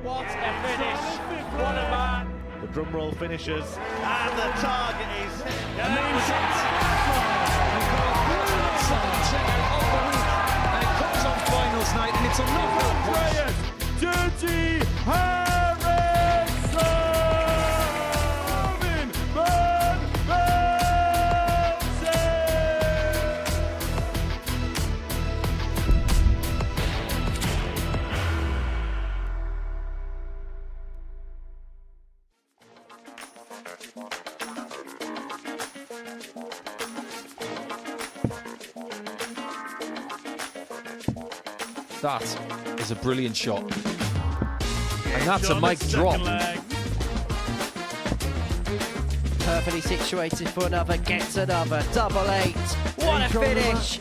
What a finish! What a man! The drum roll finishes, and the target is And it comes on finals night, and it's a knockout Andreas Dirty Harrison! Van Velzen! That is a brilliant shot. And that's a mic drop. Perfectly situated for another, gets another, double eight. What a finish!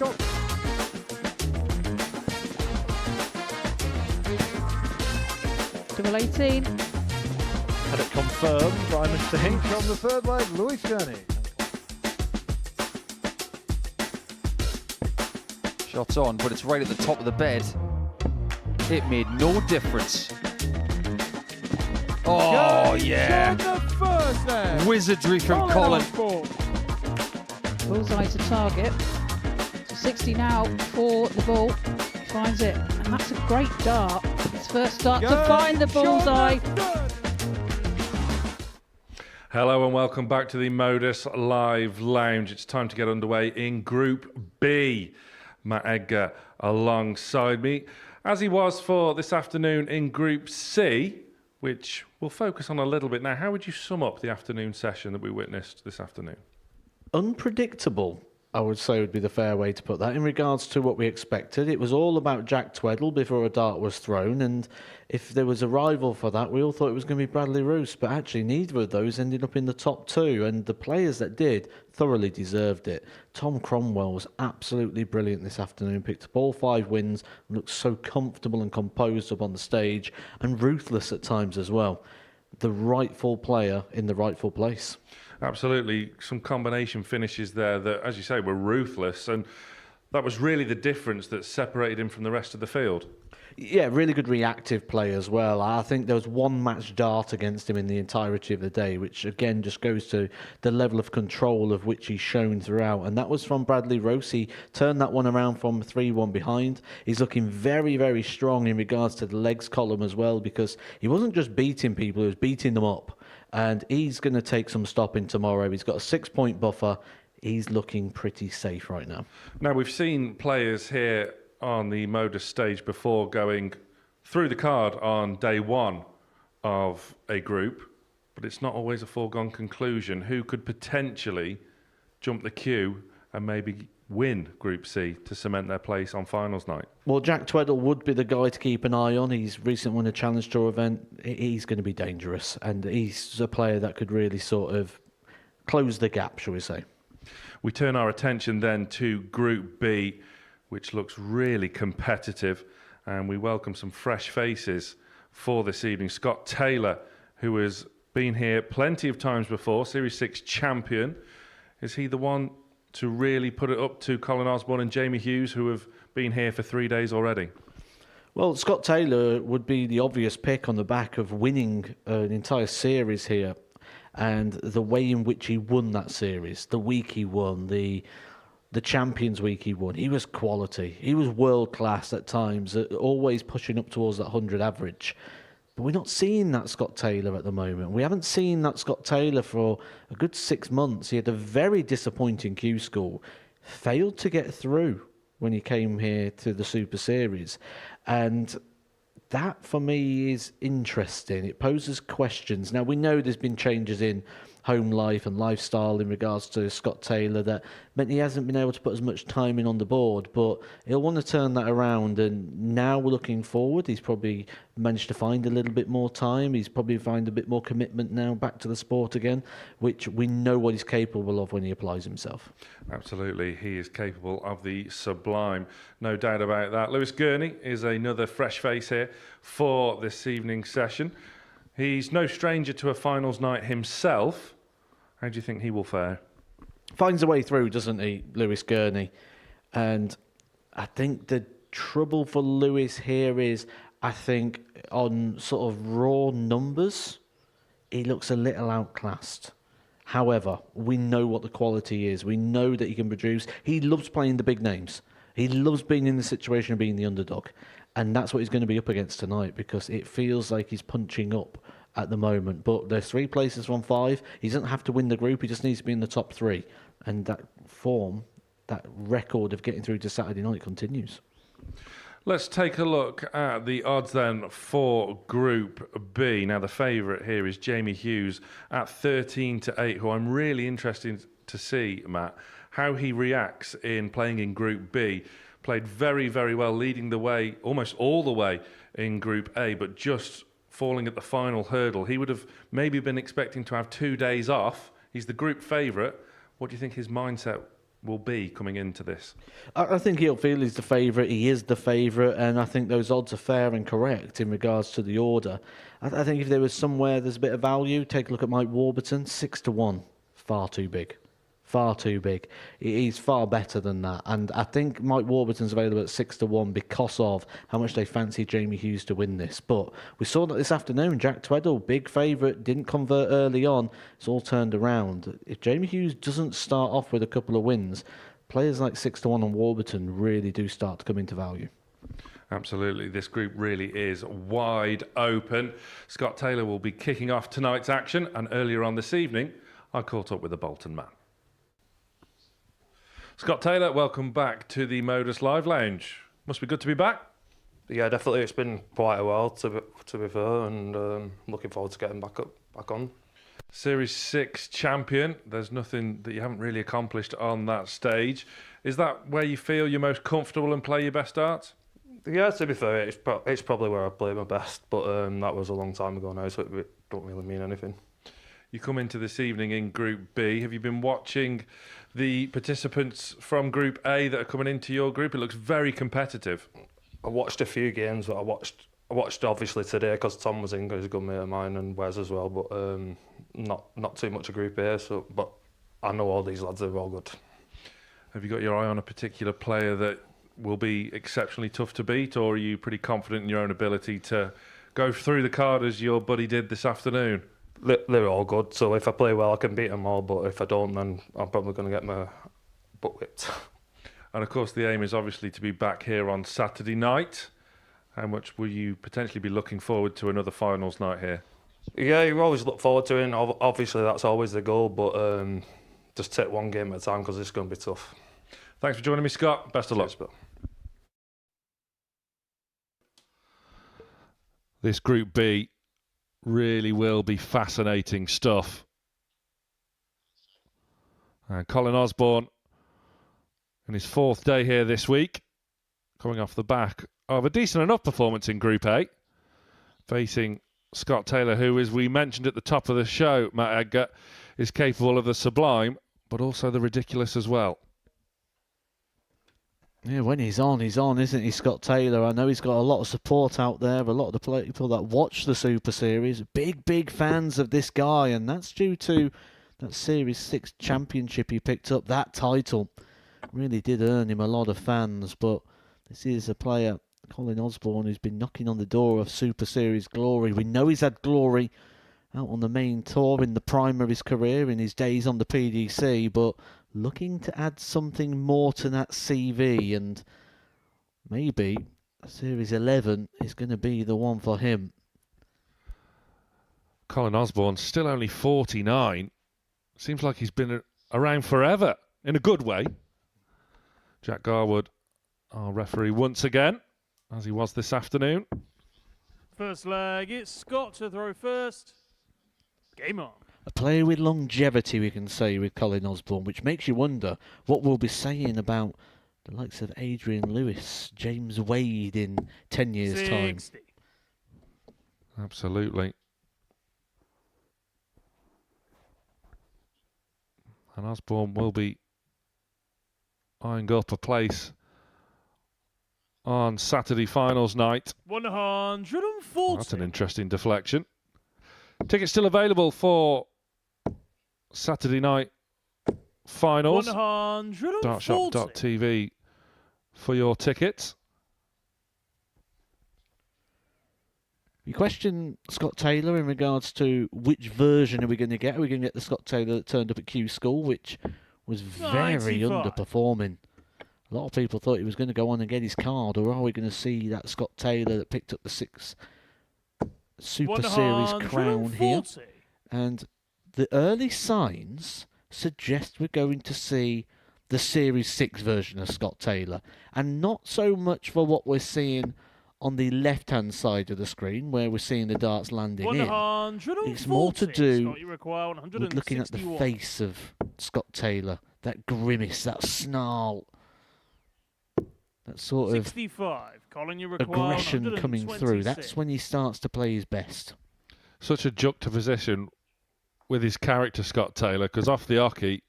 Double 18. had it confirmed by Mr. Hinks. From the third leg, Lewis Gurnie. Shots on, but it's right at the top of the bed. It made no difference. Oh, yeah. Wizardry from Colin. Bullseye to target. So 60 now for the ball. Finds it. And that's a great dart. His first start to find the bullseye. Hello and welcome back to the Modus Live Lounge. It's time to get underway in Group B. Matt Edgar alongside me, as he was for this afternoon in Group C, which we'll focus on a little bit now. How would you sum up the afternoon session that we witnessed this afternoon? Unpredictable, I would say, would be the fair way to put that. In regards to what we expected, it was all about Jack Tweddle before a dart was thrown, and if there was a rival for that, we all thought it was going to be Bradley Roos, but actually neither of those ended up in the top two, and the players that did thoroughly deserved it. Tom Cromwell was absolutely brilliant this afternoon, picked up all 5 wins, looked so comfortable and composed up on the stage, and ruthless at times as well. The rightful player in the rightful place. Absolutely. Some combination finishes there that, as you say, were ruthless, and that was really the difference that separated him from the rest of the field. Yeah, really good reactive play as well. I think there was one match dart against him in the entirety of the day, which again just goes to the level of control of which he's shown throughout. And that was from Bradley Roos. He turned that one around from 3-1 behind. He's looking very, very strong in regards to the legs column as well, because he wasn't just beating people, he was beating them up. And he's going to take some stopping tomorrow. He's got a 6-point buffer. He's looking pretty safe right now. Now, we've seen players here on the Modus stage before going through the card on day one of a group, but it's not always a foregone conclusion. Who could potentially jump the queue and maybe win Group C to cement their place on finals night? Well, Jack Tweddle would be the guy to keep an eye on. He's recently won a Challenge Tour event. He's going to be dangerous, and he's a player that could really sort of close the gap, shall we say. We turn our attention then to Group B, which looks really competitive, and we welcome some fresh faces for this evening. Scott Taylor, who has been here plenty of times before, Series 6 champion. Is he the one to really put it up to Colin, Osborne and Jamie Hughes, who have been here for 3 days already? Well, Scott Taylor would be the obvious pick on the back of winning an entire series here, and the way in which he won that series, the week he won, the Champions Week he won, he was quality. He was world class at times, always pushing up towards that 100 average. But we're not seeing that Scott Taylor at the moment. We haven't seen that Scott Taylor for a good 6 months. He had a very disappointing Q School, failed to get through when he came here to the Super Series. And that, for me, is interesting. It poses questions. Now, we know there's been changes in home life and lifestyle in regards to Scott Taylor that meant he hasn't been able to put as much time in on the board, but he'll want to turn that around. And now we're looking forward. He's probably managed to find a little bit more time. He's probably find a bit more commitment now back to the sport again, which we know what he's capable of when he applies himself. Absolutely, he is capable of the sublime, no doubt about that. Lewis Gurnie is another fresh face here for this evening's session. He's no stranger to a finals night himself. How do you think he will fare? Finds a way through, doesn't he, Lewis Gurnie? And I think the trouble for Lewis here is, I think on sort of raw numbers, he looks a little outclassed. However, we know what the quality is. We know that he can produce. He loves playing the big names. He loves being in the situation of being the underdog. And that's what he's going to be up against tonight, because it feels like he's punching up at the moment. But there's 3 places from 5. He doesn't have to win the group. He just needs to be in the top 3. And that form, that record of getting through to Saturday night continues. Let's take a look at the odds then for Group B. Now, the favourite here is Jamie Hughes at 13-8, who I'm really interested to see, Matt, how he reacts in playing in Group B. Played very, very well, leading the way, almost all the way in Group A, but just falling at the final hurdle. He would have maybe been expecting to have 2 days off. He's the group favourite. What do you think his mindset will be coming into this? I think he'll feel he's the favourite. He is the favourite, and I think those odds are fair and correct in regards to the order. I think if there was somewhere there's a bit of value, take a look at Mike Warburton, 6-1. Far too big. Far too big. He's far better than that. And I think Mike Warburton's available at 6-1 because of how much they fancy Jamie Hughes to win this. But we saw that this afternoon. Jack Tweddle, big favourite, didn't convert early on. It's all turned around. If Jamie Hughes doesn't start off with a couple of wins, players like 6-1 and Warburton really do start to come into value. Absolutely. This group really is wide open. Scott Taylor will be kicking off tonight's action. And earlier on this evening, I caught up with the Bolton man. Scott Taylor, welcome back to the Modus Live Lounge. Must be good to be back. Yeah, definitely. It's been quite a while, to be fair, and looking forward to getting back on. Series 6 champion. There's nothing that you haven't really accomplished on that stage. Is that where you feel you're most comfortable and play your best darts? Yeah, to be fair, it's probably where I play my best, but that was a long time ago now, so it don't really mean anything. You come into this evening in Group B. Have you been watching the participants from Group A that are coming into your group? It looks very competitive. I watched a few games, but I watched obviously today because Tom was in, he's a good mate of mine, and Wes as well, but not too much of Group A, but I know all these lads are all good. Have you got your eye on a particular player that will be exceptionally tough to beat, or are you pretty confident in your own ability to go through the card as your buddy did this afternoon? They're all good, so if I play well I can beat them all, but if I don't then I'm probably going to get my butt whipped. And of course the aim is obviously to be back here on Saturday night. How much will you potentially be looking forward to another finals night here? Yeah, you always look forward to it, and obviously that's always the goal, but just take one game at a time because it's going to be tough. Thanks for joining me, Scott. Best of luck. Cheers, This Group B really will be fascinating stuff. And Colin Osborne, in his 4th day here this week, coming off the back of a decent enough performance in Group A, facing Scott Taylor, who, as we mentioned at the top of the show, Matt Edgar, is capable of the sublime, but also the ridiculous as well. Yeah, when he's on, isn't he, Scott Taylor? I know he's got a lot of support out there, a lot of the people that watch the Super Series, big fans of this guy, and that's due to that Series 6 championship he picked up. That title really did earn him a lot of fans, but this is a player, Colin Osborne, who's been knocking on the door of Super Series glory. We know he's had glory out on the main tour in the prime of his career, in his days on the PDC, but looking to add something more to that CV, and maybe Series 11 is going to be the one for him. Colin Osborne, still only 49. Seems like he's been around forever, in a good way. Jack Garwood, our referee once again, as he was this afternoon. First leg, it's Scott to throw first. Game on. A player with longevity, we can say, with Colin Osborne, which makes you wonder what we'll be saying about the likes of Adrian Lewis, James Wade in 10 years' time. Absolutely. And Osborne will be eyeing up a place on Saturday finals night. 140. Oh, that's an interesting deflection. Tickets still available for Saturday night finals. 140. Dartshop.tv for your tickets. You question Scott Taylor in regards to which version are we going to get? Are we going to get the Scott Taylor that turned up at Hughes School, which was very 95. underperforming? A lot of people thought he was going to go on and get his card, or are we going to see that Scott Taylor that picked up the 6 Super Series crown here? 140. And the early signs suggest we're going to see the Series 6 version of Scott Taylor, and not so much for what we're seeing on the left-hand side of the screen, where we're seeing the darts landing in. 140. It's more to do Scott, you require with looking at the 161. face of Scott Taylor, that grimace, that snarl, that sort of 65. Colin, you require aggression coming through. That's when he starts to play his best. Such a juxtaposition with his character, Scott Taylor, because off the hockey,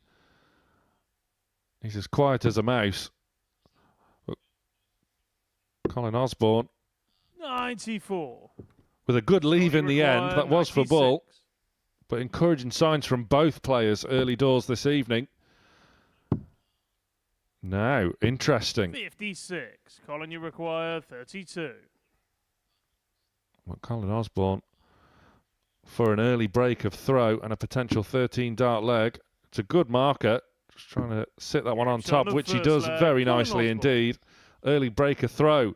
he's as quiet as a mouse. But Colin Osborne, 94. with a good leave Scott, in you the end, require that was for 96. Bull, but encouraging signs from both players early doors this evening. Now, interesting. 56. Colin, you require 32. Well, Colin Osborne for an early break of throw and a potential 13 dart leg. It's a good marker. Just trying to sit that one on Shot top, the which he first does leg. very Colin nicely Osborne. indeed. Early break of throw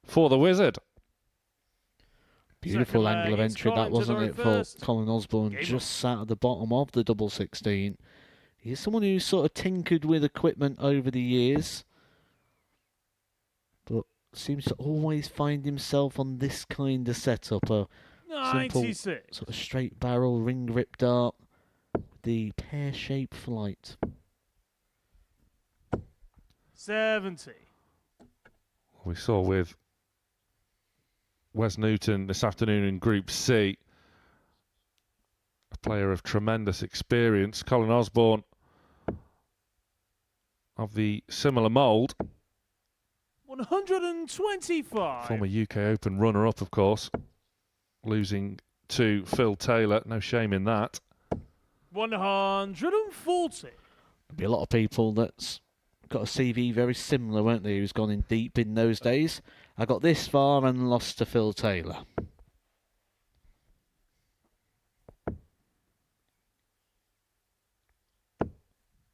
for the Wizard. Beautiful Second angle of leg, it's entry, that Colin to wasn't throw it, for first. Colin Osborne. Game Just sat at the bottom of the double 16. He's someone who's sort of tinkered with equipment over the years, but seems to always find himself on this kind of setup. A simple 96. sort of straight barrel ring grip dart with the pear-shaped flight. 70. We saw with Wes Newton this afternoon in Group C, a player of tremendous experience. Colin Osborne of the similar mould, 125. former UK Open runner-up, of course, losing to Phil Taylor. No shame in that. 140. There'll be a lot of people that's got a CV very similar, won't they, who's gone in deep in those days. I got this far and lost to Phil Taylor.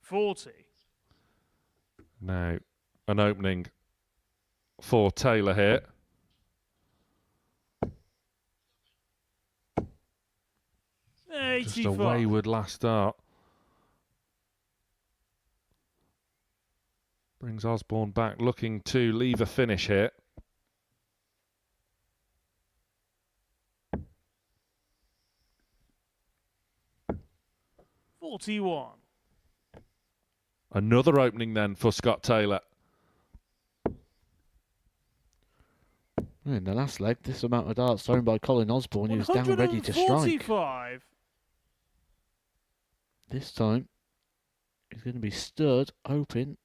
$40. Now, an opening for Taylor here. Just a 85. wayward last start. Brings Osborne back, looking to leave a finish here. $41. Another opening then for Scott Taylor. In the last leg, this amount of darts thrown by Colin Osborne, he was down ready to strike. 145. This time, he's going to be stood open.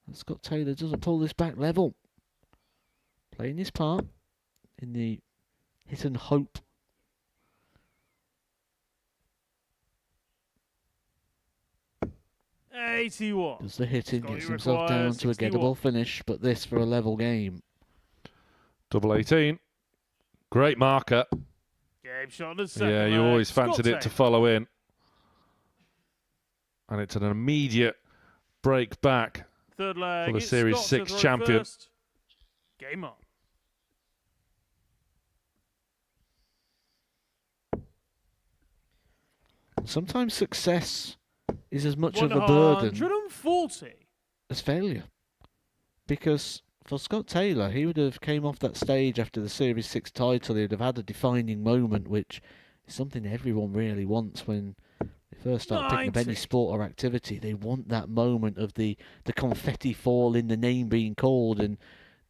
And Scott Taylor doesn't pull this back level. Playing his part in the hit and hope. $81. Does the hitting, Scotty gets himself down requires to a 61. gettable finish, but this for a level game. Double 18. Great marker. Game shot the second Yeah, you leg. always Scott fancied it to Taylor. follow in. And it's an immediate break back Third leg. for the it's Series Scott 6 to throw champion. first. Game on. Sometimes success is as much of a burden 140. as failure. Because for Scott Taylor, he would have came off that stage after the Series 6 title. He would have had a defining moment, which is something everyone really wants when they first start picking up any 90. sport or activity. They want that moment of the confetti fall in the name being called, and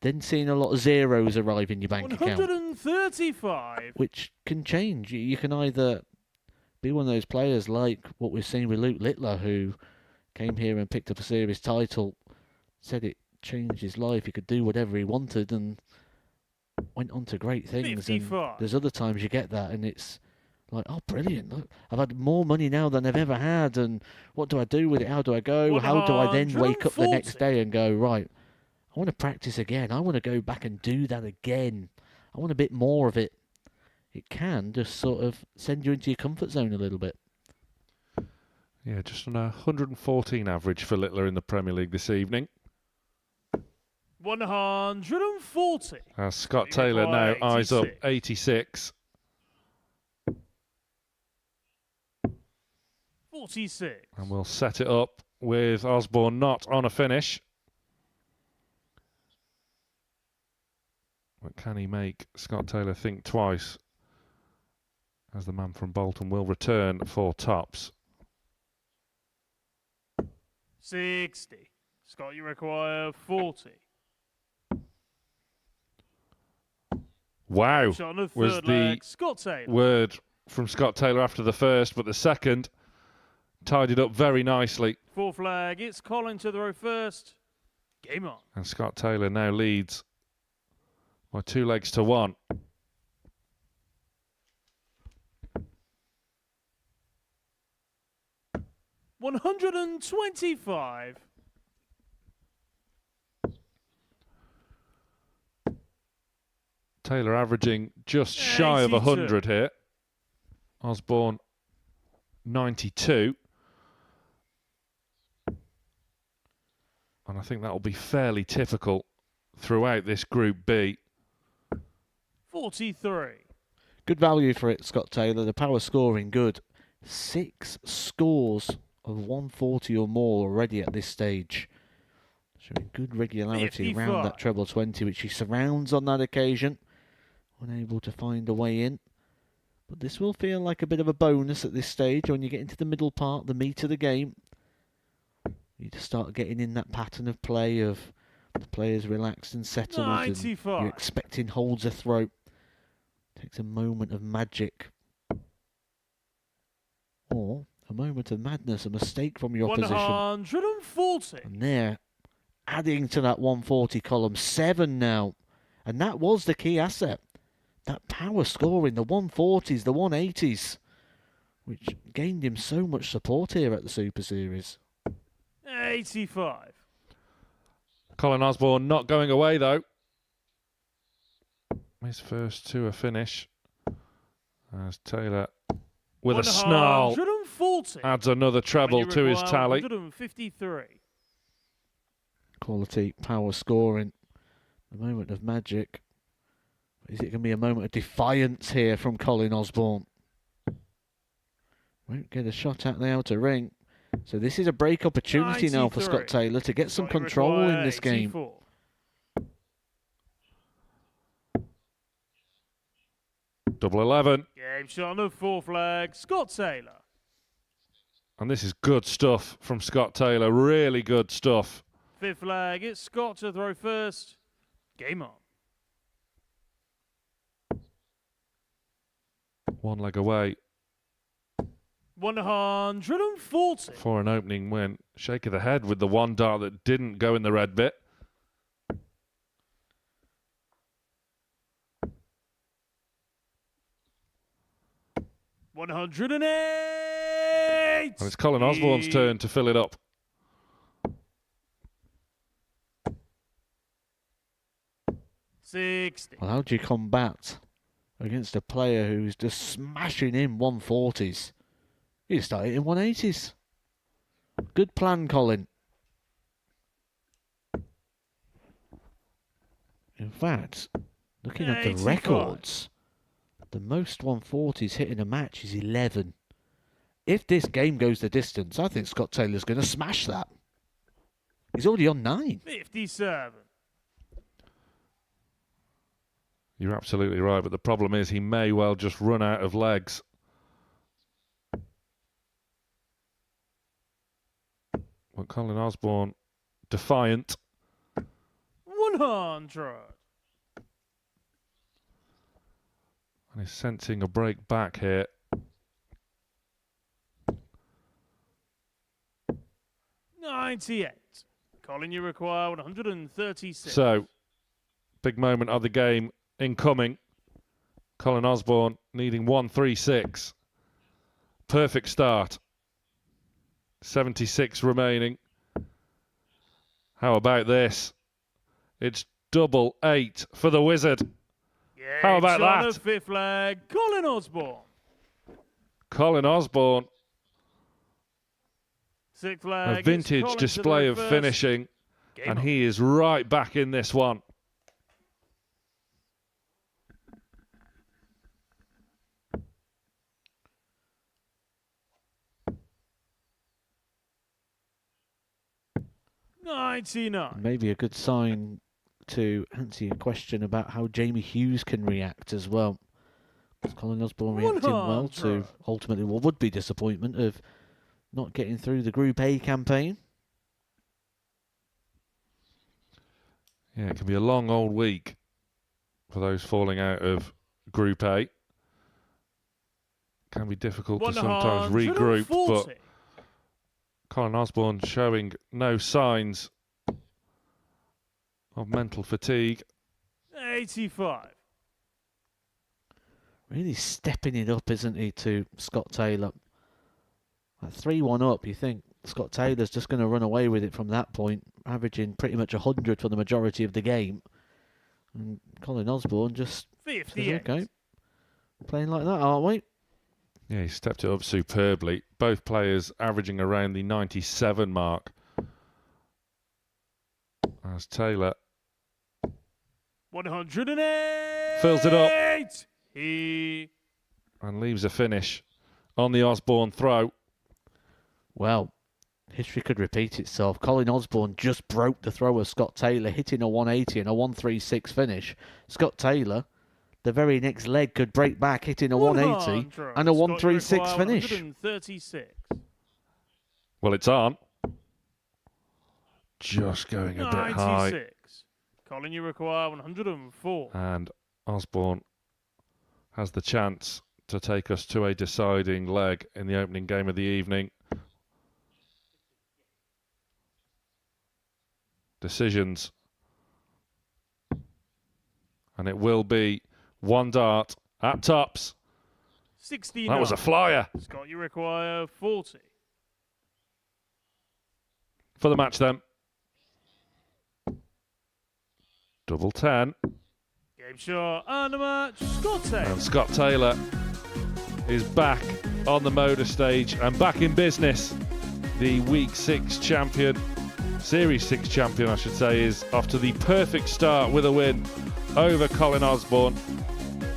then seeing a lot of zeros arrive in your bank account, 135. which can change. You can either be one of those players like what we've seen with Luke Littler, who came here and picked up a series title, said it changed his life, he could do whatever he wanted, and went on to great things. 55. And there's other times you get that and it's like, oh brilliant, look, I've had more money now than I've ever had, and what do I do with it? How do I go? How do I then wake up the next 140. day and go, right, I want to practice again, I want to go back and do that again, I want a bit more of it it can just sort of send you into your comfort zone a little bit. Yeah, just on 114 average for Littler in the Premier League this evening. 140. As Scott Taylor now eyes up 86. 46. And we'll set it up with Osborne not on a finish. But can he make Scott Taylor think twice? As the man from Bolton will return for tops. 60. Scott, you require 40. Wow, Shot on the was third the leg, Scott Taylor. word from Scott Taylor after the first, but the second tied it up very nicely. Fourth flag, it's Colin to throw first. Game on. And Scott Taylor now leads by 2 legs to 1. $125. Taylor averaging just shy of 100 here. Osborne 92. And I think that will be fairly typical throughout this Group B. 43. Good value for it, Scott Taylor. The power scoring good. 6 scores of 140 or more already at this stage. Showing good regularity 55. around that treble 20, which he surrounds on that occasion. Unable to find a way in. But this will feel like a bit of a bonus at this stage when you get into the middle part, the meat of the game. You just start getting in that pattern of play of the players relaxed and settled. 95. And you're expecting holds a throat. Takes a moment of magic. Or a moment of madness, a mistake from your opposition. 140. And there, adding to that 140 column, 7 now. And that was the key asset. That power scoring, the 140s, the 180s, which gained him so much support here at the Super Series. 85. Colin Osborne not going away though. His first to a finish. As Taylor with a snarl 140. adds another treble to his tally. 153. Quality power scoring. A moment of magic. Is it going to be a moment of defiance here from Colin Osborne? Won't get a shot at the outer ring. So this is a break opportunity now for Scott Taylor to get some control in this game. 84. Double 11. Game shot on the fourth flag, Scott Taylor. And this is good stuff from Scott Taylor. Really good stuff. Fifth flag, it's Scott to throw first. Game on. 1 leg away 140. for an opening win. Shake of the head with the one dart that didn't go in the red bit. $108. And it's Colin Osborne's turn to fill it up. $60. Well, how do you combat against a player who's just smashing in 140s? You start hitting 180s. Good plan, Colin. In fact, looking at the 85. records, the most 140s hit in a match is 11. If this game goes the distance, I think Scott Taylor's going to smash that. He's already on 9. 57. You're absolutely right, but the problem is he may well just run out of legs. But Colin Osborne, defiant. 100. And he's sensing a break back here. $98. Colin, you require 136. So, big moment of the game incoming. Colin Osborne needing 136. Perfect start. 76 remaining. How about this? It's double 8 for the Wizard. How about On that? the fifth leg, Colin Osborne. Colin Osborne, Sixth leg, a it's vintage Colin to display the of first. finishing, Game and on. he is right back in this one. $99. Maybe a good sign to answer your question about how Jamie Hughes can react as well. Colin Osborne reacting well to ultimately what would be disappointment of not getting through the Group A campaign. Yeah, it can be a long old week for those falling out of Group A. Can be difficult to sometimes regroup, but Colin Osborne showing no signs of mental fatigue. 85. Really stepping it up, isn't he, to Scott Taylor? At 3-1 up, you think Scott Taylor's just going to run away with it from that point, averaging pretty much 100 for the majority of the game. And Colin Osborne just 58. says, okay, playing like that, aren't we? Yeah, he stepped it up superbly. Both players averaging around the 97 mark. As Taylor 108. fills it up He and leaves a finish on the Osborne throw. Well, history could repeat itself. Colin Osborne just broke the throw of Scott Taylor, hitting a 180 and a 136 finish. Scott Taylor, the very next leg, could break back, hitting a 180 and a 136 finish. 136. Well, it's on. Just going a bit high. 96. Colin, you require 104. And Osborne has the chance to take us to a deciding leg in the opening game of the evening. Decisions. And it will be one dart at tops. 69. That was a flyer. Scott, you require 40. For the match then. Double 10. Game shot and the match. Scott Taylor. And Scott Taylor is back on the Modus stage and back in business. The Week 6 champion, Series 6 champion I should say, is off to the perfect start with a win over Colin Osborne.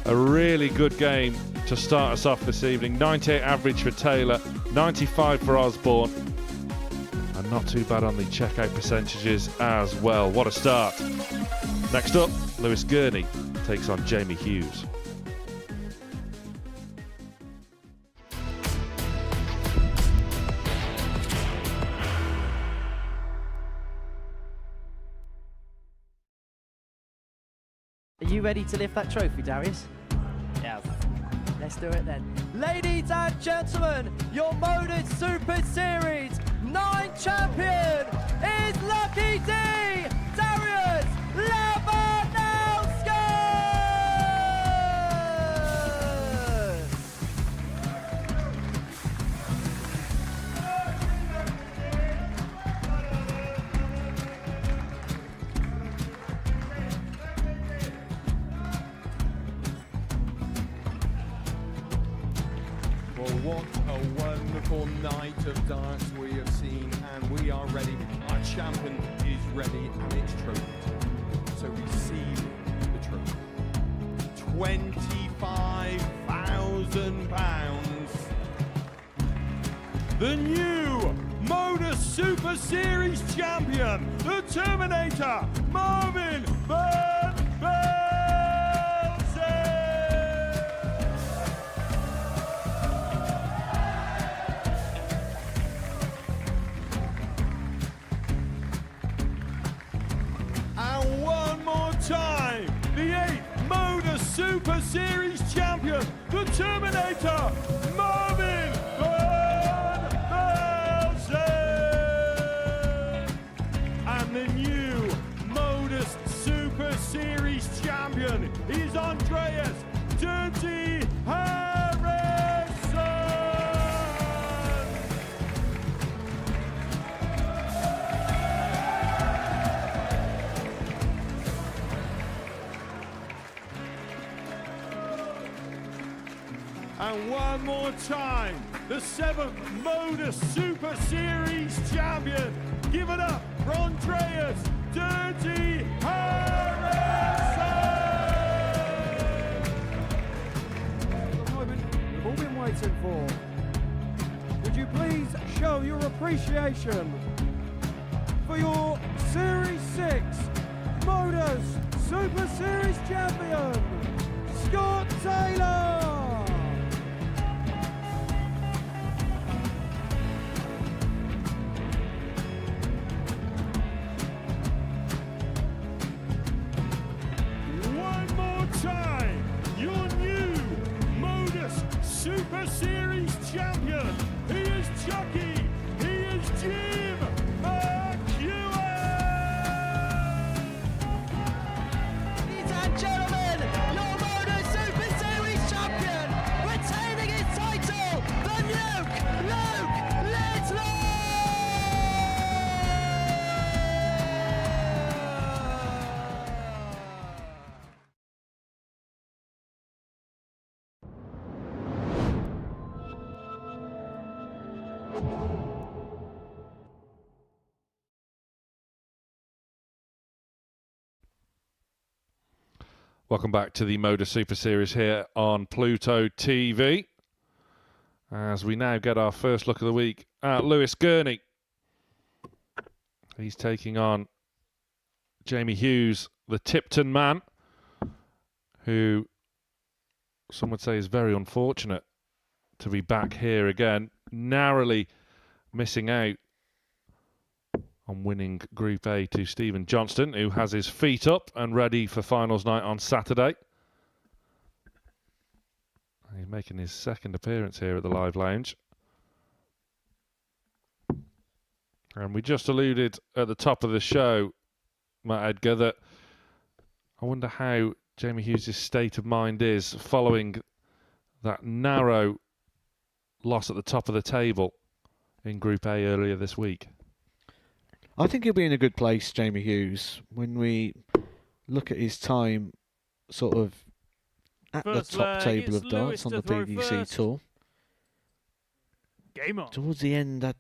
A really good game to start us off this evening. 98 average for Taylor, 95 for Osborne. And not too bad on the checkout percentages as well. What a start. Next up, Gurnie takes on Jamie Hughes. Are you ready to lift that trophy, Darius? Yes. Let's do it then. Ladies and gentlemen, your Modus Super Series 9 champion is Lucky D, Darius Labanowski! Well, what a wonderful night of darts we have seen, and we are ready. Our champion is ready, and it's trophy time. So receive the trophy. £25,000. The new Modus Super Series champion, the Terminator, Marvin Van Velzen. And one more time, the 8th Modus Super Series champion, the Terminator, Marvin Van Velzen. And the new Modus Super Series champion is Andreas Dirty Harrison. And one more time, the 7th Modus Super Series champion. Give it up for Andreas Dirty Harrison! The moment we've all been waiting for. Would you please show your appreciation for your Series 6 Modus Super Series champion, Scott Taylor! One more time, your new Modus Super Series champion. He is Chucky. He is Jim Hughes. Ladies and gentlemen, your Modus Super Series champion, retaining his title, the Nuke, Luke Littler! Welcome back to the Modus Super Series here on Pluto TV. As we now get our first look of the week at Lewis Gurnie. He's taking on Jamie Hughes, the Tipton man, who some would say is very unfortunate to be back here again, narrowly missing out on winning Group A to Stephen Johnston, who has his feet up and ready for finals night on Saturday. He's making his second appearance here at the Live Lounge. And we just alluded at the top of the show, Matt Edgar, that I wonder how Jamie Hughes' state of mind is following that narrow loss at the top of the table in Group A earlier this week. I think he'll be in a good place, Jamie Hughes, when we look at his time sort of at First the top leg, table it's of darts Lewis on to the throw PDC first. Tour. Game on. Towards the end, I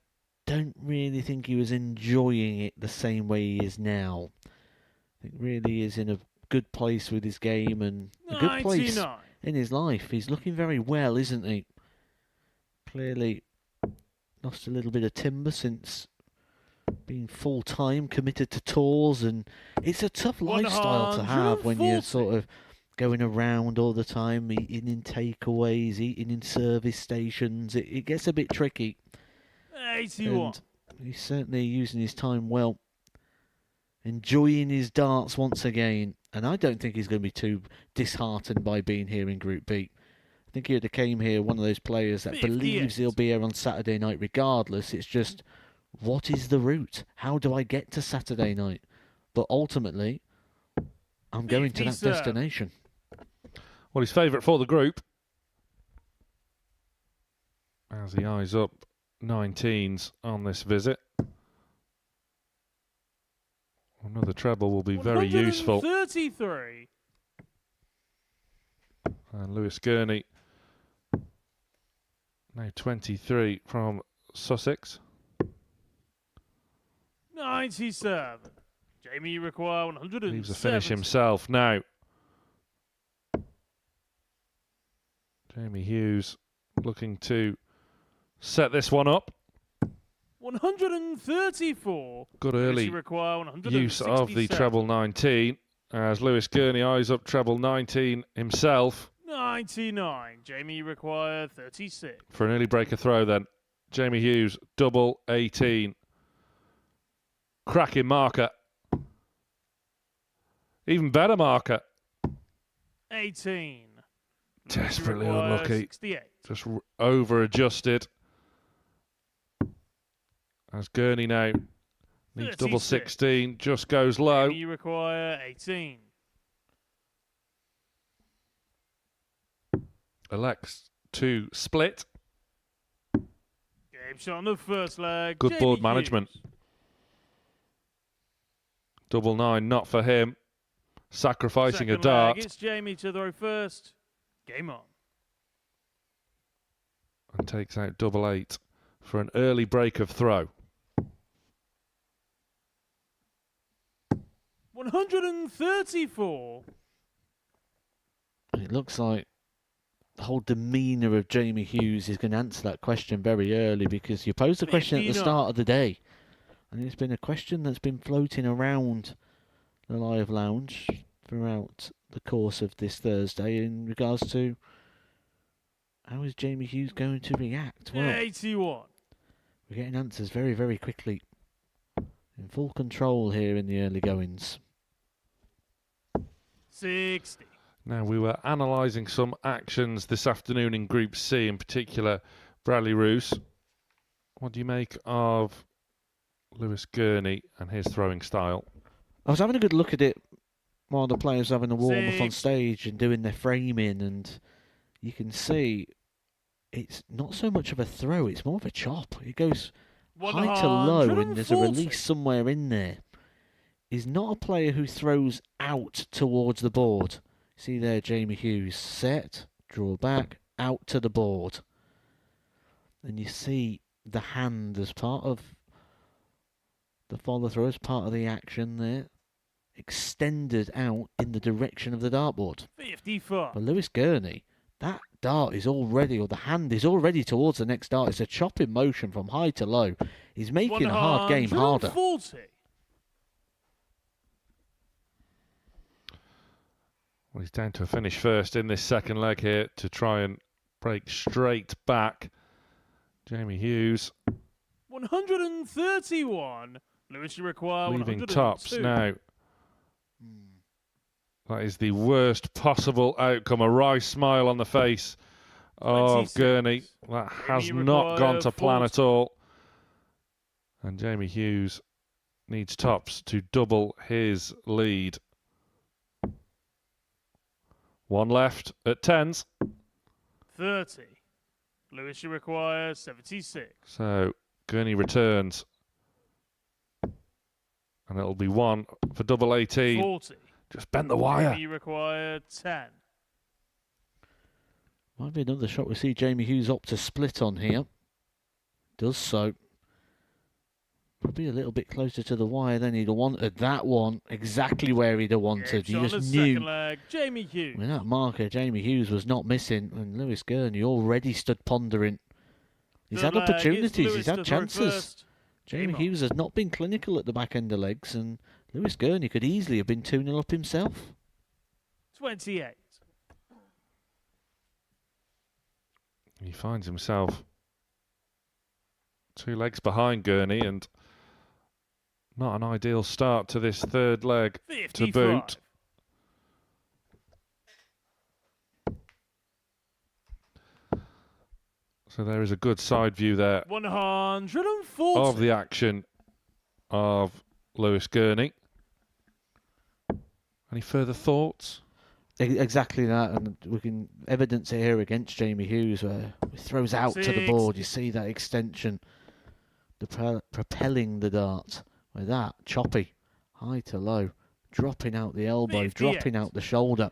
don't really think he was enjoying it the same way he is now. I think really is in a good place with his game and a good place 99. in his life. He's looking very well, isn't he? Clearly lost a little bit of timber since being full-time committed to tours, and it's a tough lifestyle to have when you're sort of going around all the time, eating in takeaways, eating in service stations. It gets a bit tricky. 81. And he's certainly using his time well, enjoying his darts once again, and I don't think he's going to be too disheartened by being here in Group B. I think he'd have came here one of those players that 58. believes he'll be here on Saturday night regardless. It's just, what is the route? How do I get to Saturday night? But ultimately, I'm going to that 57. destination. Well, his favourite for the group, as he eyes up 19s on this visit. Another treble will be very useful. 33. And Lewis Gurnie, now 23 from Sussex. 97. Jamie, you require 107. Leaves a finish himself now. Jamie Hughes looking to set this one up. 134. Good early require use of the 167. treble 19 as Lewis Gurnie eyes up treble 19 himself. 99. Jamie, you require 36. For an early breaker throw then. Jamie Hughes, double 18. Cracking marker. Even better marker. 18. Desperately require unlucky. 68. Just over-adjusted. As Gurney now needs double 36. 16. Just goes low. Jamie, you require 18. Elects to split. Game shot on the first leg. Good Jamie board Hughes. management. Double 9, not for him. Sacrificing Second a dart. leg, it's Jamie to throw first. Game on. takes out double 8 for an early break of throw. 134. It looks like the whole demeanour of Jamie Hughes is going to answer that question very early, because you posed the question at the start of the day, and it's been a question that's been floating around the live lounge throughout the course of this Thursday in regards to how is Jamie Hughes going to react. Well, 81. we're getting answers very, very quickly. In full control here in the early goings. 60. Now, we were analysing some actions this afternoon in Group C, in particular Bradley Roos. What do you make of Lewis Gurnie and his throwing style? I was having a good look at it while the players were having a warm-up on stage and doing their framing, and you can see it's not so much of a throw, it's more of a chop. It goes high to low, and there's a release somewhere in there. He's not a player who throws out towards the board. See there, Jamie Hughes, set, draw back, out to the board. And you see the hand as part of the follow-through, as part of the action there, extended out in the direction of the dartboard. 54. But Lewis Gurnie, that dart is already, or the hand is already towards the next dart. It's a chopping motion from high to low. He's making a hard game harder. 140. Well, he's down to a finish first in this second leg here to try and break straight back. Jamie Hughes. 131. Lewis, you require leaving 102. tops now. That is the worst possible outcome. A wry smile on the face of 26. Gurney. That has not gone to plan at all. And Jamie Hughes needs tops to double his lead. One left at tens. 30. Lewis, you require 76. So Gurney returns. And it'll be one for double 18. 40. Just bent the wire. You require 10. Might be another shot we see Jamie Hughes opt to split on here. Does so. Probably a little bit closer to the wire than he'd have wanted. That one exactly where he'd have wanted. You just knew. Leg, Jamie Hughes. When that marker, Jamie Hughes, was not missing, and Lewis Gurney already stood pondering. He's had opportunities, he's had chances. Jamie Hughes has not been clinical at the back end of legs, and Lewis Gurney could easily have been 2-0 up himself. 28. He finds himself 2 legs behind Gurney, and not an ideal start to this third leg 55. to boot. So there is a good side view there 140. of the action of Lewis Gurney. Any further thoughts? Exactly that, and we can evidence it here against Jamie Hughes, where he throws out to the board. You see that extension, propelling the dart with that choppy, high to low, dropping out the elbow, 58. dropping out the shoulder.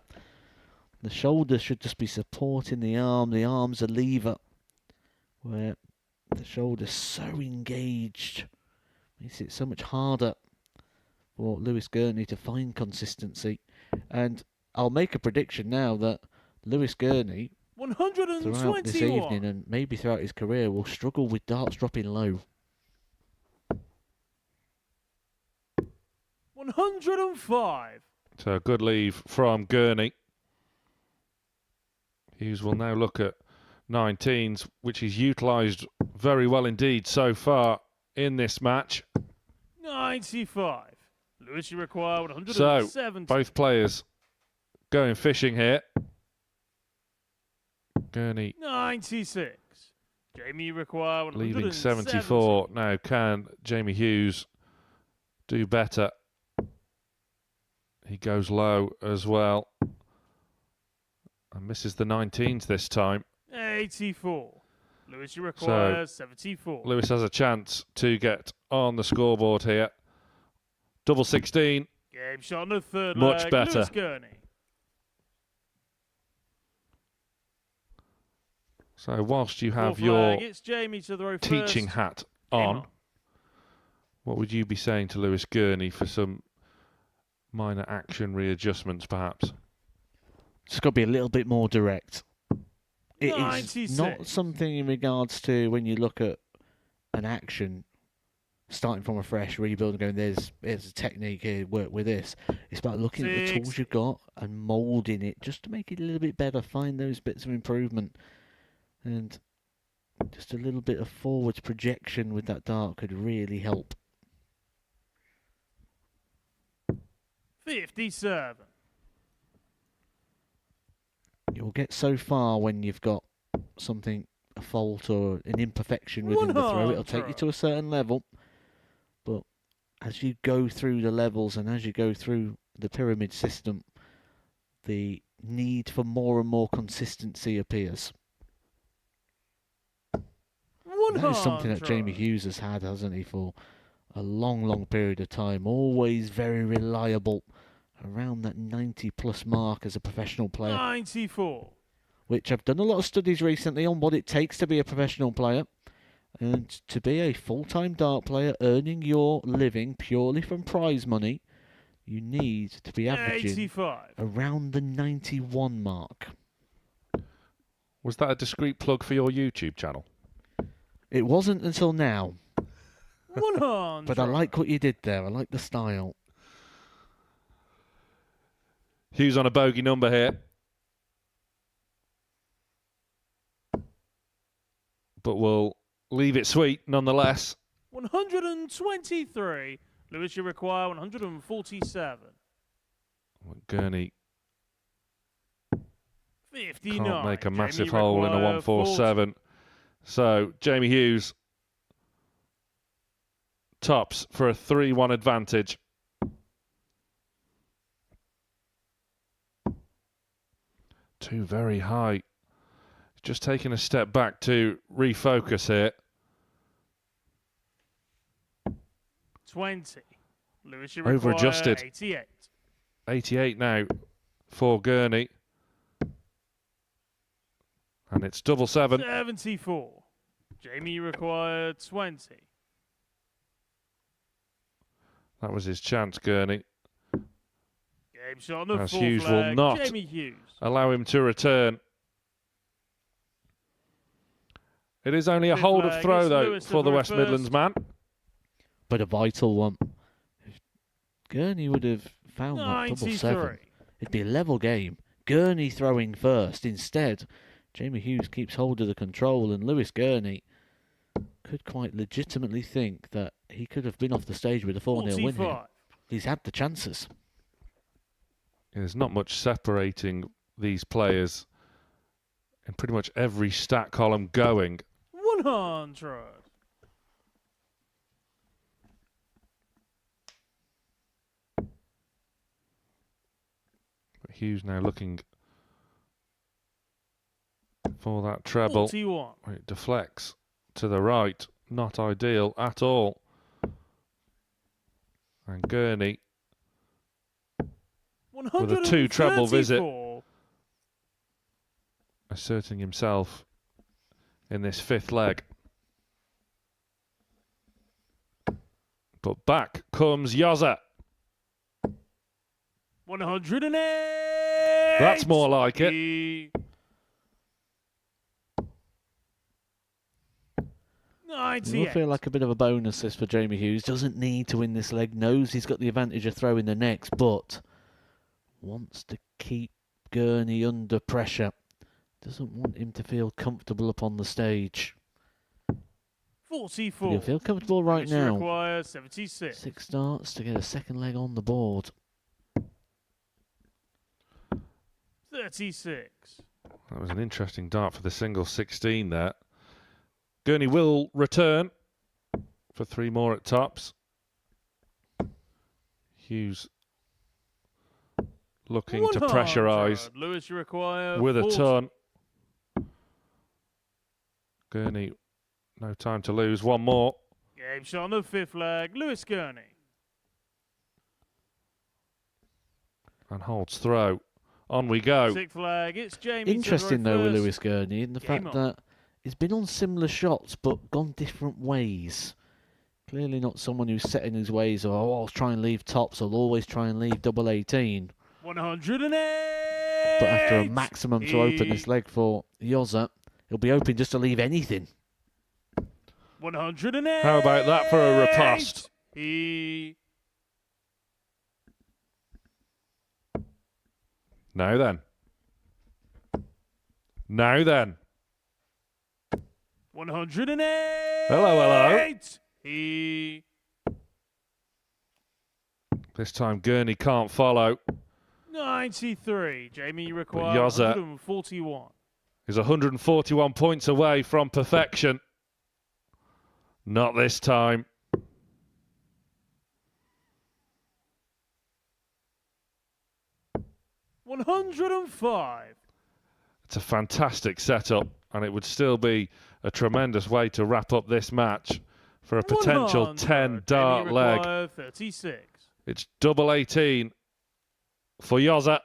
The shoulder should just be supporting the arm. The arm's a lever, where the shoulder's so engaged, makes it so much harder for Lewis Gurney to find consistency. And I'll make a prediction now that Lewis Gurney, throughout this evening and maybe throughout his career, will struggle with darts dropping low. 105. So a good leave from Gurney. Hughes will now look at 19s, which he's utilised very well indeed so far in this match. 95. Lewis, you require 170. So, both players going fishing here. Gurney 96. Jamie, you require 170. leaving 74. Now, can Jamie Hughes do better? He goes low as well. And misses the 19s this time. 84. Lewis, you require 74. Lewis has a chance to get on the scoreboard here. Double 16. Game shot on the third Much leg. better. Lewis Gurney. So whilst you have Fourth your flag, it's Jamie to throw teaching first. hat Game on, what would you be saying to Lewis Gurnie for some minor action readjustments, perhaps? It's got to be a little bit more direct. It is 96. not something in regards to when you look at an action, starting from a fresh rebuild and going, there's a technique here, work with this. It's about looking at the tools you've got and moulding it just to make it a little bit better, find those bits of improvement. And just a little bit of forwards projection with that dart could really help. 57. You'll get so far when you've got something, a fault or an imperfection within the throw. It'll take you to a certain level. But as you go through the levels and as you go through the pyramid system, the need for more and more consistency appears. That is something that Jamie Hughes has had, hasn't he, for a long, long period of time. Always very reliable, around that 90-plus mark as a professional player. 94. Which I've done a lot of studies recently on what it takes to be a professional player. And to be a full-time dart player, earning your living purely from prize money, you need to be averaging 85. around the 91 mark. Was that a discreet plug for your YouTube channel? It wasn't until now. 100. But I like what you did there. I like the style. Hughes on a bogey number here. But we'll leave it sweet nonetheless. 123. Lewis, you require 147. Gurney 59. can't make a Jamie massive hole in a require 147. So Jamie Hughes tops for a 3-1 advantage. Too very high. He's just taking a step back to refocus here. 20. Lewis, you Over require adjusted. 88. 88 now for Gurney. And it's double 7. 74. Jamie, you require 20. That was his chance, Gurney. Game shot on the As full Hughes flag. will not Jamie Hughes. allow him to return. It is only a Fifth hold of flag, throw, it's though, Lewis to for the throw West Midlands first. man. But a vital one. If Gurney would have found that double 93. 7, it'd be a level game. Gurney throwing first. Instead, Jamie Hughes keeps hold of the control, and Lewis Gurney could quite legitimately think that he could have been off the stage with a 4-0 win here. 45. He's had the chances. There's not much separating these players in pretty much every stat column going. 100. But Hughes now looking for that treble. 41. It deflects to the right. Not ideal at all. And Gurney with a 2 treble visit, asserting himself in this 5th leg. But back comes Yozza. 108. That's more like it. 98. It will feel like a bit of a bonus this for Jamie Hughes. Doesn't need to win this leg. Knows he's got the advantage of throwing the next, but wants to keep Gurney under pressure. Doesn't want him to feel comfortable upon the stage. 44. He'll feel comfortable right Lewis, you now. require 76. 6 starts to get a second leg on the board. 36. That was an interesting dart for the single 16 there. Gurney will return for 3 more at tops. Hughes looking to 100. pressurise Lewis, you require with a 40. ton. Gurney, no time to lose. 1 more. Game shot on the 5th leg. Lewis Gurney. And holds throw. On we go. 6th leg. It's Jamie. Interesting to throw though with first. Lewis Gurney in the Game fact on. that He's been on similar shots, but gone different ways. Clearly not someone who's set in his ways of, oh, I'll try and leave tops, I'll always try and leave double 18. 108. But after a maximum to open this leg for Yoza, he'll be hoping just to leave anything. 108. How about that for a riposte? Now then. Now then. 108. Hello. This time Gurney can't follow. 93. Jamie, you require Yoza 141. is 141 points away from perfection. Not this time. $105. It's a fantastic setup, and it would still be a tremendous way to wrap up this match for a potential 10-dart leg. 36. It's double 18 for Yoza.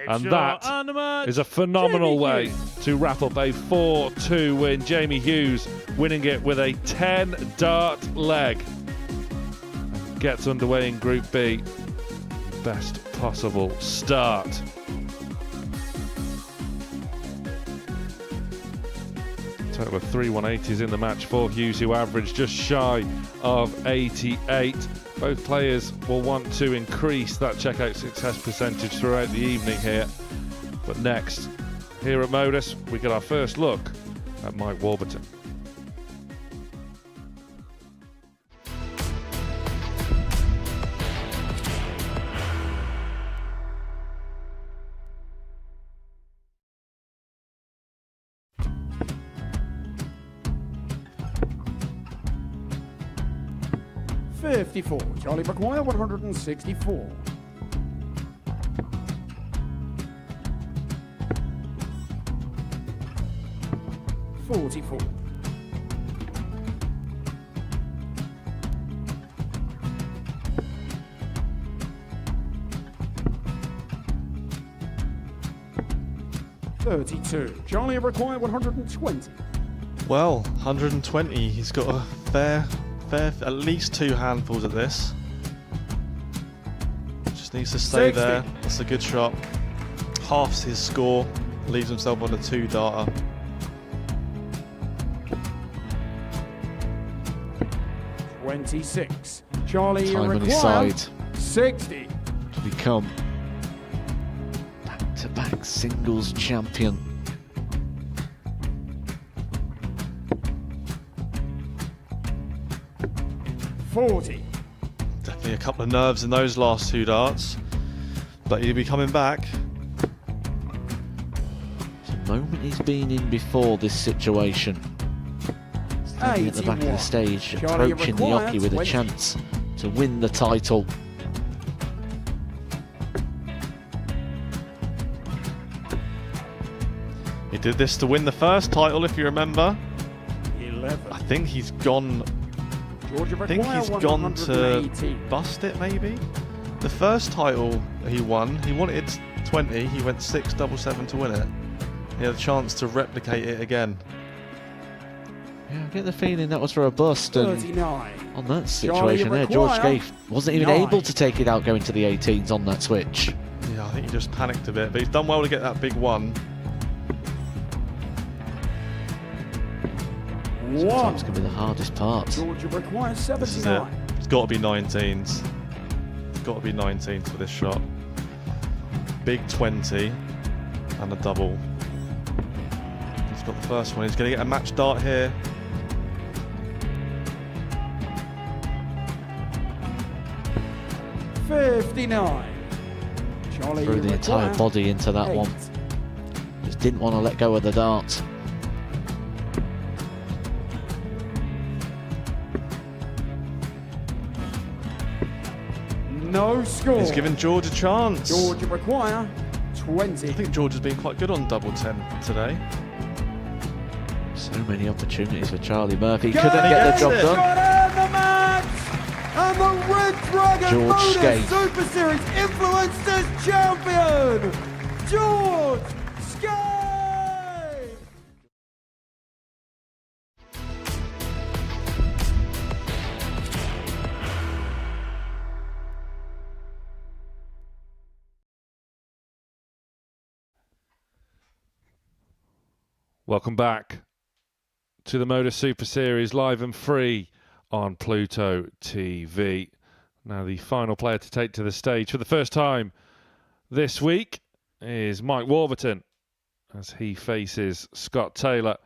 And that is a phenomenal way to wrap up a 4-2 win. Jamie Hughes winning it with a 10-dart leg. And gets underway in Group B. Best possible start. Total of 3 180s in the match for Hughes, who averaged just shy of 88. Both players will want to increase that checkout success percentage throughout the evening here. But next, here at Modus, we get our first look at Mike Warburton. Charlie McGuire, 164. 44. 32. Charlie require 120. Well, 120. He's got a fair, at least 2 handfuls at this. Just needs to stay 60. there. That's a good shot. Halves his score. Leaves himself on a 2-darter. $26. Charlie Time on his require side 60. to become back-to-back singles champion. $40. Definitely a couple of nerves in those last 2 darts. But he'll be coming back. It's a moment he's been in before this situation. Standing at the back of the stage, Charlie approaching the require hockey with a 20. chance to win the title. He did this to win the first title, if you remember. 11. I think he's gone. Georgia I think require he's gone to 118. bust it, maybe. The first title he won, he wanted 20. He went 6-7-7 to win it. He had a chance to replicate it again. Yeah, I get the feeling that was for a bust, and 39. on that situation there, George require Gay wasn't even 9. able to take it out going to the 18s on that switch. Yeah, I think he just panicked a bit, but he's done well to get that big one. Sometimes can be the hardest part. Georgia requires This is it. 79. It's got to be 19s. It's got to be 19s for this shot. Big 20 and a double. He's got the first one. He's going to get a match dart here. $59. Charlie Threw the entire require body into that 8. one. Just didn't want to let go of the dart. No score. He's given George a chance. Georgia require 20. I think George has been quite good on double 10 today. So many opportunities for Charlie Murphy. Go Couldn't get the gets job it. done. Got in the match! And the Red Dragon George Modus Skate. Super Series Influencers Champion, George Skate! Welcome back to the Modus Super Series, live and free on Pluto TV. Now, the final player to take to the stage for the first time this week is Mike Warburton, as he faces Scott Taylor,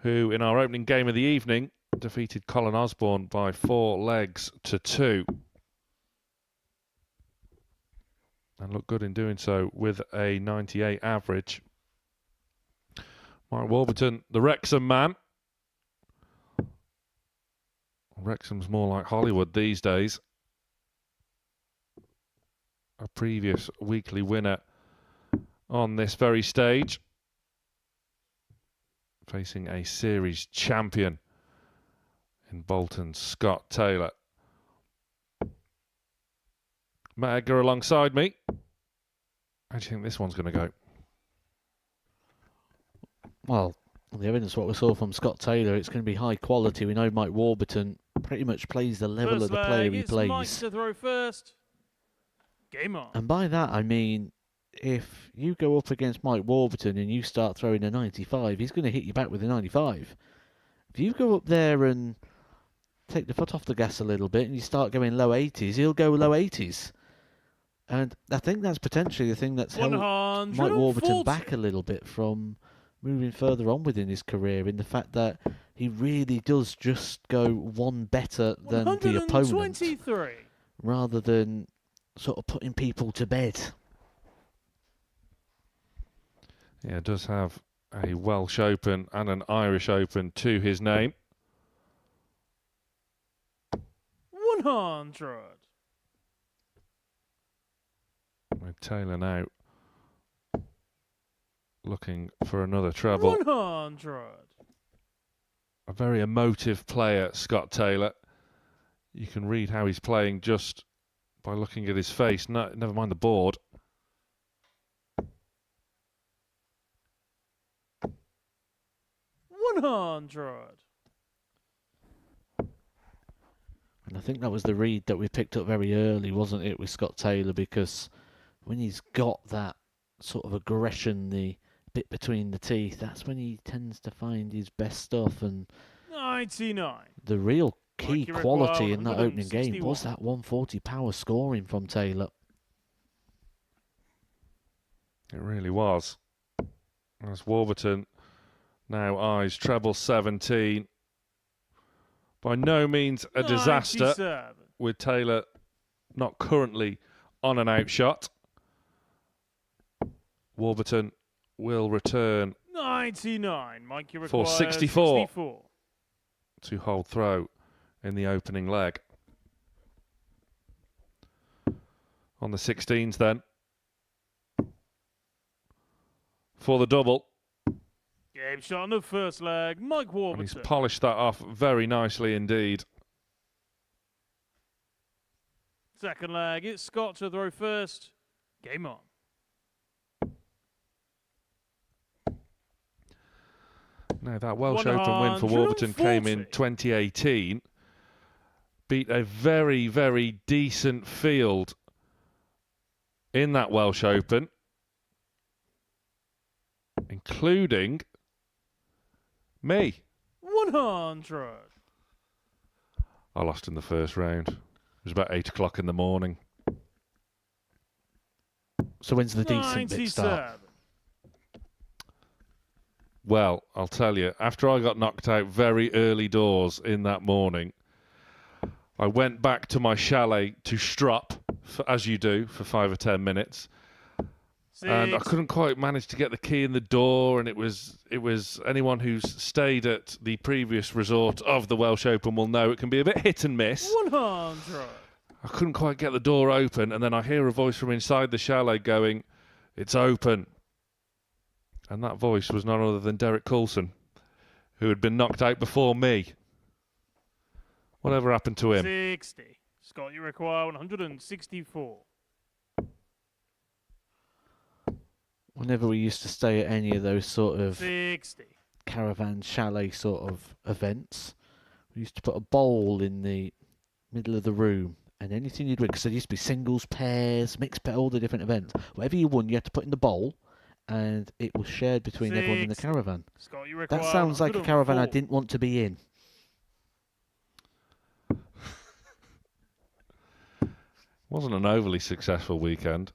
who in our opening game of the evening defeated Colin Osborne by 4 legs to 2. And looked good in doing so with a 98 average. Mike Warburton, the Wrexham man. Wrexham's more like Hollywood these days. A previous weekly winner on this very stage. Facing a series champion in Bolton's Scott Taylor. Matt Edgar alongside me. How do you think this one's going to go? Well, on the evidence what we saw from Scott Taylor, it's going to be high quality. We know Mike Warburton pretty much plays the level of the player he plays. Mike to throw first. Game on. And by that I mean, if you go up against Mike Warburton and you start throwing a 95, he's going to hit you back with a 95. If you go up there and take the foot off the gas a little bit and you start going low 80s, he'll go low 80s. And I think that's potentially the thing that's held Mike Warburton back a little bit from moving further on within his career, in the fact that he really does just go one better than the opponent, rather than sort of putting people to bed. Yeah, does have a Welsh Open and an Irish Open to his name. 100. With Taylor now looking for another treble. 100. A very emotive player, Scott Taylor. You can read how he's playing just by looking at his face. No, never mind the board. And I think that was the read that we picked up very early, wasn't it, with Scott Taylor? Because when he's got that sort of aggression, the bit between the teeth, that's when he tends to find his best stuff. And 99. The real key quality in that opening game was that 140 power scoring from Taylor. It really was. As Warburton now eyes treble 17. By no means a disaster, 97. with Taylor not currently on an outshot. Warburton will return 99. Mike, you for 64 to hold throw in the opening leg. On the 16s then, for the double. Game shot on the first leg, Mike Warburton. And he's polished that off very nicely indeed. Second leg, it's Scott to throw first. Game on. Now, that Welsh Open win for Warburton came in 2018. Beat a very, very decent field in that Welsh Open, including me. 100. I lost in the first round. It was about 8 o'clock in the morning. So when's the decent bit start? Well, I'll tell you, after I got knocked out very early doors in that morning, I went back to my chalet to strop, as you do, for 5 or 10 minutes. And I couldn't quite manage to get the key in the door, and it was anyone who's stayed at the previous resort of the Welsh Open will know it can be a bit hit and miss. 100. I couldn't quite get the door open, and then I hear a voice from inside the chalet going, "It's open." And that voice was none other than Derek Coulson, who had been knocked out before me. Whatever happened to him? 60. Scott, you require 164. Whenever we used to stay at any of those sort of 60. caravan chalet sort of events, we used to put a bowl in the middle of the room, and anything you'd win, because there used to be singles, pairs, mixed pair, all the different events. Whatever you won, you had to put in the bowl, and it was shared between everyone in the caravan. Scott, you That require sounds like a caravan I 104. didn't want to be in. Wasn't an overly successful weekend.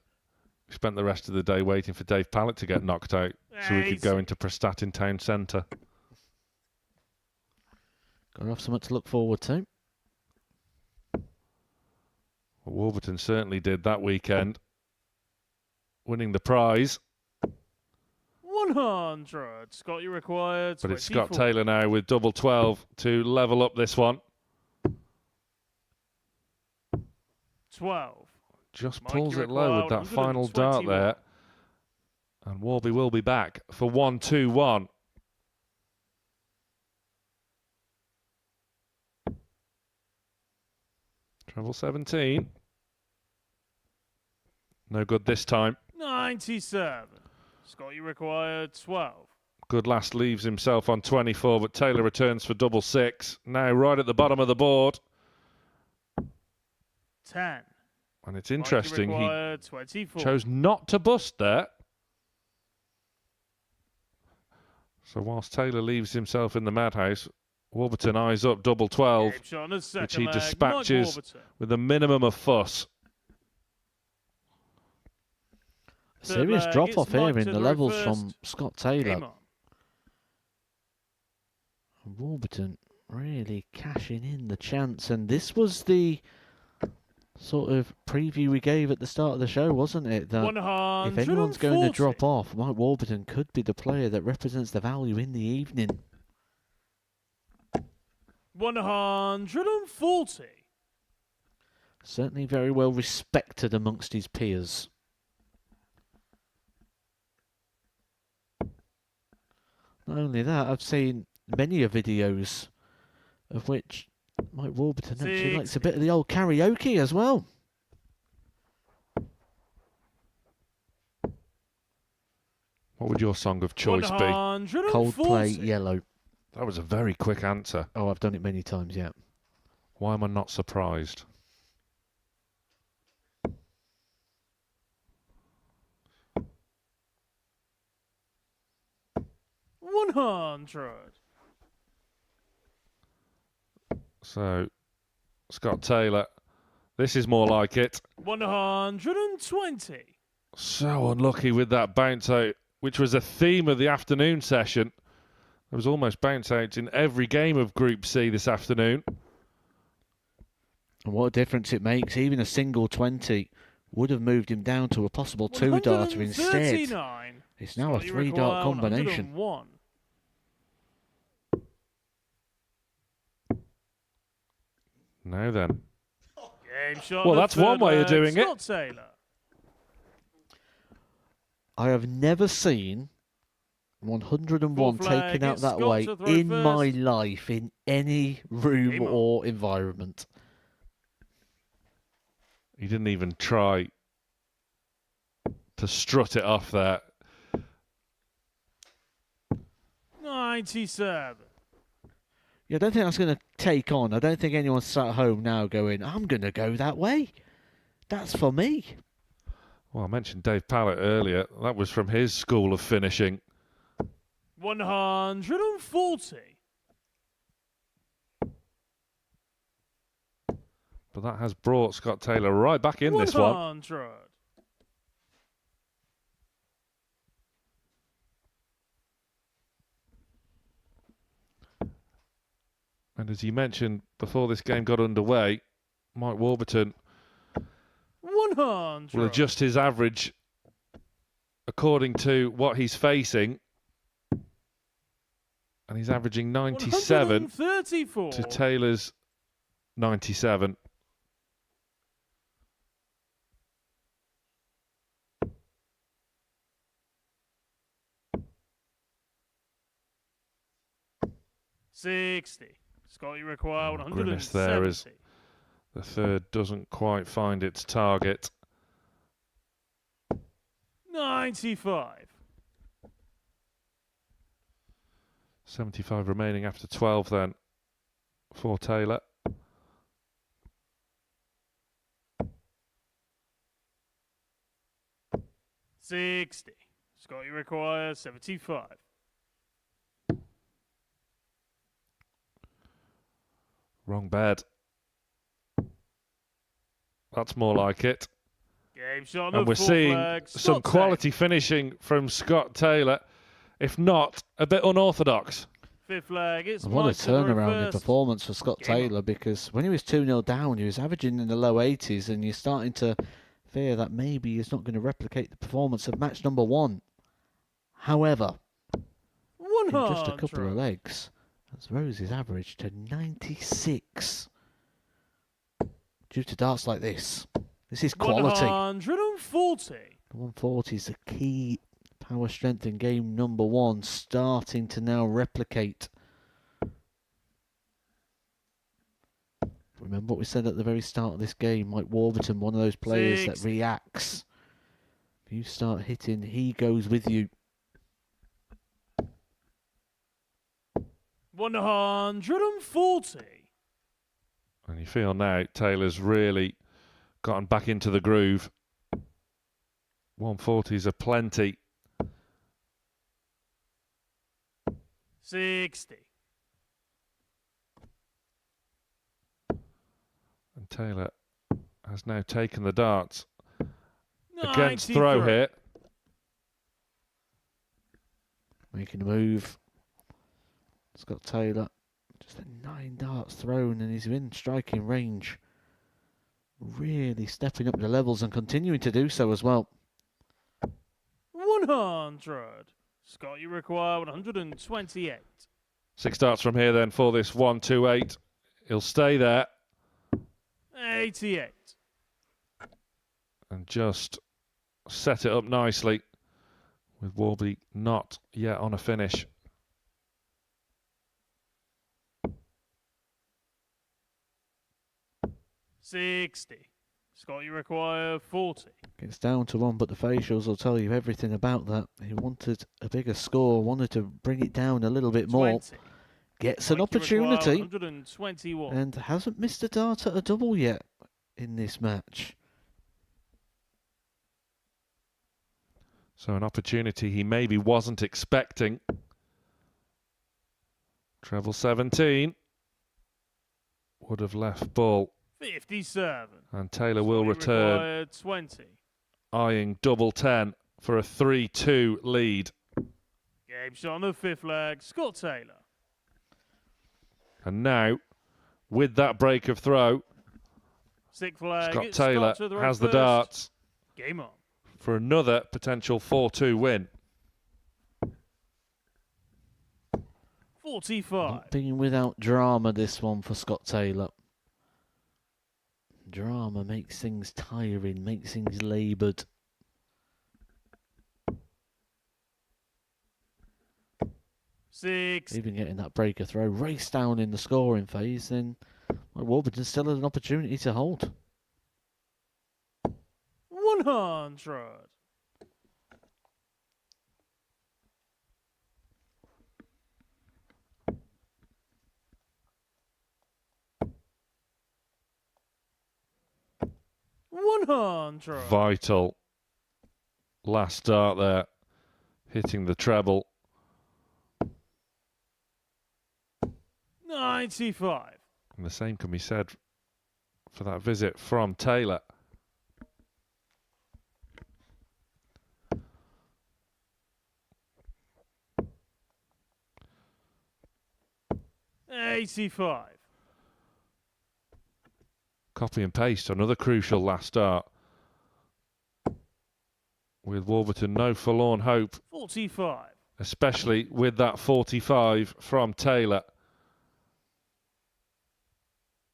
We spent the rest of the day waiting for Dave Pallett to get knocked out so we could go into Prestatyn Town Centre. Got to have something to look forward to. Well, Warburton certainly did that weekend, winning the prize. 100. Scott, you required 24. But it's Scott Taylor now with double 12 to level up this one. 12. Just Mike, pulls you it low with require that final dart 121. there. And Warby will be back for 1-2-1. Treble 17. No good this time. 97. Scott, you required 12. Good last leaves himself on 24, but Taylor returns for double 6. Now right at the bottom of the board. 10. And it's Mike, you interesting, he required 24. chose not to bust there. So whilst Taylor leaves himself in the madhouse, Warburton eyes up double 12, Game shot on the which second he leg. dispatches Mike Warburton. with a minimum of fuss. Serious leg, drop it's off here Mike in to the the levels first. from Scott Taylor. Game on. Warburton really cashing in the chance, and this was the sort of preview we gave at the start of the show, wasn't it? That if anyone's going to drop off, Mike Warburton could be the player that represents the value in the evening. 140. Certainly very well respected amongst his peers. Not only that, I've seen many videos of which Mike Warburton actually likes a bit of the old karaoke as well. What would your song of choice be? Coldplay, Yellow. That was a very quick answer. Oh, I've done it many times, yeah. Why am I not surprised? So, Scott Taylor, this is more like it. 120. So unlucky with that bounce out, which was a theme of the afternoon session. There was almost bounce outs in every game of Group C this afternoon. And what a difference it makes. Even a single 20 would have moved him down to a possible two-darter instead. It's now a three-dart combination. 101. Now then. Game shot Well, the that's one third way of leg, doing it. Scott Taylor. I have never seen 101 Fourth leg, taken out it's that Scott way to throw in first. my life, in any room Game on. or environment. He didn't even try to strut it off there. 97. Yeah, I don't think that's going to take on. I don't think anyone's sat at home now going, I'm going to go that way. That's for me. Well, I mentioned Dave Pallett earlier. That was from his school of finishing. 140. But that has brought Scott Taylor right back in this one. 100. And as you mentioned before this game got underway, Mike Warburton 100. will adjust his average according to what he's facing. And he's averaging 97 134. to Taylor's 97. $60. Scott, you require Grimace there as 170. the third doesn't quite find its target. 95. 75 remaining after 12 then for Taylor. $60. Scott, you require 75. Wrong bed. That's more like it. Game shot on And the we're full seeing flag. some Scott quality finishing from Scott Taylor, if not a bit unorthodox. Fifth flag, it's And what a Mike to throw turnaround in first. performance for Scott Taylor, because when he was 2-0 down, he was averaging in the low 80s, and you're starting to fear that maybe he's not going to replicate the performance of match number 1. However, in just a couple of legs, that's rose his average to 96 due to darts like this. This is quality. 140. The 140 is the key power strength in game number 1, starting to now replicate. Remember what we said at the very start of this game, Mike Warburton, one of those players that reacts. If you start hitting, he goes with you. 140. And you feel now Taylor's really gotten back into the groove. 140s are plenty. 60. And Taylor has now taken the darts against 93. throw here. Making a move. Scott Taylor, just a 9 darts thrown, and he's in striking range. Really stepping up the levels and continuing to do so as well. 100. Scott, you require 128. 6 darts from here then for this 128. He'll stay there 88. and just set it up nicely, with Warby not yet on a finish. $60. Scott, you require 40. Gets down to 1, but the facials will tell you everything about that. He wanted a bigger score, wanted to bring it down a little bit more. 20. Gets an Mike, you require opportunity 121. and hasn't missed a dart at a double yet in this match. So an opportunity he maybe wasn't expecting. Treble 17 would have left ball, 57. and Taylor Scott, will you return, require 20. eyeing double 10 for a 3-2 lead. Game shot on the fifth leg. Scott Taylor. And now, with that break of throw, Sixth flag. Scott It's Taylor Scott to the has the first. darts Game on. for another potential 4-2 win. 45. Not being without drama, this one for Scott Taylor. Drama makes things tiring, makes things laboured. Even getting that breaker throw, race down in the scoring phase, then Warburton still has an opportunity to hold. 100. Vital last start there, hitting the treble. 95. And the same can be said for that visit from Taylor. $85. Copy and paste, another crucial last start. With Warburton, no forlorn hope. 45. Especially with that 45 from Taylor.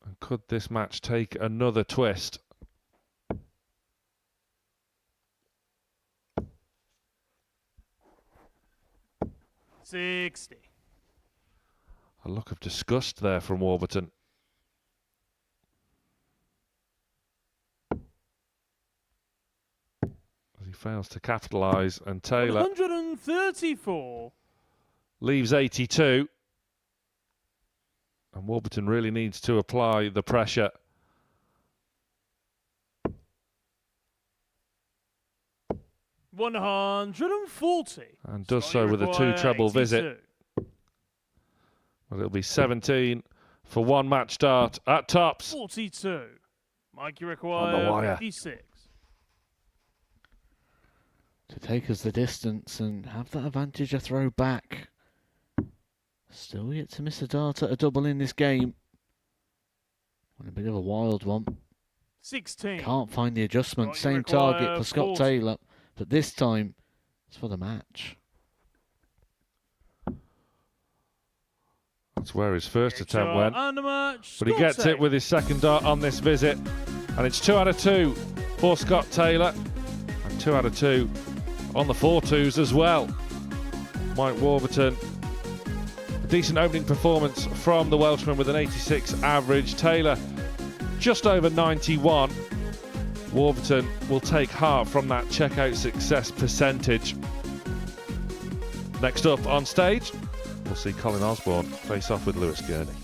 And could this match take another twist? $60. A look of disgust there from Warburton. As he fails to capitalise, and Taylor 134. leaves 82. And Warburton really needs to apply the pressure. 140. And does so with a two-treble visit. Well, it'll be 17 for one match start at tops. 42. Mikey On the require wire. 56. To take us the distance and have that advantage a throw back. Still yet to miss a dart at a double in this game. A bit of a wild one. 16. Can't find the adjustment. Scott, Same target for Scott Taylor, but this time it's for the match. That's where his first attempt went. Match, but he gets it with his second dart on this visit. And it's 2 out of 2 for Scott Taylor. And 2 out of 2 on the 4-2s as well. Mike Warburton. A decent opening performance from the Welshman with an 86 average. Taylor just over 91. Warburton will take heart from that checkout success percentage. Next up on stage, we'll see Colin Osborne face off with Lewis Gurnie.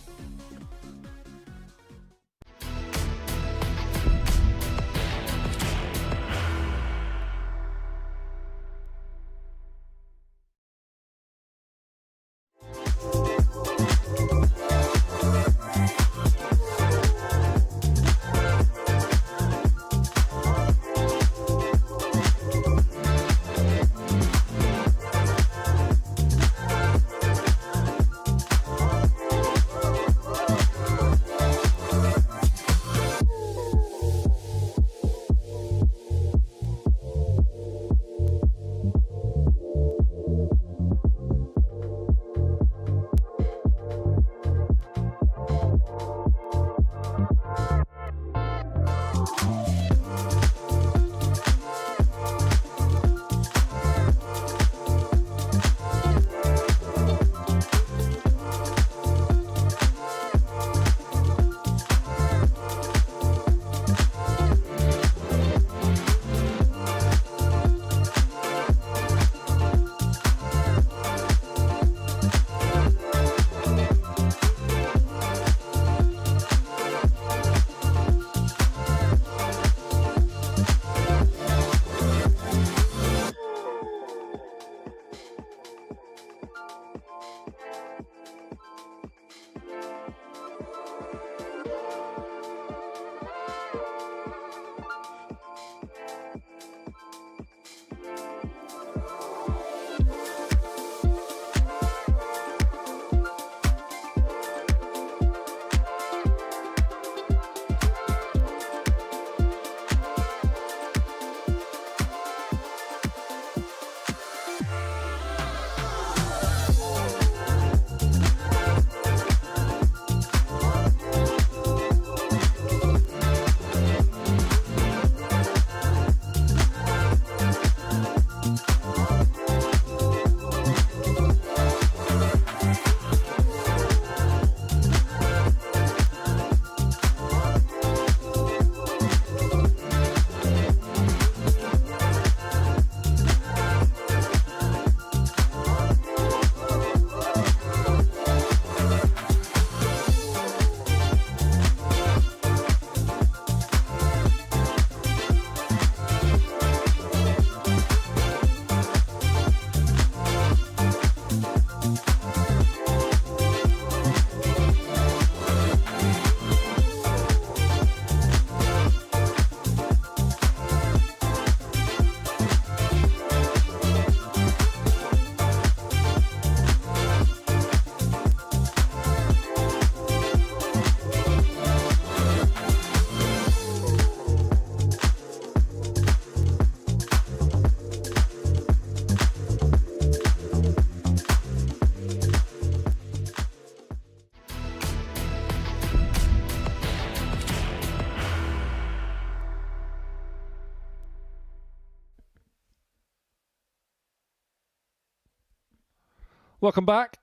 Welcome back.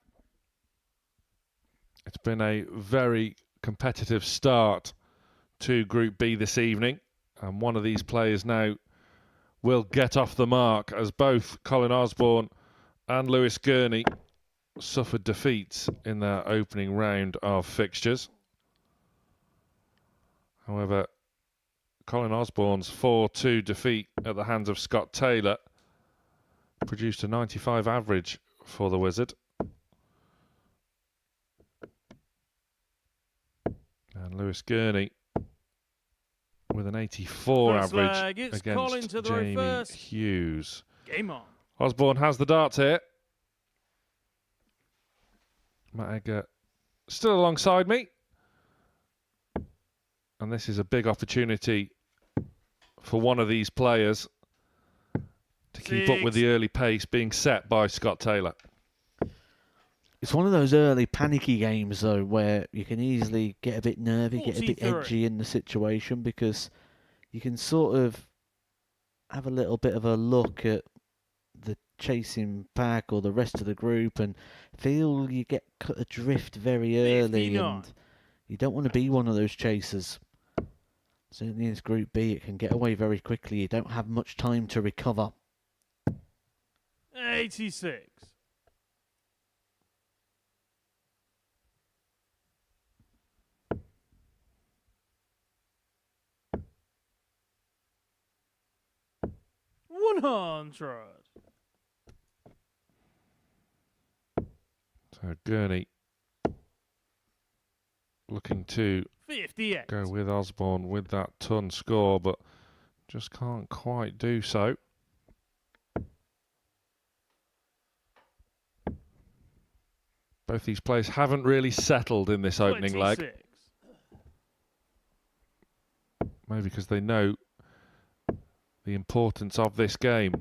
It's been a very competitive start to Group B this evening, and one of these players now will get off the mark as both Colin Osborne and Lewis Gurnie suffered defeats in their opening round of fixtures. However, Colin Osborne's 4-2 defeat at the hands of Scott Taylor produced a 95 average for the Wizard. And Lewis Gurnie with an 84 First average leg, it's Colin against to throw Jamie first. Hughes. Game on. Osborne has the darts here. Matt Edgar still alongside me. And this is a big opportunity for one of these players to keep up with the early pace being set by Scott Taylor. It's one of those early panicky games, though, where you can easily get a bit nervy, get a bit edgy in the situation, because you can sort of have a little bit of a look at the chasing pack or the rest of the group and feel you get cut adrift very early, 59. and you don't want to be one of those chasers. Certainly in this Group B, it can get away very quickly. You don't have much time to recover. 86. $100. So Gurney looking to 58. go with Osborne with that ton score, but just can't quite do so. Both these players haven't really settled in this opening 26. leg. Maybe because they know the importance of this game.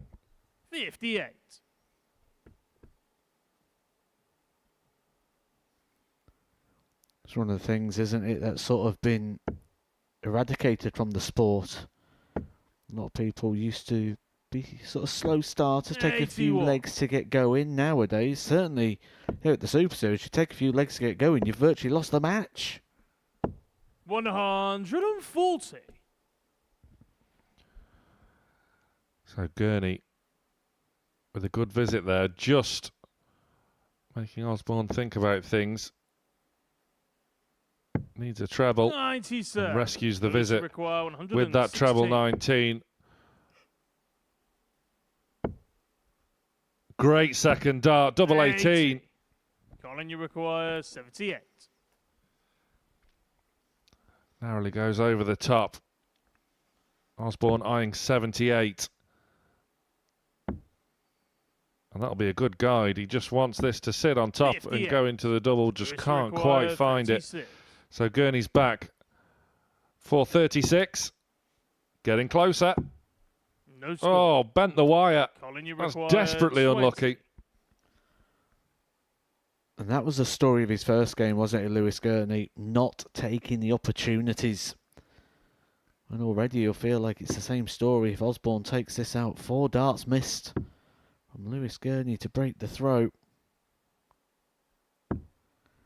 58. It's one of the things, isn't it, that's sort of been eradicated from the sport. A lot of people used to be sort of slow starters, take a few 81. legs to get going. Nowadays, certainly here at the Super Series, you take a few legs to get going, you've virtually lost the match. 140. So Gurney with a good visit there, just making Osborne think about things. Needs a treble 97. and rescues the Lewis visit require with that treble 116. 19. Great second dart, double 18. 80. Colin, you require 78. Narrowly goes over the top. Osborne eyeing 78. And that'll be a good guide. He just wants this to sit on top 58. and go into the double. Just Lewis can't require quite find 36. it. So Gurney's back for 36. Getting closer. No score. Oh, bent the wire. Colin, you That's require desperately 20. unlucky. And that was the story of his first game, wasn't it, Lewis Gurney? Not taking the opportunities. And already you'll feel like it's the same story if Osborne takes this out. 4 darts missed from Lewis Gurney to break the throw.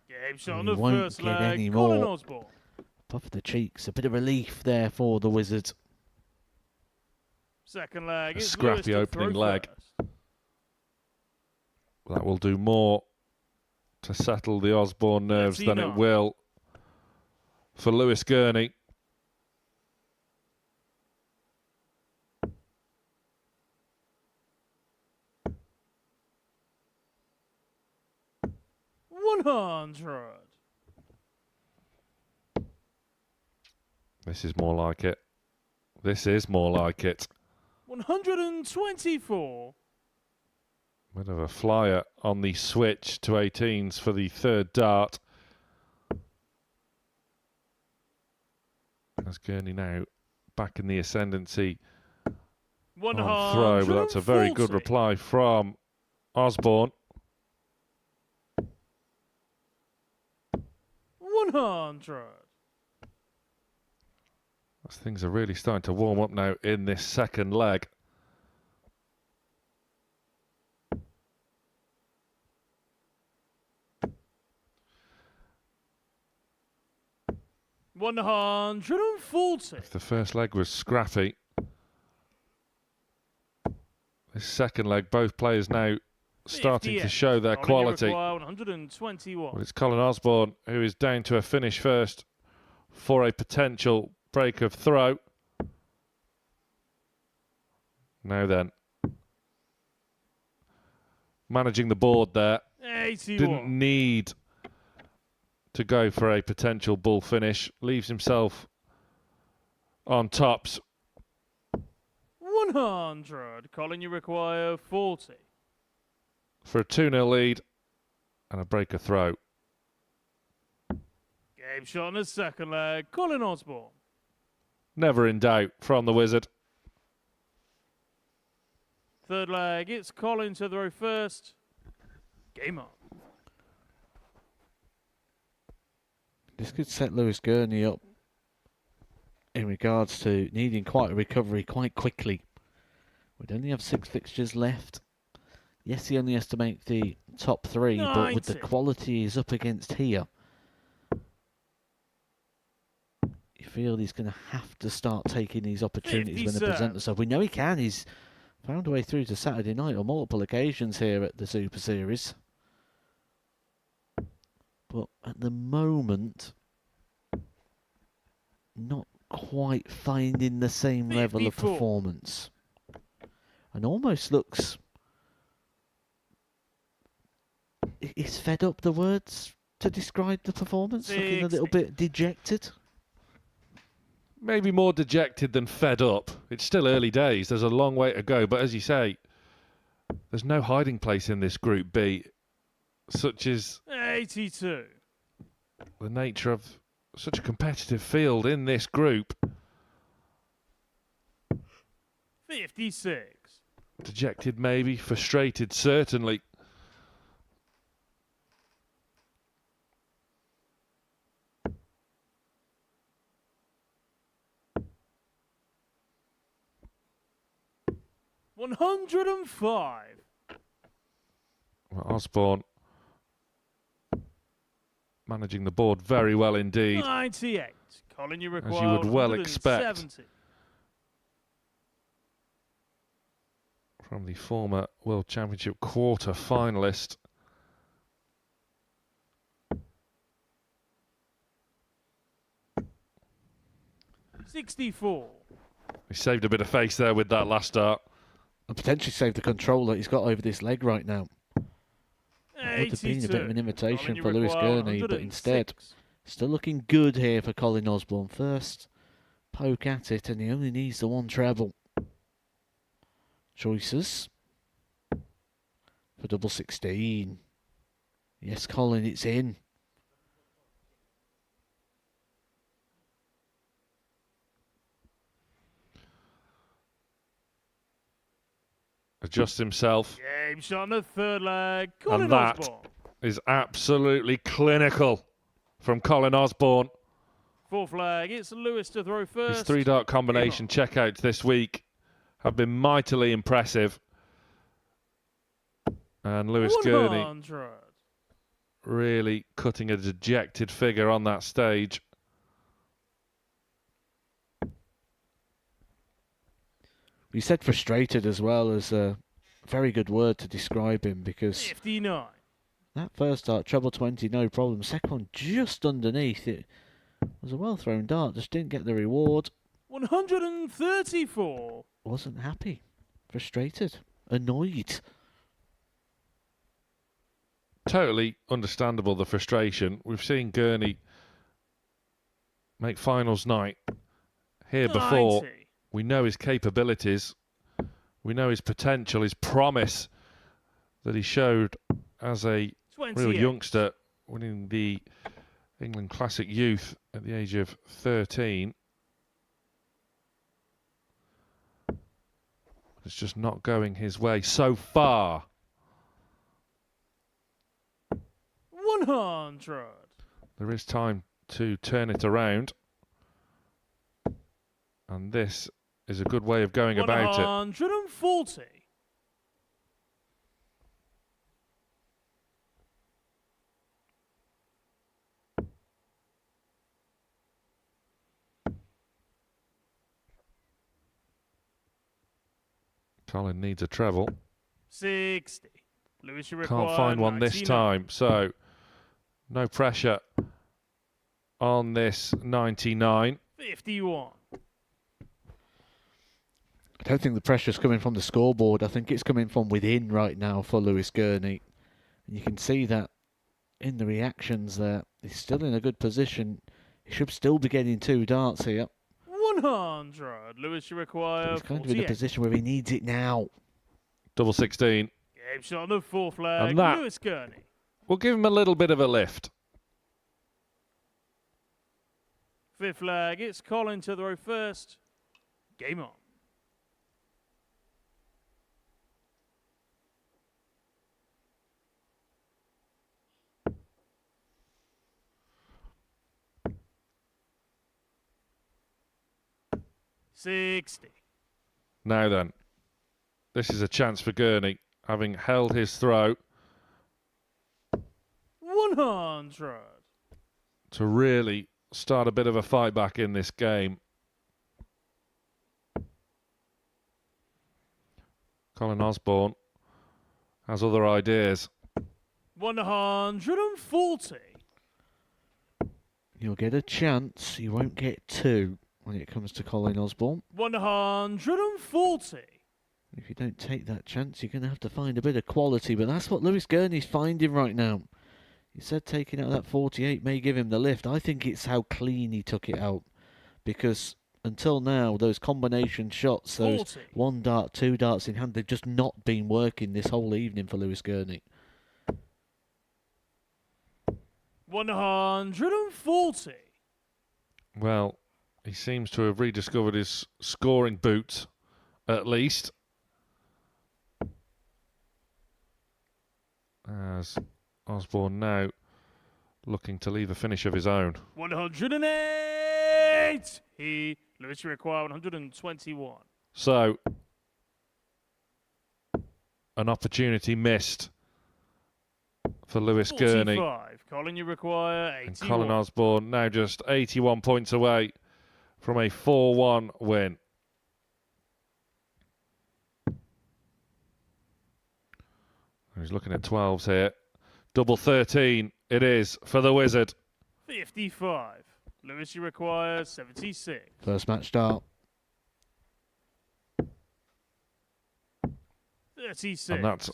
Game shot on And the he won't first get leg. any Colin more. Osborne. Puff of the cheeks. A bit of relief there for the Wizards. Second leg. A It's scrappy Lewis to opening throw leg. first. That will do more to settle the Osborne nerves than it 39. will for Lewis Gurney. $100. This is more like it. This is more like it. 124. Bit of a flyer on the switch to 18s for the third dart. As Gurney now back in the ascendancy on throw, but that's a very good 140. reply from Osborne. 100. As things are really starting to warm up now in this second leg. $140. If the first leg was scrappy, this second leg, both players now starting to 58. show their Colin, you quality. require 121. Well, it's Colin Osborne who is down to a finish first for a potential break of throw. Now then, managing the board there. 81. Didn't need to go for a potential bull finish. Leaves himself on tops. 100. Colin, you require 40. For a 2-0 lead and a breaker throw. Game shot on the second leg. Colin Osborne. Never in doubt from the Wizard. Third leg, it's Colin to throw first. Game on. This could set Lewis Gurnie up in regards to needing quite a recovery quite quickly. We'd only have 6 fixtures left. Yes, he only has to make the top 3, but with the quality he's up against here, you feel he's going to have to start taking these opportunities when they present themselves. We know he can. He's found a way through to Saturday night on multiple occasions here at the Super Series. But at the moment, not quite finding the same level of performance. And almost looks... Is fed up the words to describe the performance? 60. Looking a little bit dejected. Maybe more dejected than fed up. It's still early days. There's a long way to go. But as you say, there's no hiding place in this Group B, such as 82. the nature of such a competitive field in this group. 56. Dejected maybe, frustrated certainly. $105. Well, Osborne managing the board very well indeed. 98. Colin, you require as you would well 170. expect from the former World Championship quarter finalist. $64. He saved a bit of face there with that last start. And potentially saved the control that he's got over this leg right now. Would have been a bit of an invitation for Lewis Gurnie, but instead, still looking good here for Colin Osborne. First poke at it, and he only needs the 1 treble. Choices for double 16. Yes, Colin, it's in. Adjusts himself. Game shot on the third leg. Colin And that Osborne. is absolutely clinical from Colin Osborne. Fourth leg, it's Lewis to throw first. His 3-dart combination checkouts this week have been mightily impressive. And Lewis Gurnie 100. really cutting a dejected figure on that stage. He said frustrated as well as a very good word to describe him, because 59. that first dart, treble 20, no problem. Second one just underneath. It was a well thrown dart, just didn't get the reward. 134. Wasn't happy. Frustrated. Annoyed. Totally understandable, the frustration. We've seen Gurnie make finals night here before. 90. We know his capabilities. We know his potential, his promise that he showed as a 28. real youngster, winning the England Classic Youth at the age of 13. It's just not going his way so far. 100. There is time to turn it around. And this is a good way of going about it. 140. Colin needs a treble. 60. Lewis, you require Can't find one this 99. time, so no pressure on this 99. 51. I don't think the pressure's coming from the scoreboard. I think it's coming from within right now for Lewis Gurnie. And you can see that in the reactions there. He's still in a good position. He should still be getting 2 darts here. 100. Lewis, you require He's kind of 48. in a position where he needs it now. Double 16. Game shot on the 4th flag. And that Lewis Gurnie. will give him a little bit of a lift. 5th flag. It's Colin to throw first. Game on. $60. Now then, this is a chance for Gurnie, having held his throw, 100. to really start a bit of a fight back in this game. Colin Osborne has other ideas. 140. You'll get a chance. You won't get 2 when it comes to Colin Osborne. 140. If you don't take that chance, you're going to have to find a bit of quality, but that's what Lewis Gurnie's finding right now. He said taking out that 48 may give him the lift. I think it's how clean he took it out, because until now, those combination shots, those 40. 1 dart, 2 darts in hand, they've just not been working this whole evening for Lewis Gurnie. 140. Well, he seems to have rediscovered his scoring boots, at least. As Osborne now looking to leave a finish of his own. 108. Lewis, you require 121. So, an opportunity missed for Lewis Gurnie. 45. Colin, you require 81. And Colin Osborne now just 81 points away from a 4-1 win. He's looking at 12s here. Double 13 it is for the Wizard. 55. Lewis, you require 76. First match start. 36. And that's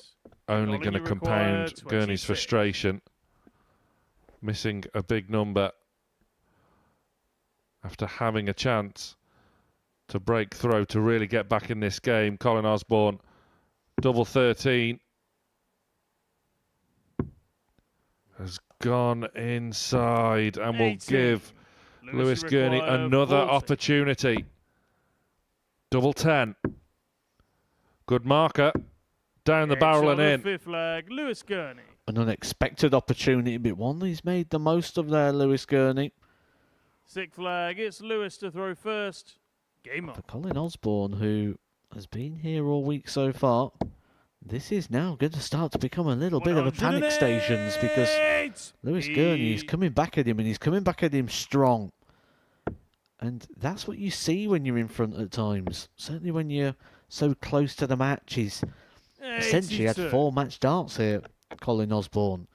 only Colin, going to you require compound 26. Gurney's frustration. Missing a big number after having a chance to break through to really get back in this game. Colin Osborne, double 13. Has gone inside and will 18. give Lewis Gurney require another 40. opportunity. Double 10. Good marker. Down the barrel and in. 5th flag. Lewis Gurney. An unexpected opportunity, but one he's made the most of there, Lewis Gurney. 6th flag. It's Lewis to throw first. Game on. For Colin Osborne, who has been here all week so far, this is now going to start to become a little bit of a panic stations, because Lewis Gurney is coming back at him, and he's coming back at him strong. And that's what you see when you're in front at times. Certainly when you're so close to the match. He's essentially had 4 match darts here, Colin Osborne.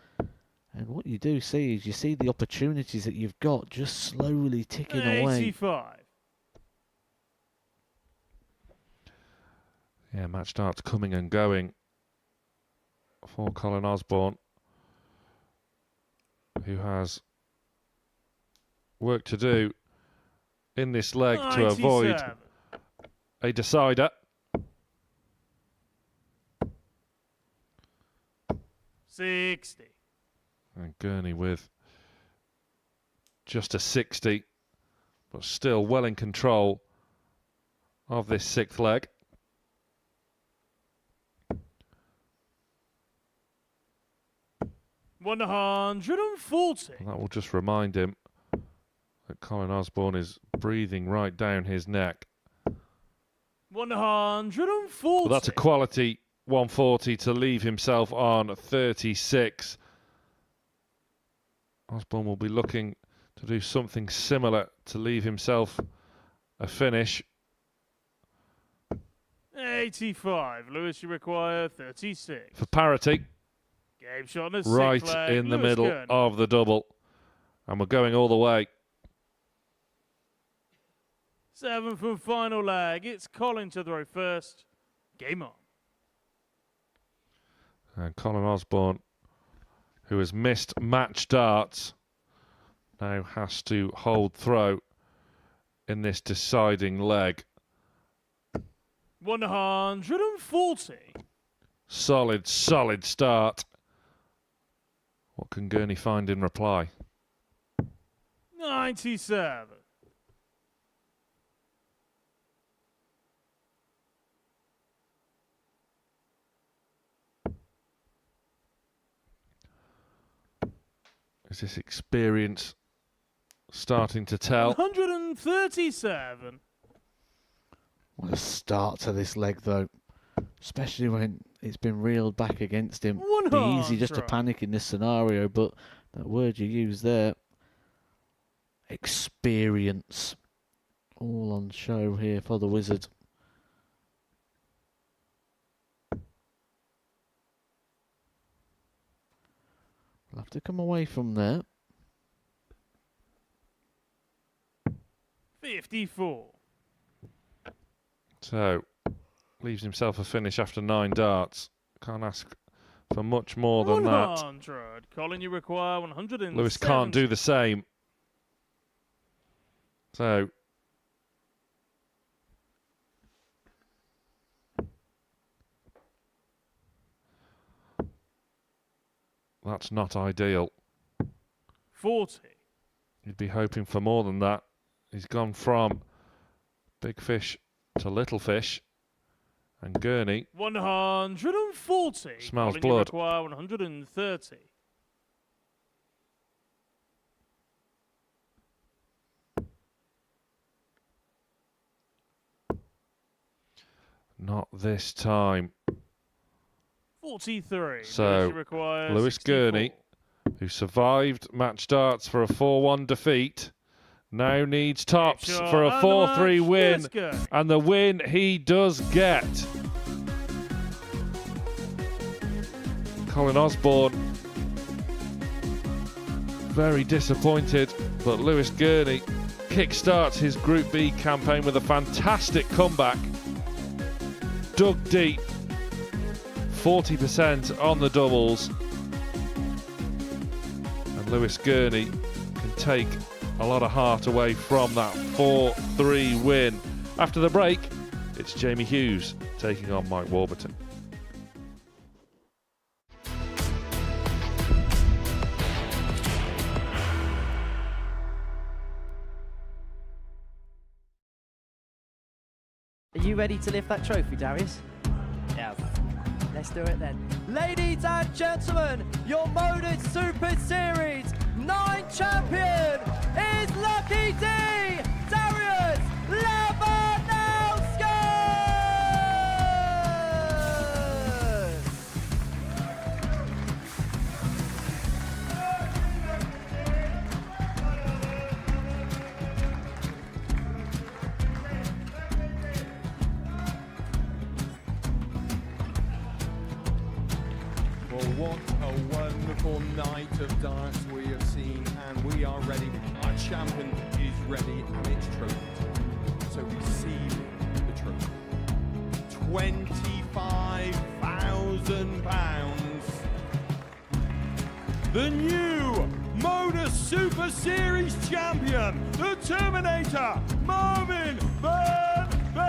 And what you do see is you see the opportunities that you've got just slowly ticking away. 85. Yeah, match starts coming and going for Colin Osborne, who has work to do in this leg to avoid 97. a decider. 60. And Gurney with just a 60, but still well in control of this 6th leg. $140. And that will just remind him that Colin Osborne is breathing right down his neck. 140. But that's a quality 140 to leave himself on 36. Osborne will be looking to do something similar to leave himself a finish. 85. Lewis, you require 36. For parity. Game shot on the Right 6th flag. in the Lewis middle Gurney. of the double. And we're going all the way. 7th and final leg. It's Colin to throw first. Game on. And Colin Osborne, who has missed match darts, now has to hold throw in this deciding leg. 140. Solid start. What can Gurnie find in reply? 97. Is this experience starting to tell? 137. What a start to this leg, though. Especially when it's been reeled back against him. It'd be easy just to panic in this scenario, but that word you use there, experience, all on show here for the Wizard. We'll have to come away from there. 54. So, leaves himself a finish after 9 darts. Can't ask for much more than 100. that. Colin, you require 107. Lewis can't do the same. So, that's not ideal. 40. You'd be hoping for more than that. He's gone from big fish to little fish. And Gurnie 140. Smells Colin, blood. You require 130. Not this time. 43. So, Lewis Gurnie, who survived match darts for a 4-1 defeat, now needs tops for a 4-3 win. And the win he does get. Colin Osborne, very disappointed, but Lewis Gurnie kickstarts his Group B campaign with a fantastic comeback. Dug deep, 40% on the doubles. And Lewis Gurnie can take a lot of heart away from that 4-3 win. After the break, it's Jamie Hughes taking on Mike Warburton. Are you ready to lift that trophy, Darius? Yes. Let's do it then. Ladies and gentlemen, your Modus Super Series 9 champion is Lucky D, Darius Labanowski! Well, what a wonderful night of darts we have seen, and we are ready. Our champion is ready, and it's trophy. So receive the trophy. £25,000. The new Modus Super Series champion, the Terminator, Marvin Van Velzen.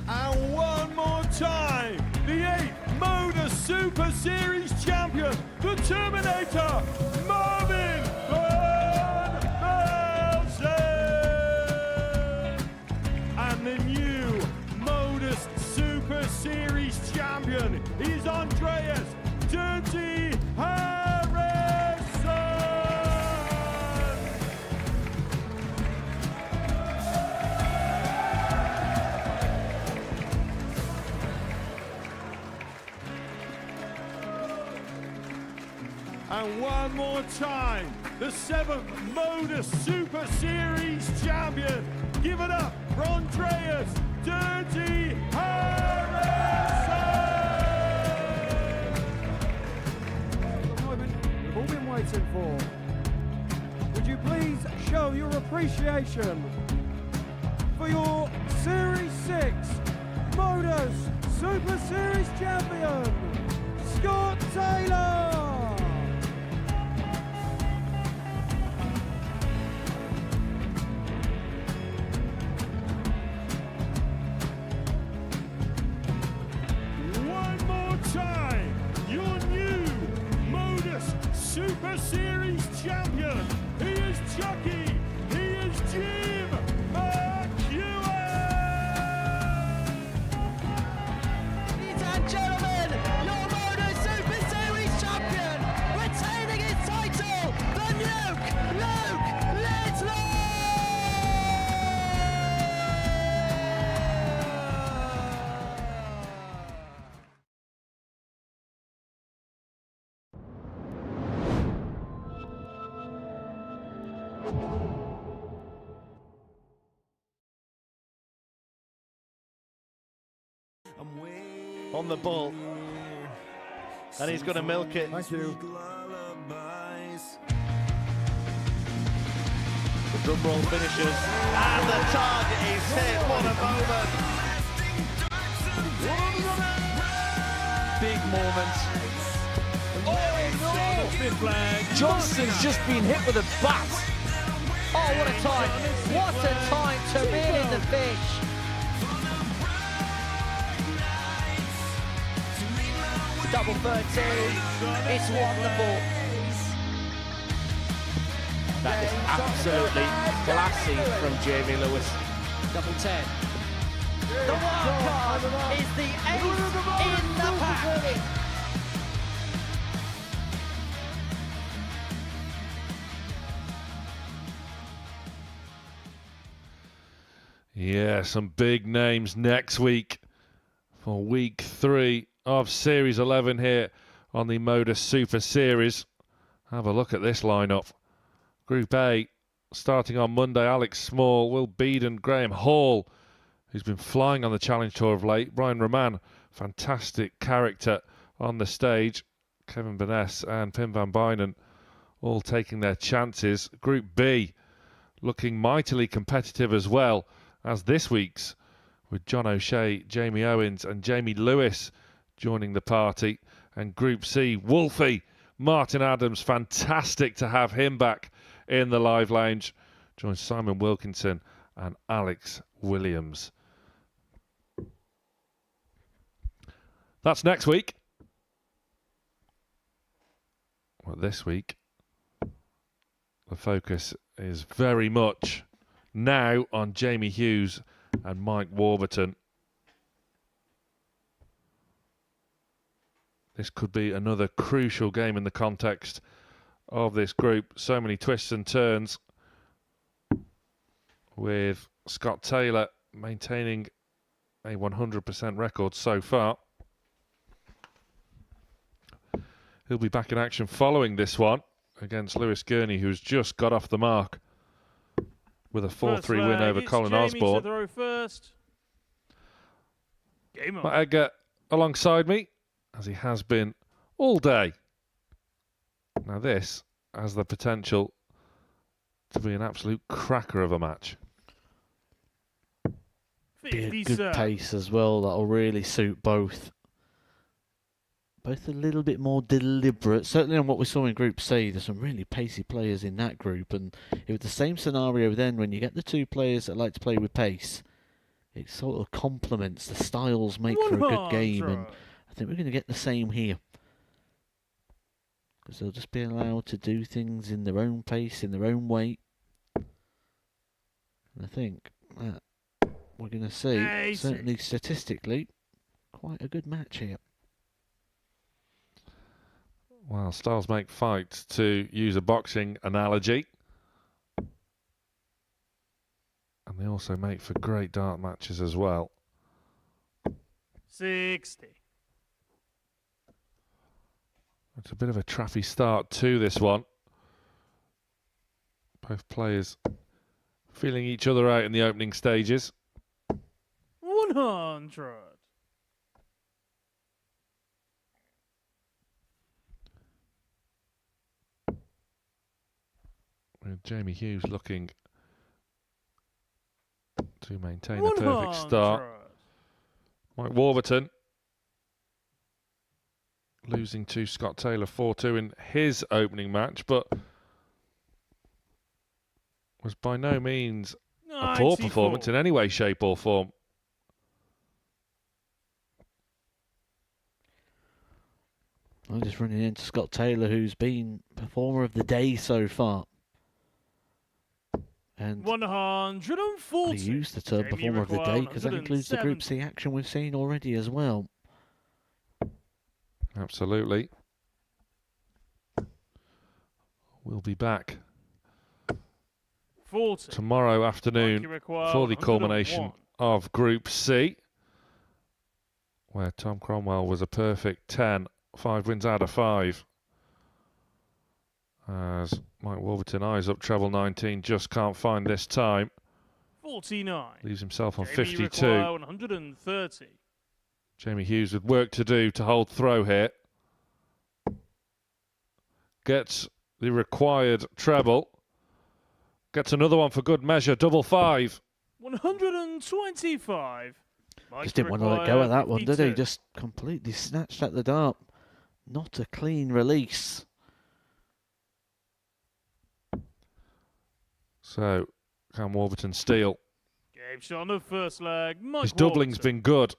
And one more time, the 8th Modus Super Series champion, the Terminator, Marvin Van Velzen. And the new Modus Super Series champion is Andreas Dirty Harrison. And one more time, the 7th Modus Super Series champion. Give it up for Andreas Dirty Harrison. waiting for? Would you please show your appreciation for your Series 6 Modus Super Series champion, Scott Taylor! One more time, your new Modus Super Series champion. He is Chucky. He is Jim McEwen. Ladies and gentlemen, your Modus Super Series champion, retaining his title, the Nuke, Luke Lidlow! On the ball. And he's going to milk it. Thank you. The drum roll finishes. And the target is hit. What a moment. Big moment. Fifth flag. Johnston's just been hit with a bat. Oh, what a time! What a time to reel in the fish! Double 13, it's wonderful. That is absolutely classy from Jamie Lewis. Double 10. The wild card is the ace in the pack. Yeah, some big names next week for week 3 of Series 11 here on the Modus Super Series. Have a look at this lineup. Group A, starting on Monday, Alex Small, Will Beeden, Graham Hall, who's been flying on the Challenge Tour of late, Brian Roman, fantastic character on the stage, Kevin Burness and Pim van Bynen all taking their chances. Group B, looking mightily competitive as well as this week's, with John O'Shea, Jamie Owens and Jamie Lewis joining the party. And Group C, Wolfie, Martin Adams, fantastic to have him back in the live lounge. Joins Simon Wilkinson and Alex Williams. That's next week. Well, this week, the focus is very much now on Jamie Hughes and Mike Warburton. This could be another crucial game in the context of this group. So many twists and turns, with Scott Taylor maintaining a 100% record so far. He'll be back in action following this one against Lewis Gurnie, who's just got off the mark with a 4-3 win over Colin Osborne. Throw first. Game on. Matt Edgar alongside me, as he has been all day. Now this has the potential to be an absolute cracker of a match. Be a good pace as well. That'll really suit both. Both a little bit more deliberate. Certainly on what we saw in Group C, there's some really pacey players in that group. And it was the same scenario then when you get the two players that like to play with pace. It sort of complements, the styles make for a good game. And I think we're going to get the same here. Because they'll just be allowed to do things in their own pace, in their own way. And I think that we're going to see, certainly statistically, quite a good match here. Well, styles make fights, to use a boxing analogy. And they also make for great dart matches as well. 60. It's a bit of a traffy start to this one. Both players feeling each other out in the opening stages. 100. With Jamie Hughes looking to maintain a perfect start. Mike Warburton losing to Scott Taylor 4-2 in his opening match, but was by no means a poor performance in any way, shape or form. I'm just running into Scott Taylor, who's been performer of the day so far. And 140. I use the term performer of the day because that includes the Group C action we've seen already as well. Absolutely. We'll be back 40. tomorrow afternoon for the culmination of Group C, where Tom Cromwell was a perfect 10, 5 wins out of 5. As Mike Warburton eyes up treble 19, just can't find this time. 49. Leaves himself on Jamie 52. 130. Jamie Hughes with work to do to hold throw here. Gets the required treble. Gets another one for good measure, double 5. 125. Just didn't want to let go of that one, did he? Just completely snatched at the dart. Not a clean release. So, can Warburton steal? Game shot on the first leg. Mike His doubling's been good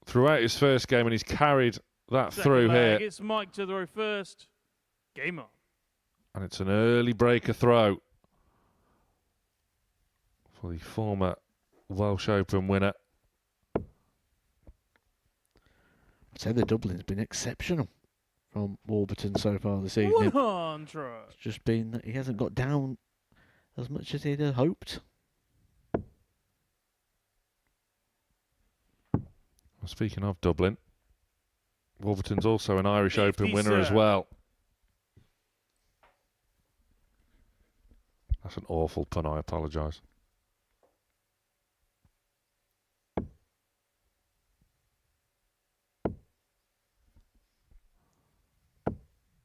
throughout his first game, and he's carried that through here. It's Mike to throw first. Game on. And it's an early breaker throw for the former Welsh Open winner. I'd say the doubling's been exceptional from Warburton so far this evening. 100. It's just been that he hasn't got down as much as he'd hoped. Well, speaking of Dublin, Warburton's also an Irish Open winner as well. That's an awful pun, I apologise.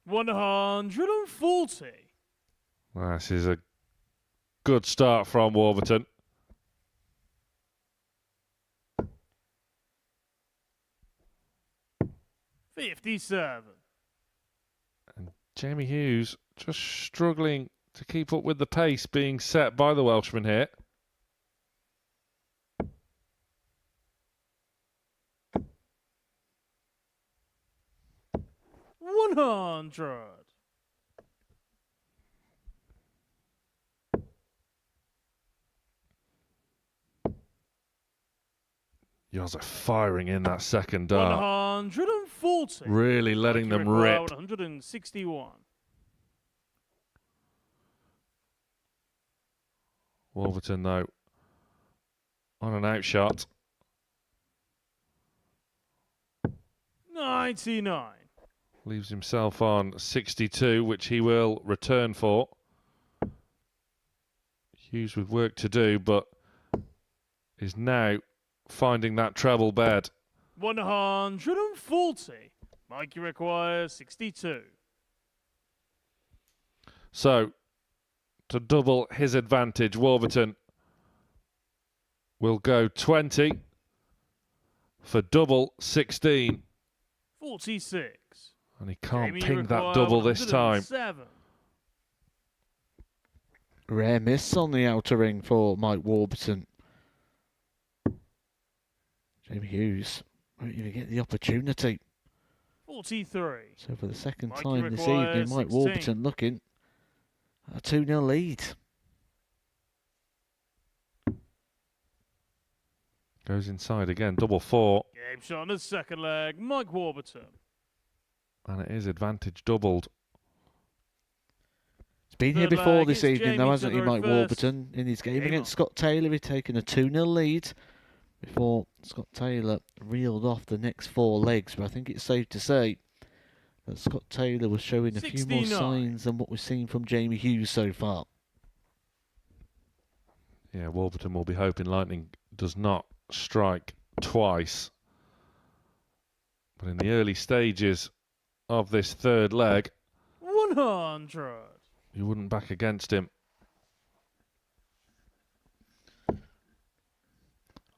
$140. This is a good start from Warburton. $57. And Jamie Hughes just struggling to keep up with the pace being set by the Welshman here. $100. Yours are firing in that second dart. 140. Really letting them rip. 161. Warburton, though, on an outshot. 99. Leaves himself on 62, which he will return for. Hughes with work to do, but is now finding that treble bed. 140. Mikey requires 62. So, to double his advantage, Warburton will go 20 for double 16. 46. And he can't Jamie ping that requires double this time. 107. Rare miss on the outer ring for Mike Warburton. Jamie Hughes won't even get the opportunity. 43. So for the second Mikey time this requires evening, Mike 16. Warburton looking at a 2-0 lead. Goes inside again, double 4. Game shot on the second leg. Mike Warburton. And it is advantage doubled. He's been here Third before leg, this it's evening, Jamie though, hasn't he, to the Mike first. Warburton? In his game Game against on. Scott Taylor, he'd taken a 2-0 lead before Scott Taylor reeled off the next 4 legs. But I think it's safe to say that Scott Taylor was showing a few more 69. signs than what we've seen from Jamie Hughes so far. Yeah, Warburton will be hoping lightning does not strike twice. But in the early stages of this third leg, 100. You wouldn't back against him.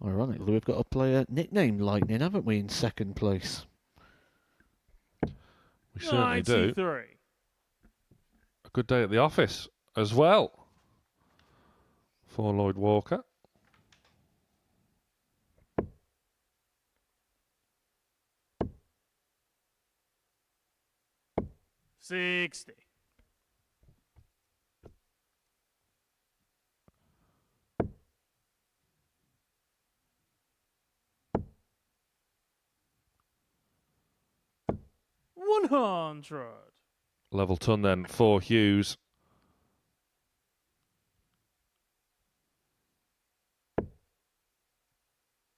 Ironically, we've got a player nicknamed Lightning, haven't we, in second place? We certainly do. 93. A good day at the office as well for Lloyd Walker. $60. $100. Level ton then for Hughes.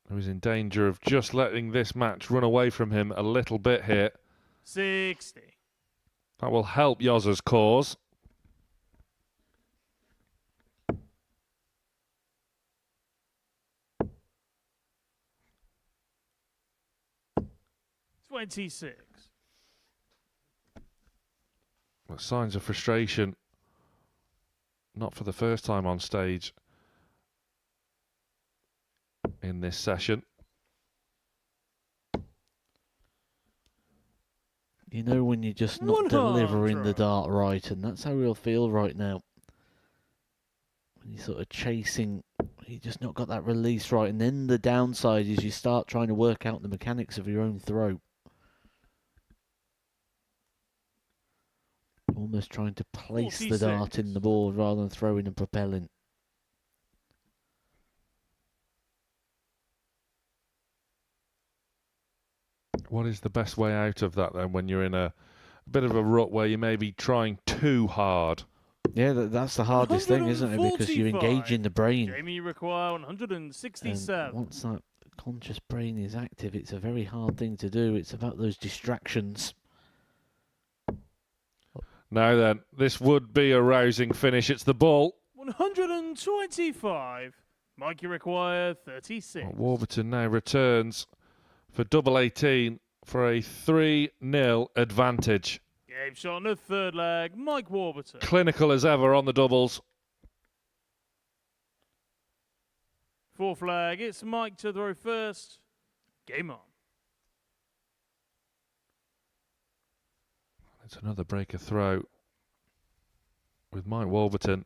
Who's in danger of just letting this match run away from him a little bit here. 60. That will help Yozza's cause. $26. But signs of frustration. Not for the first time on stage in this session. You know when you're just not delivering the dart right, and that's how we'll feel right now. When you're sort of chasing, you just not got that release right, and then the downside is you start trying to work out the mechanics of your own throw. Almost trying to place the dart in the board rather than throwing and propelling. What is the best way out of that then when you're in a bit of a rut where you may be trying too hard? Yeah, that's the hardest thing, isn't it? Because you engage in the brain. Jamie require 167. And once that conscious brain is active, it's a very hard thing to do. It's about those distractions. Now then, this would be a rousing finish. It's the ball. 125. Mikey require 36. Warburton now returns for double 18 for a 3-0 advantage. Game shot on the third leg. Mike Warburton. Clinical as ever on the doubles. Fourth leg. It's Mike to throw first. Game on. It's another breaker throw with Mike Warburton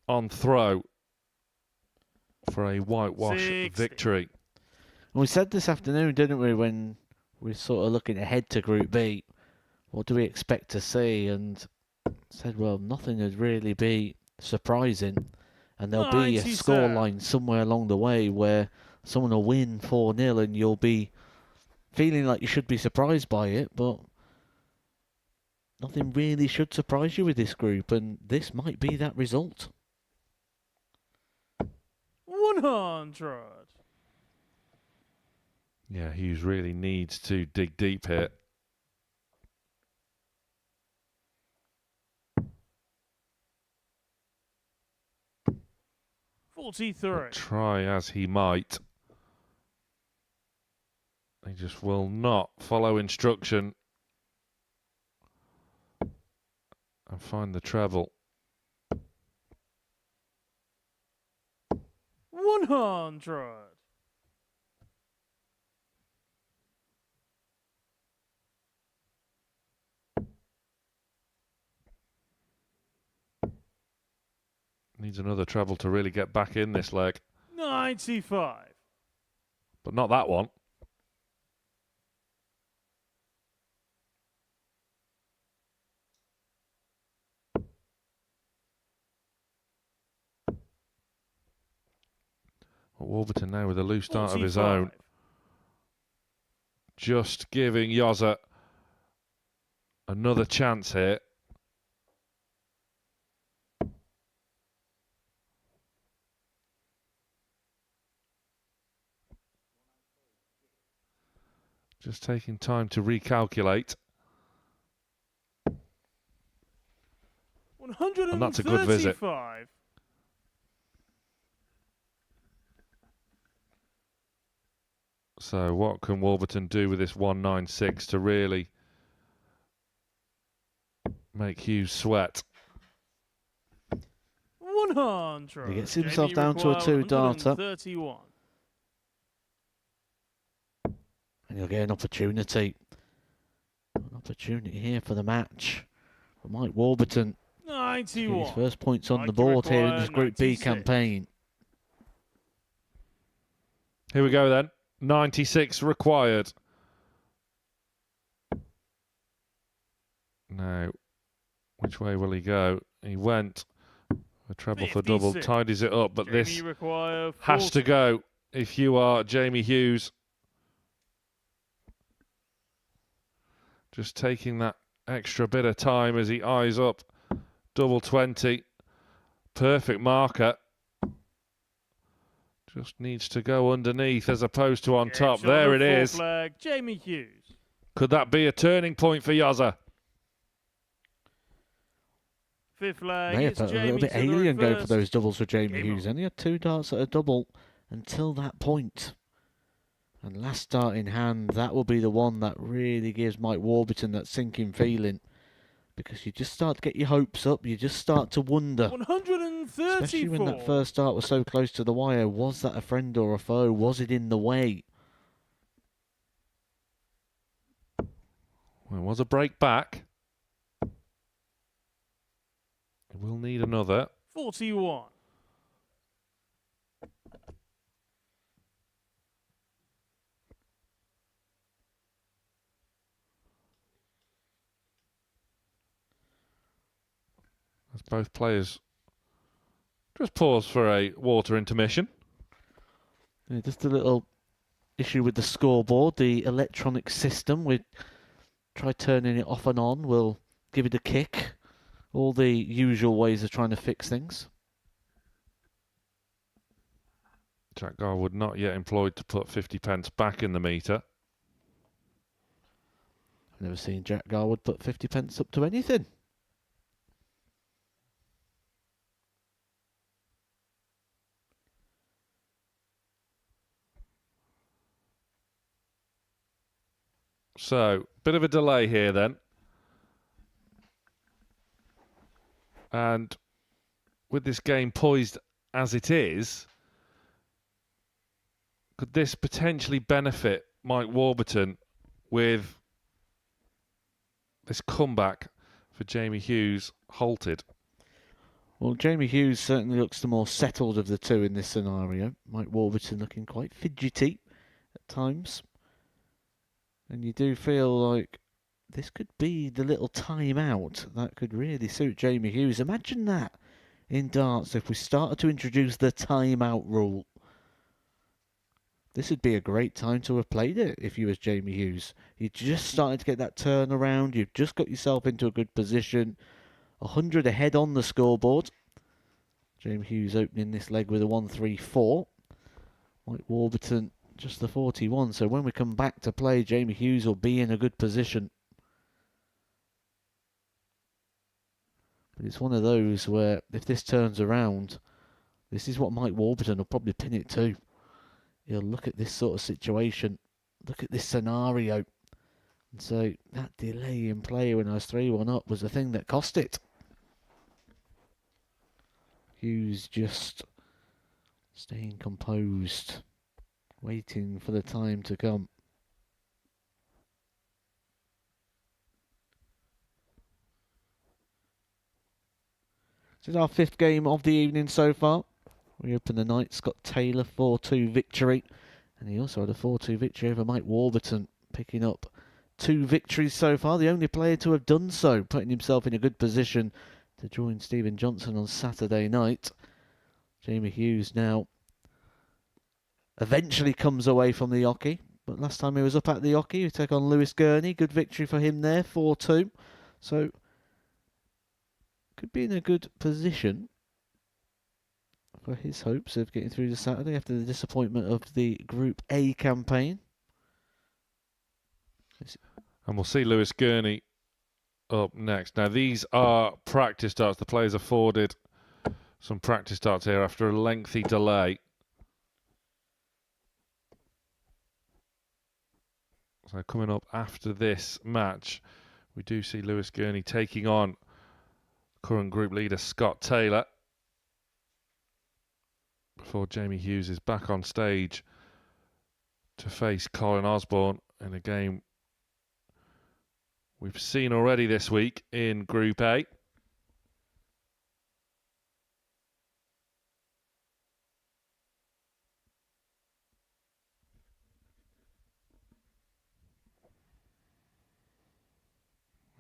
on throw for a whitewash 60. victory. And we said this afternoon, didn't we, when we're sort of looking ahead to Group B, what do we expect to see? And said, well, nothing would really be surprising. And there'll be a scoreline somewhere along the way where someone will win 4-0 and you'll be feeling like you should be surprised by it, but nothing really should surprise you with this group, and this might be that result. 100. Yeah, Hughes really needs to dig deep here. $43. Try as he might. He just will not follow instruction and find the treble. 100. Needs another treble to really get back in this leg. 95. But not that one. Warburton now with a loose start of his own. Just giving Yozza another chance here. Just taking time to recalculate. 135. And that's a good visit. So what can Warburton do with this 196 to really make Hughes sweat. 100. He gets himself Jamie down to a require 2-darter. 131. And he'll get an opportunity. An opportunity here for the match. For Mike Warburton. 91. His first points on Mike the to board here in require this Group B 96. campaign. Here we go then. 96 required. Now, which way will he go? He went a treble for double, 56. tidies it up, but Jamie this require has 40. to go if you are Jamie Hughes. Just taking that extra bit of time as he eyes up double 20. Perfect marker. Just needs to go underneath as opposed to on top. There it is. Flag, Jamie Hughes. Could that be a turning point for Yozza? Fifth flag, May have it's felt a Jamie little bit to the alien going for reverse. those doubles for Jamie Game Hughes. on. Only had 2 darts at a double until that point. And last dart in hand, that will be the one that really gives Mike Warburton that sinking feeling. Because you just start to get your hopes up, you just start to wonder. 134. Especially when that first dart was so close to the wire. Was that a friend or a foe? Was it in the way? Well, it was a break back. We'll need another. 41. As both players just pause for a water intermission. Yeah, just a little issue with the scoreboard. The electronic system, we try turning it off and on. We'll give it a kick. All the usual ways of trying to fix things. Jack Garwood not yet employed to put 50 pence back in the meter. I've never seen Jack Garwood put 50 pence up to anything. So, bit of a delay here then. And with this game poised as it is, could this potentially benefit Mike Warburton with this comeback for Jamie Hughes halted? Well, Jamie Hughes certainly looks the more settled of the two in this scenario. Mike Warburton looking quite fidgety at times. And you do feel like this could be the little time out that could really suit Jamie Hughes. Imagine that in darts if we started to introduce the timeout rule. This would be a great time to have played it if you was Jamie Hughes. You just started to get that turnaround. You've just got yourself into a good position. 100 ahead on the scoreboard. Jamie Hughes opening this leg with a 1-3-4. Mike Warburton just the 41. So when we come back to play, Jamie Hughes will be in a good position. But it's one of those where if this turns around, this is what Mike Warburton will probably pin it to. He'll look at this sort of situation, look at this scenario, and say that delay in play when I was 3-1 up was the thing that cost it. Hughes just staying composed, waiting for the time to come. This is our 5th game of the evening so far. We open the night, Scott Taylor 4-2 victory. And he also had a 4-2 victory over Mike Warburton, picking up 2 victories so far. The only player to have done so, putting himself in a good position to join Stephen Johnson on Saturday night. Jamie Hughes now eventually comes away from the Ocky. But last time he was up at the Ocky, he took on Lewis Gurnie. Good victory for him there, 4-2. So, could be in a good position for his hopes of getting through to Saturday after the disappointment of the Group A campaign. And we'll see Lewis Gurnie up next. Now, these are practice darts. The players afforded some practice darts here after a lengthy delay. So coming up after this match, We do see Lewis Gurnie taking on current group leader Scott Taylor before Jamie Hughes is back on stage to face Colin Osborne in a game we've seen already this week in Group A.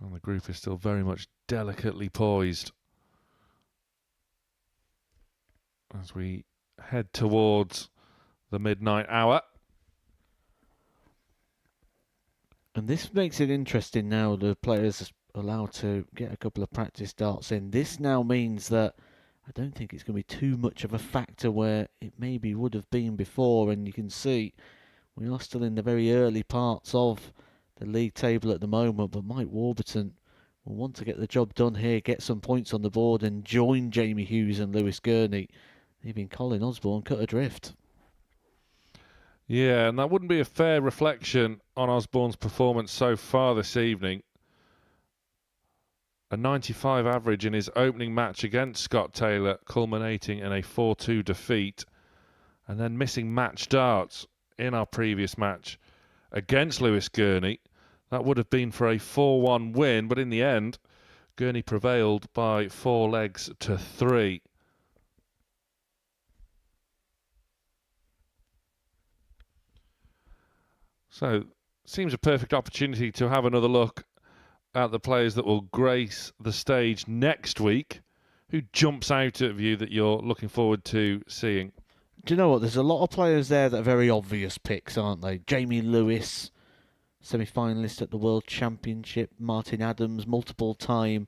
And the group is still very much delicately poised as we head towards the midnight hour. And this makes it interesting now. The players are allowed to get a couple of practice darts in. This now means that I don't think it's going to be too much of a factor where it maybe would have been before. And you can see we are still in the very early parts of the league table at the moment. But Mike Warburton will want to get the job done here, get some points on the board and join Jamie Hughes and Lewis Gurnie, leaving Colin Osborne cut adrift. Yeah, and that wouldn't be a fair reflection on Osborne's performance so far this evening. A 95 average in his opening match against Scott Taylor, culminating in a 4-2 defeat, and then missing match darts in our previous match against Lewis Gurnie. That would have been for a 4-1 win, but in the end, Gurnie prevailed by 4 legs to 3. So, seems a perfect opportunity to have another look at the players that will grace the stage next week. Who jumps out at you that you're looking forward to seeing? Do you know what? There's a lot of players there that are very obvious picks, aren't they? Jamie Lewis, semi-finalist at the World Championship. Martin Adams, multiple-time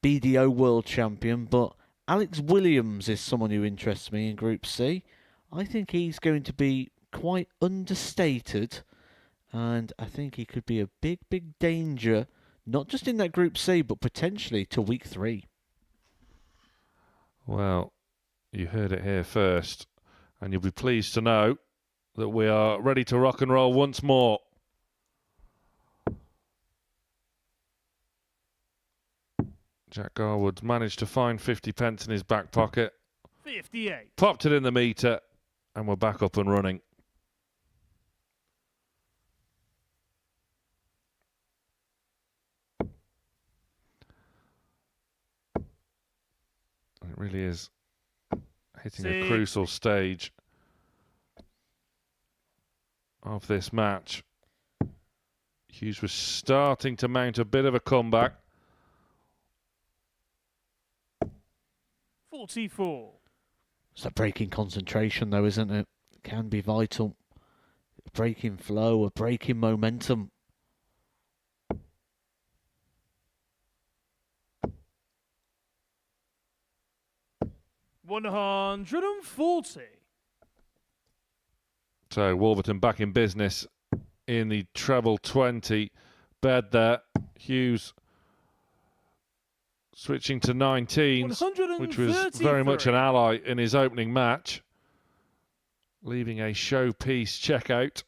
BDO World Champion. But Alex Williams is someone who interests me in Group C. I think he's going to be quite understated, and I think he could be a big danger, not just in that Group C, but potentially to Week 3. Well, you heard it here first, and you'll be pleased to know that we are ready to rock and roll once more. Jack Garwood's managed to find 50 pence in his back pocket. 58. Popped it in the meter, and we're back up and running. It really is hitting a crucial stage of this match. Hughes was starting to mount a bit of a comeback. 44. It's that breaking concentration, though, isn't it? It can be vital. A breaking flow, a breaking momentum. $140. So Warburton back in business in the treble 20 bed there. Hughes switching to 19s, which was very much an ally in his opening match, leaving a showpiece checkout.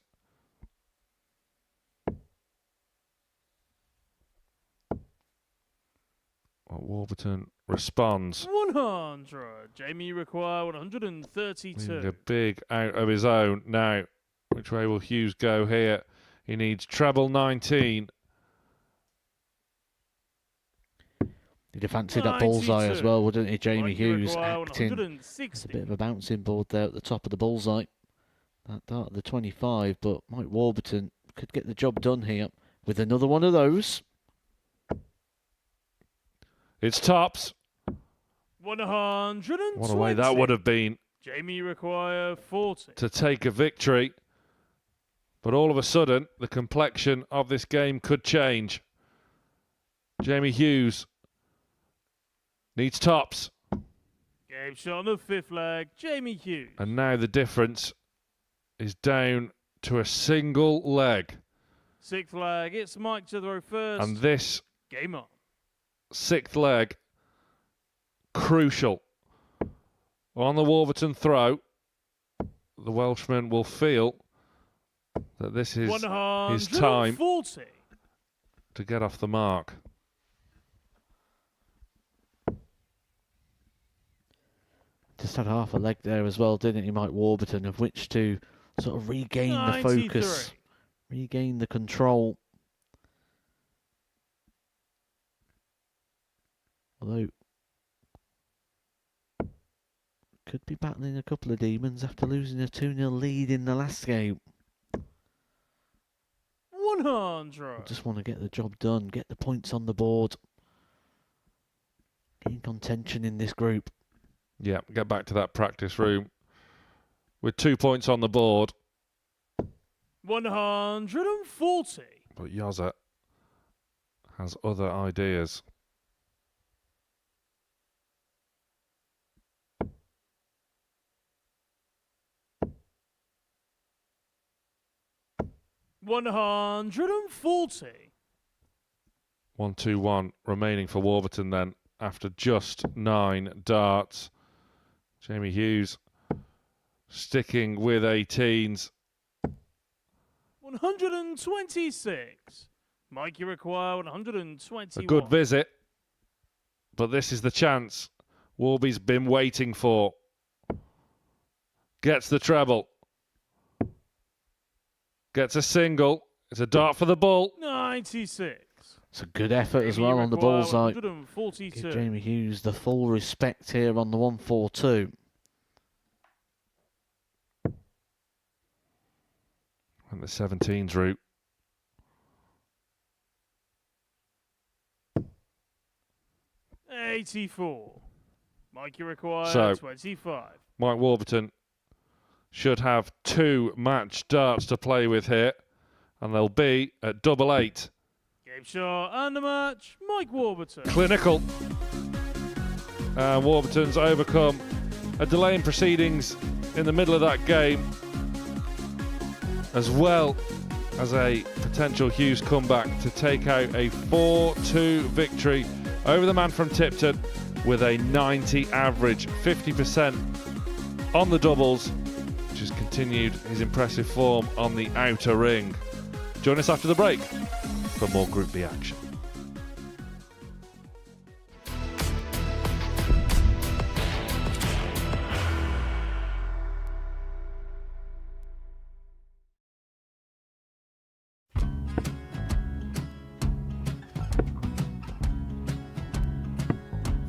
Well, Warburton responds. 100. Jamie require 132. Leaving a big out of his own now. Which way will Hughes go here? He needs treble 19. He'd have fancied that bullseye as well, wouldn't he? Jamie Hughes acting as a bit of a bouncing board there at the top of the bullseye. That dart at the 25, but Mike Warburton could get the job done here with another one of those. It's tops. 120. What a way that would have been. Jamie require 40. To take a victory. But all of a sudden, the complexion of this game could change. Jamie Hughes needs tops. Game shot on the 5th leg, Jamie Hughes. And now the difference is down to a single leg. 6th leg, it's Mike to throw first. And this game on. 6th leg, crucial. On the Warburton throw, the Welshman will feel that this is his time to get off the mark. Just had half a leg there as well, didn't he, Mike Warburton, of which to sort of regain the focus, regain the control. Although, could be battling a couple of demons after losing a 2-0 lead in the last game. 100. Just want to get the job done, get the points on the board. In contention in this group. Yeah, get back to that practice room with 2 points on the board. 140. But Yoza has other ideas. $140. 1-2-1 remaining for Warburton then after just 9 darts. Jamie Hughes sticking with 18s. 126. Mike, you require 121. A good visit, but this is the chance Warby's been waiting for. Gets the treble. Gets a single. It's a dart for the bull. 96. It's a good effort as well on the bullseye. Give Jamie Hughes the full respect here on the 142. And the 17s route. $84. Mike, you require So, 25. Mike Warburton should have 2 match darts to play with here, and they'll be at 88. Game shot and the match, Mike Warburton. Clinical. Warburton's overcome a delay in proceedings in the middle of that game, as well as a potential Hughes comeback to take out a 4-2 victory over the man from Tipton with a 90 average, 50% on the doubles, which has continued his impressive form on the outer ring. Join us after the break for more Group B action.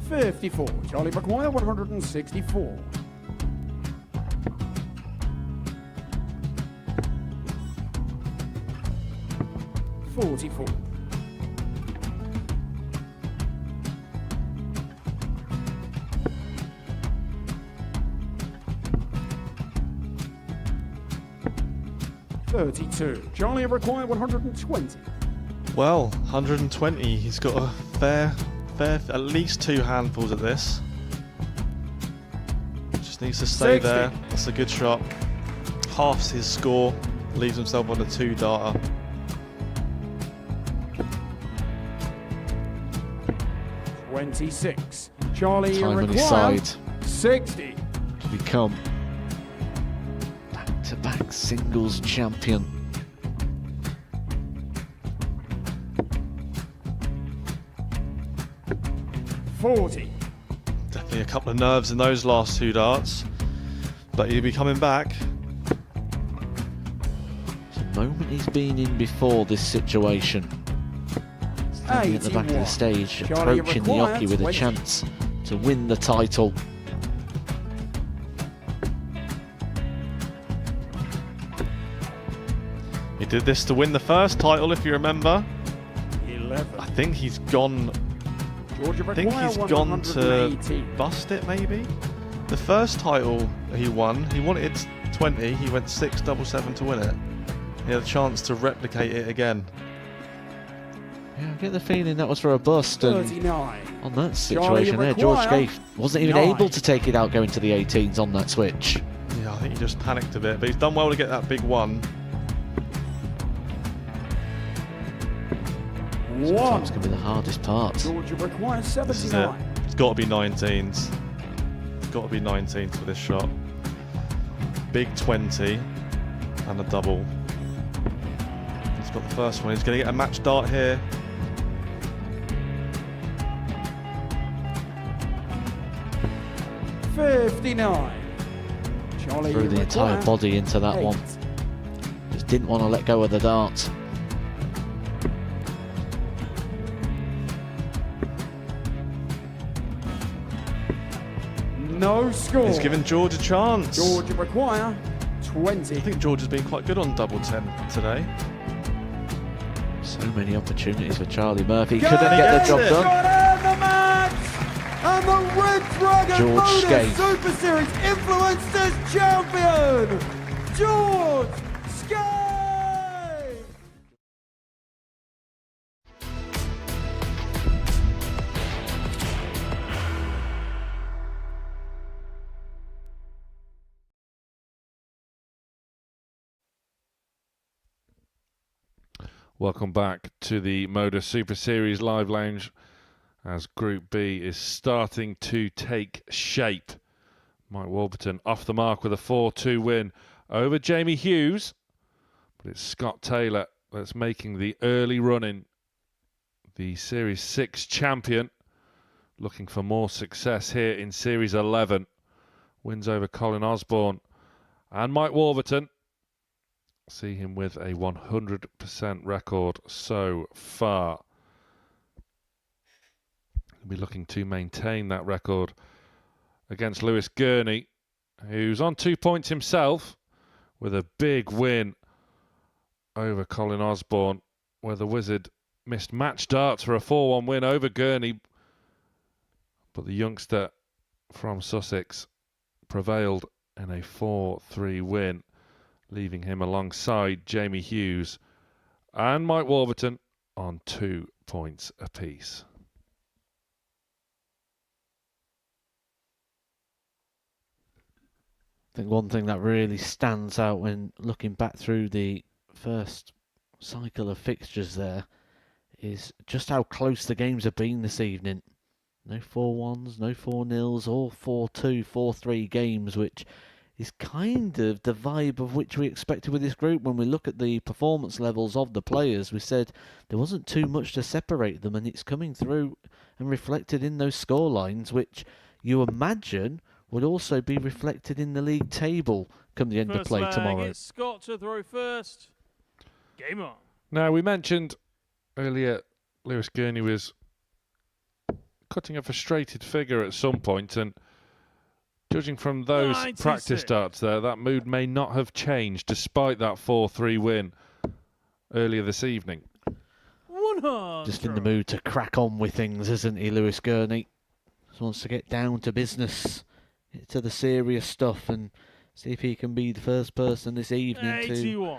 $54. Charlie McGuire, 164. $44. $32. Charlie required 120. Well, 120. He's got a fair, at least 2 handfuls of this. Just needs to stay 60. there. That's a good shot. Halves his score. Leaves himself on a 2-darter. $26. Charlie Time on his required side 60. to become back-to-back singles champion. $40. Definitely a couple of nerves in those last 2 darts. But he'll be coming back. It's a moment he's been in before this situation. Standing at the back of the stage, Charlie approaching the required hockey with a 20. chance to win the title. He did this to win the first title, if you remember. 11. I think he's gone. Georgia I think he's gone to 180. bust it, maybe. The first title he won, he wanted 20. He went 6-7-7 to win it. He had a chance to replicate it again. Yeah, I get the feeling that was for a bust. And 39. on that situation there, George Gage wasn't even 9. able to take it out going to the 18s on that switch. Yeah, I think he just panicked a bit, but he's done well to get that big one. Sometimes can be the hardest part. Georgia requires This is it. 79. It's got to be 19s. It's got to be 19s for this shot. Big 20 and a double. He's got the first one. He's going to get a match dart here. 59. Charlie, Threw the entire require body into that 8. one. Just didn't want to let go of the dart. No score. He's given George a chance. George require 20. I think George has been quite good on double 10 today. So many opportunities for Charlie Murphy. Go Couldn't get the job Got done. out the match! And the Red Dragon George Modus Skate. Super Series Influencers Champion, George Skate! Welcome back to the Modus Super Series Live Lounge as Group B is starting to take shape. Mike Warburton off the mark with a 4-2 win over Jamie Hughes. But it's Scott Taylor that's making the early run-in. The Series 6 champion looking for more success here in Series 11. Wins over Colin Osborne and Mike Warburton. See him with a 100% record so far. He'll be looking to maintain that record against Lewis Gurnie, who's on 2 points himself with a big win over Colin Osborne, where the Wizard missed match darts for a 4-1 win over Gurnie, but the youngster from Sussex prevailed in a 4-3 win, leaving him alongside Jamie Hughes and Mike Warburton on 2 points apiece. I think one thing that really stands out when looking back through the first cycle of fixtures there is just how close the games have been this evening. No 4-1s, no 4-0s, all 4-2, 4-3 games, which is kind of the vibe of which we expected with this group. When we look at the performance levels of the players, we said there wasn't too much to separate them, and it's coming through and reflected in those scorelines, which you imagine would also be reflected in the league table come the end of play tomorrow. It's Scott to throw first. Game on. Now, we mentioned earlier Lewis Gurnie was cutting a frustrated figure at some point, and judging from those 96. practice starts there, that mood may not have changed despite that 4-3 win earlier this evening. 100. Just in the mood to crack on with things, isn't he, Lewis Gurnie? Just wants to get down to business, get to the serious stuff, and see if he can be the first person this evening 81. to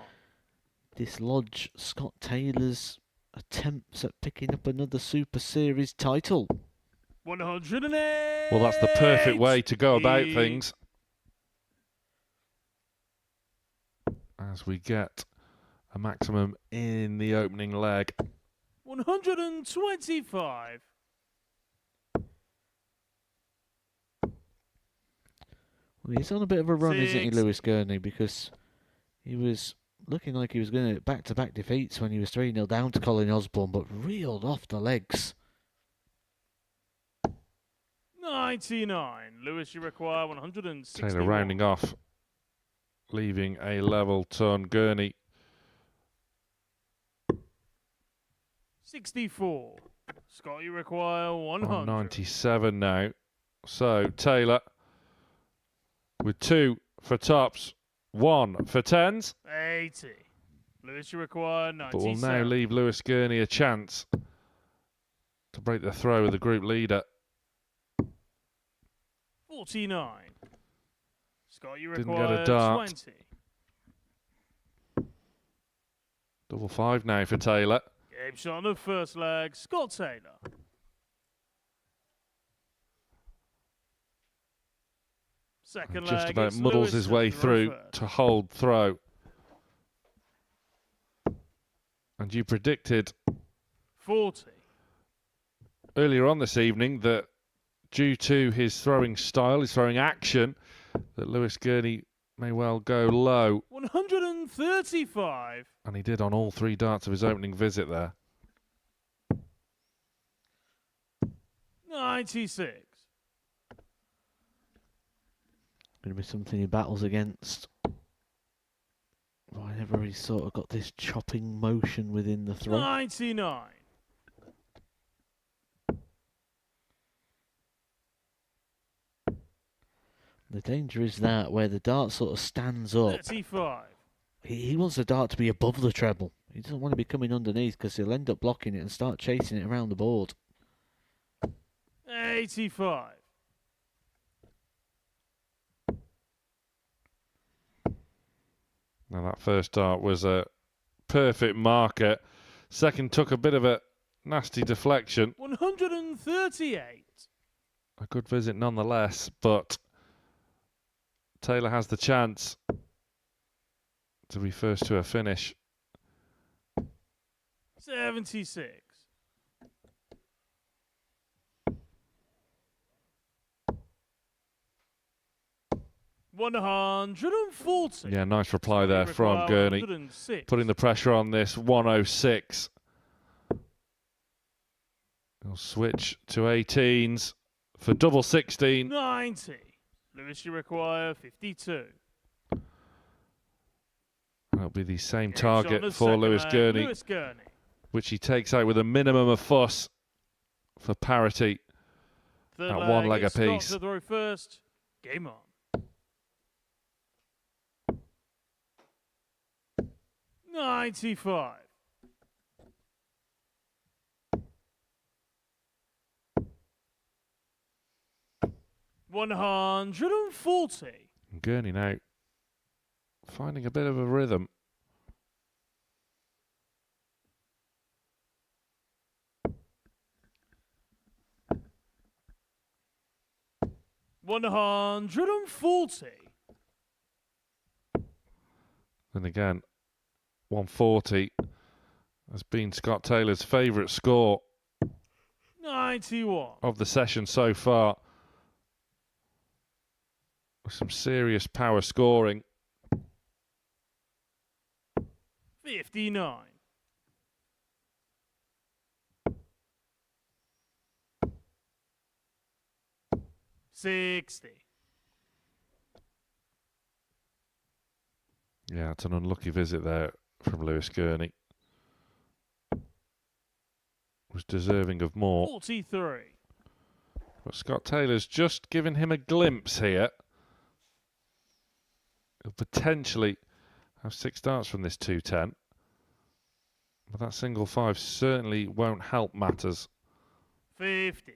dislodge Scott Taylor's attempts at picking up another Super Series title. 108. Well, that's the perfect way to go about things, as we get a maximum in the opening leg. 125. Well, he's on a bit of a run, isn't he, 6. Lewis Gurnie? Because he was looking like he was going to back-to-back defeats when he was 3-0 down to Colin Osborne, but reeled off the legs. 99. Lewis, you require 160. Taylor rounding off, leaving a level ton. Gurnie 64. Scott, you require 100. on 97 now. So Taylor with 2 for tops, 1 for tens. 80. Lewis, you require 97. But will now leave Lewis Gurnie a chance to break the throw of the group leader. 49. Scott, you Didn't require get a dart. 20. Double 5 now for Taylor. Game shot on the first leg. Scott Taylor. Second leg. Just about it's muddles Lewis his to way throw through first. to hold throw. And you predicted 40. earlier on this evening that due to his throwing style, his throwing action, that Lewis Gurnie may well go low. 135. And he did on all 3 darts of his opening visit there. 96. Going to be something he battles against. Whenever he's sort of got this chopping motion within the throat. 99. The danger is that where the dart sort of stands up, 35. he wants the dart to be above the treble. He doesn't want to be coming underneath because he'll end up blocking it and start chasing it around the board. 85. Now that first dart was a perfect marker. Second took a bit of a nasty deflection. 138. A good visit nonetheless, but Taylor has the chance to be first to a finish. 76. $140. Yeah, nice reply there from Gurnie. 106. Putting the pressure on this, 106. He'll switch to 18s for double 16. 90. Lewis, you require 52. That'll be the same Game shot on target the for second Lewis leg, Gurnie, Lewis Gurnie. which he takes out with a minimum of fuss for parity Third at one leg it's Scott apiece. to throw first. Game on. 95. $140. Gurney now finding a bit of a rhythm. $140. And again, 140 has been Scott Taylor's favourite score 91. of the session so far. With some serious power scoring. 59. $60. Yeah, it's an unlucky visit there from Lewis Gurney. Was deserving of more. 43. But Scott Taylor's just given him a glimpse here. He'll potentially have 6 darts from this 210. But that single 5 certainly won't help matters. 50.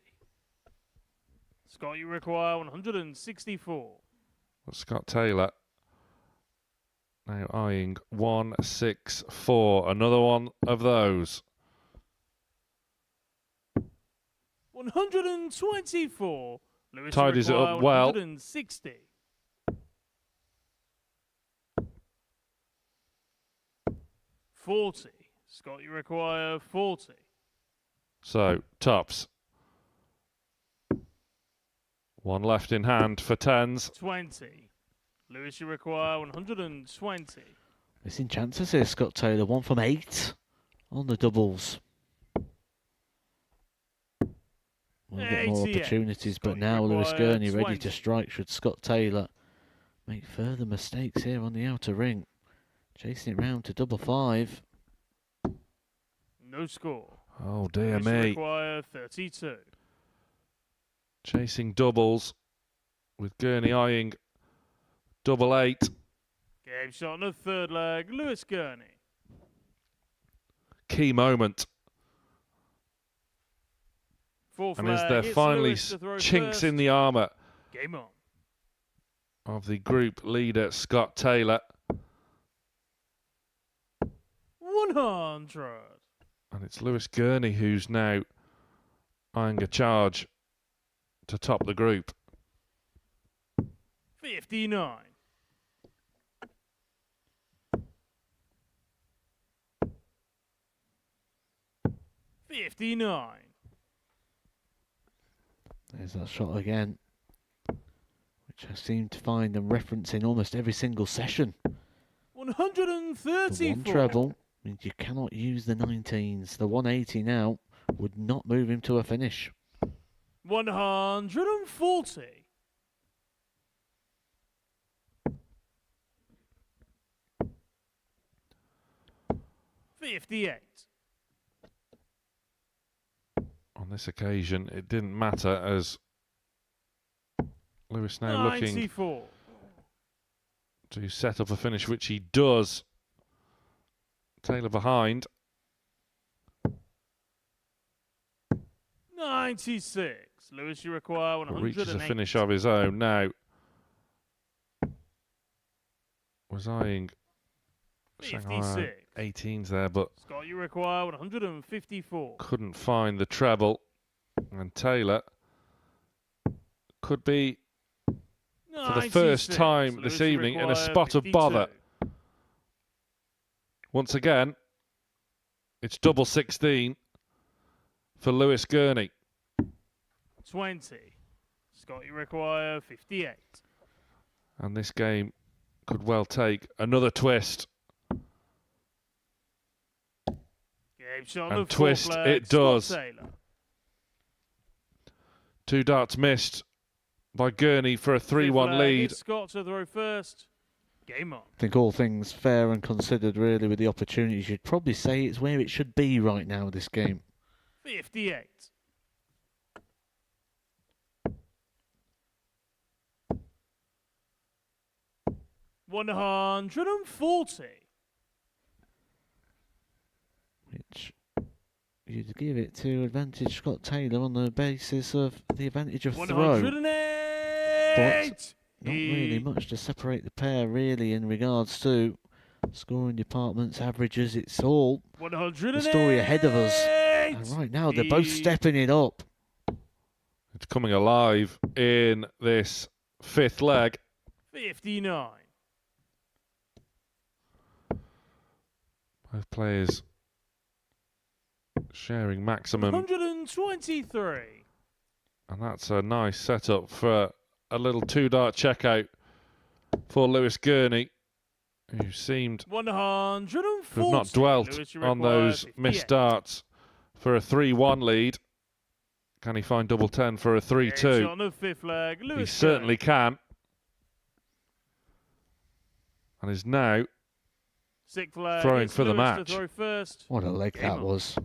Scott, you require 164. But Scott Taylor now eyeing 164. Another one of those. 124. Lewis, Tidies it up well. 160. $40. Scott, you require 40. So, tops. One left in hand for 10s. 20. Lewis, you require 120. Missing chances here, Scott Taylor. 1 from 8 on the doubles. We'll get more 88. opportunities, but Scott, now you Lewis require Gurney ready 20. to strike should Scott Taylor make further mistakes here on the outer ring. Chasing it round to double 5. No score. Oh dear Lewis, you me. require 32. Chasing doubles with Gurney eyeing double 8. Game shot on the third leg. Lewis Gurney. Key moment. Fourth And leg. is there It's finally Lewis to throw chinks first. in the armour Game on. of the group leader, Scott Taylor. 100. And it's Lewis Gurney who's now eyeing a charge to top the group. 59. $59. There's that shot again, which I seem to find them referencing almost every single session. The 134. one treble means you cannot use the 19s. The 180 now would not move him to a finish. 140. 58. On this occasion, it didn't matter as Lewis now looking 94. to set up a finish, which he does. Taylor behind. 96. Lewis, you require 108. Reaches a finish of his own now. Was eyeing Shanghai 18s there, but Scott, you require 154. couldn't find the treble. And Taylor could be, for the first 96. time Lewis, this you evening, in a require spot of 52. bother. Once again, it's double 16 for Lewis Gurnie. 20. Scott, you require 58. And this game could well take another twist. Game shot And of four twist flag, it Scott does. Taylor. 2 darts missed by Gurney for a Fifth 3-1 flag, lead. it's Scott to throw first. Game on. I think all things fair and considered, really, with the opportunities, you'd probably say it's where it should be right now, this game. 58. $140. Which you'd give it to advantage Scott Taylor on the basis of the advantage of throw. 108. But not really much to separate the pair, really, in regards to scoring departments, averages. It's all 108. the story ahead of us. And right now, they're both stepping it up. It's coming alive in this 5th leg. 59. Both players sharing maximum. 123. And that's a nice setup for a little 2-dart checkout for Lewis Gurney, who seemed to 140. have not dwelt Lewis, you on require those 58. missed darts for a 3-1 lead. Can he find double 10 for a Game 3-2? shot on the 5th leg. He Lewis certainly can. And is now 6th leg. throwing it's for the Lewis match. To throw first. What a leg Game that on. was.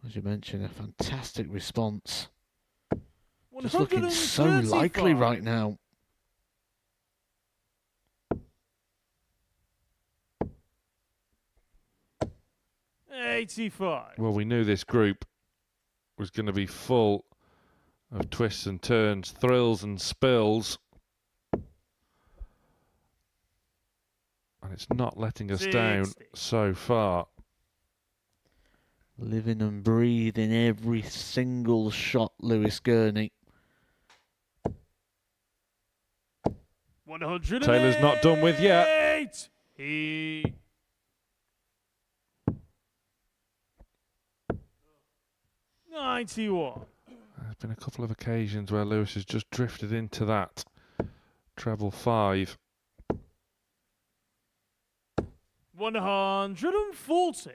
As you mentioned, a fantastic response. Just looking so 135. likely right now. $85. Well, we knew this group was going to be full of twists and turns, thrills and spills. And it's not letting us down 60. so far. Living and breathing every single shot, Lewis Gurney. 108. Taylor's not done with yet. He 91. There's been a couple of occasions where Lewis has just drifted into that treble 5. 140.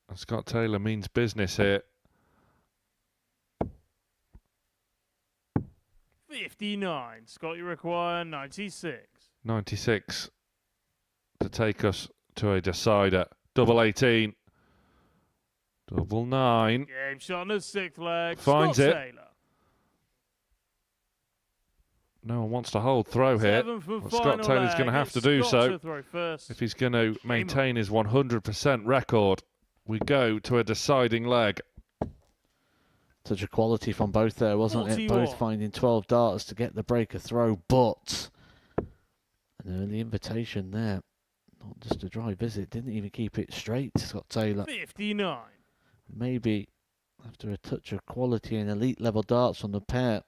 And Scott Taylor means business here. 59. Scott, you require 96. 96 to take us to a decider. Double 18. Double 9. Game shot on the 6th leg. Finds Scott it. Taylor. No one wants to hold throw here. 7th and But final Scott Taylor's leg. going to have It's to do Scott so to throw first. if he's going to maintain his 100% record. We go to a deciding leg. Such a quality from both there, wasn't it? 41. Both finding 12 darts to get the breaker throw, but an early invitation there. Not just a dry visit, didn't even keep it straight, Scott Taylor. 59. Maybe after a touch of quality and elite level darts from the pair,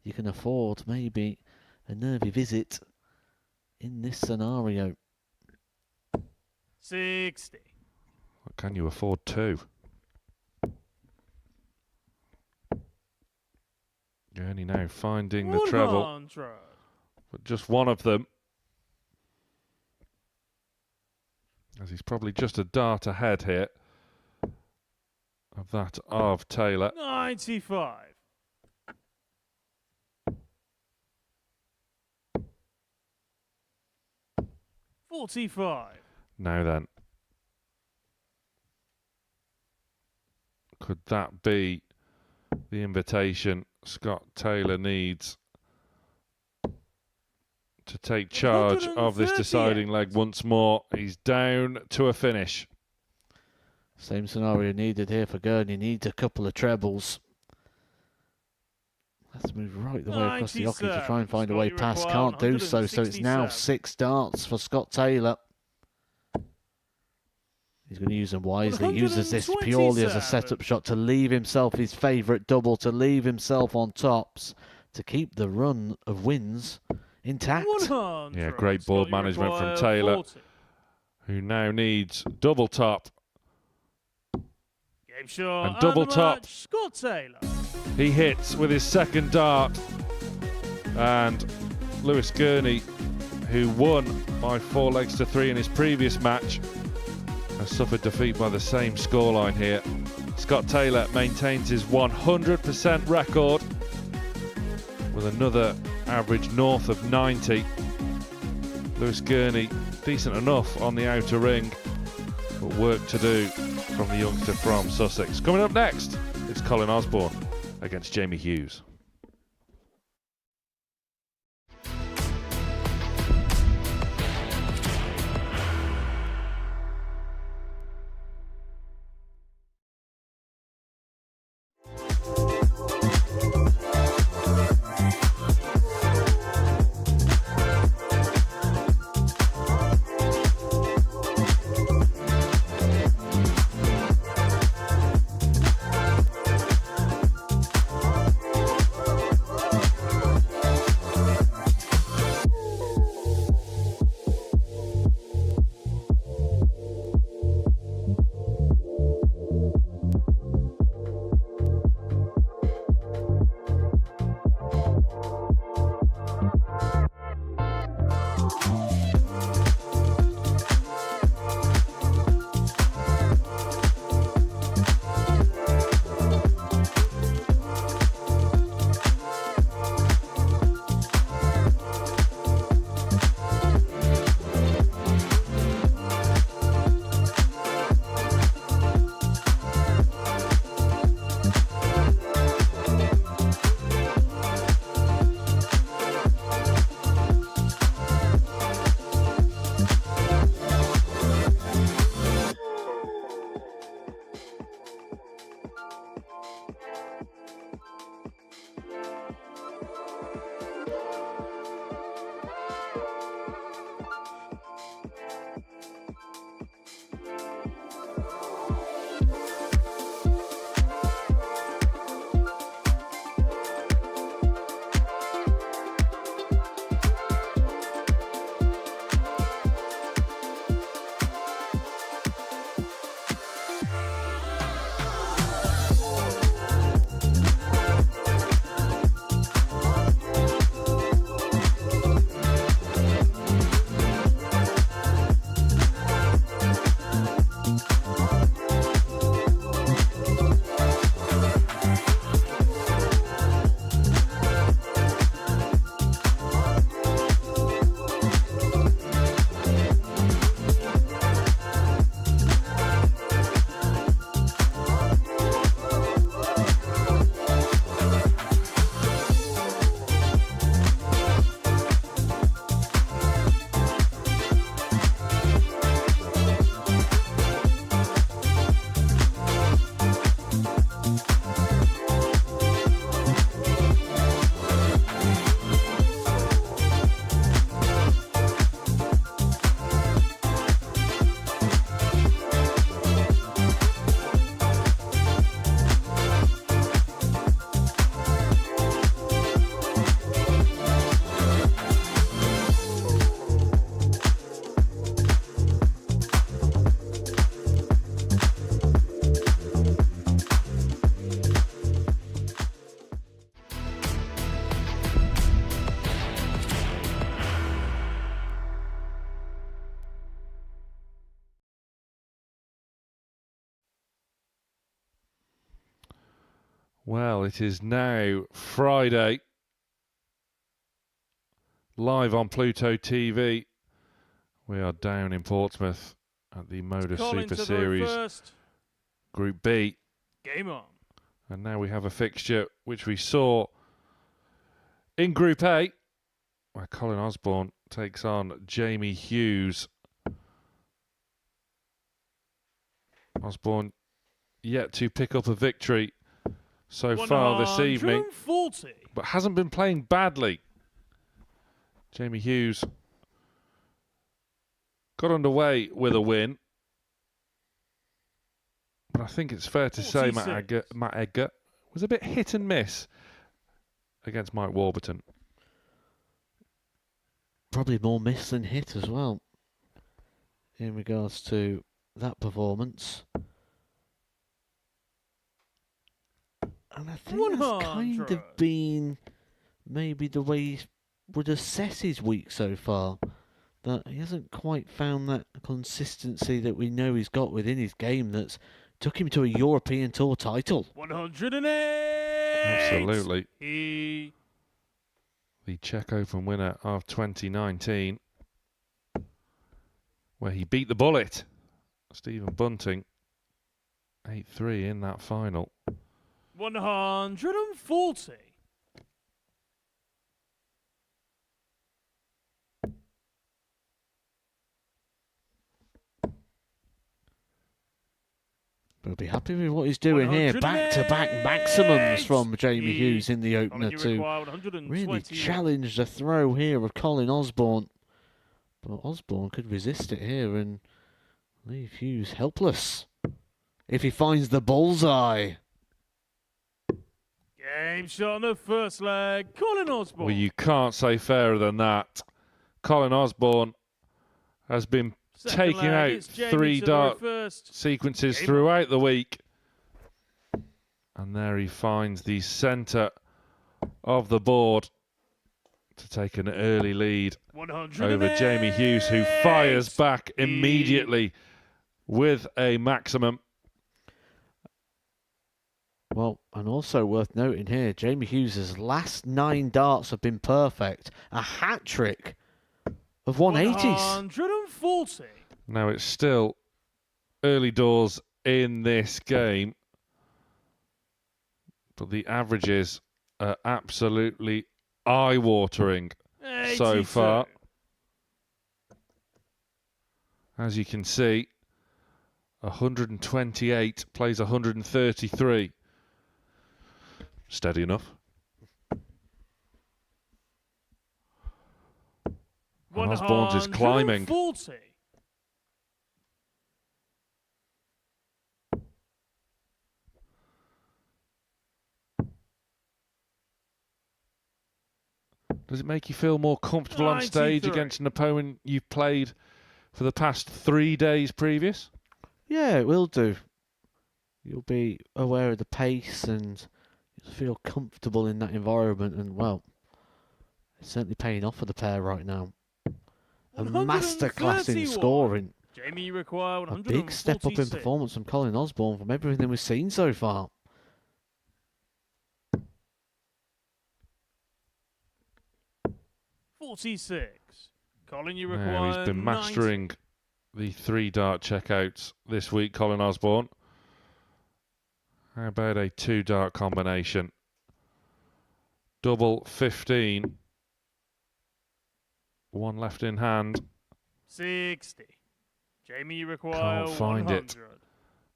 you can afford maybe a nervy visit in this scenario. 60. What can you afford to? Gurney now finding the treble. 100. But just one of them. As he's probably just a dart ahead here of that of Taylor. 95. $45. Now then, Could that be the invitation Scott Taylor needs to take charge of this deciding leg once more? He's down to a finish. Same scenario needed here for Gurnie. Needs a couple of trebles. Let's move right the way across the hockey to try and find a way past. Can't do so, so it's now 6 darts for Scott Taylor. He's going to use them wisely. He uses this purely as a setup shot to leave himself his favourite double, to leave himself on tops, to keep the run of wins intact. Yeah, great board management from Taylor, 40. who now needs double top. Game shot And double top. Scott Taylor. He hits with his second dart. And Lewis Gurnie, who won by 4 legs to 3 in his previous match, has suffered defeat by the same scoreline here. Scott Taylor maintains his 100% record with another average north of 90. Lewis Gurnie, decent enough on the outer ring, but work to do from the youngster from Sussex. Coming up next, it's Colin Osborne against Jamie Hughes. Well, it is now Friday, live on Pluto TV. We are down in Portsmouth at the Modus Colin Super to the Series first. Group B. Game on. And now we have a fixture which we saw in Group A, where Colin Osborne takes on Jamie Hughes. Osborne yet to pick up a victory so far this evening, 140. but hasn't been playing badly. Jamie Hughes got underway with a win, but I think it's fair to say Matt Edgar was a bit hit and miss against Mike Warburton. Probably more miss than hit as well in regards to that performance. And I think that's kind of been maybe the way he would assess his week so far. That he hasn't quite found that consistency that we know he's got within his game that's took him to a European Tour title. 108. Absolutely. He... The Czech Open winner of 2019, where he beat the bullet, Stephen Bunting, 8-3 in that final. 140. We'll be happy with what he's doing here. Back-to-back maximums from Jamie Hughes in the opener to really challenge the throw here of Colin Osborne. But Osborne could resist it here and leave Hughes helpless if he finds the bullseye. Game shot on the first leg. Colin Osborne. Well, you can't say fairer than that. Colin Osborne has been taking out 3 dart sequences throughout the week. And there he finds the centre of the board to take an early lead over Jamie Hughes, who fires back immediately with a maximum. Well, and also worth noting here, Jamie Hughes' last 9 darts have been perfect. A hat-trick of 180s. 140. Now it's still early doors in this game, but the averages are absolutely eye-watering so far. As you can see, 128 plays 133. Steady enough. And Osborne's is climbing. 140. Does it make you feel more comfortable on stage against an opponent you've played for the past 3 days previous? Yeah, it will do. You'll be aware of the pace and you'll feel comfortable in that environment. And, well, it's certainly paying off for the pair right now. A masterclass in scoring. Jamie, you require a big step up in performance from Colin Osborne from everything we've seen so far. .46. Colin, you require he's been mastering the 3 dart checkouts this week, Colin Osborne. How about a 2 dart combination? Double 15. 1 left in hand. 60. Jamie, you require Can't find 100. it.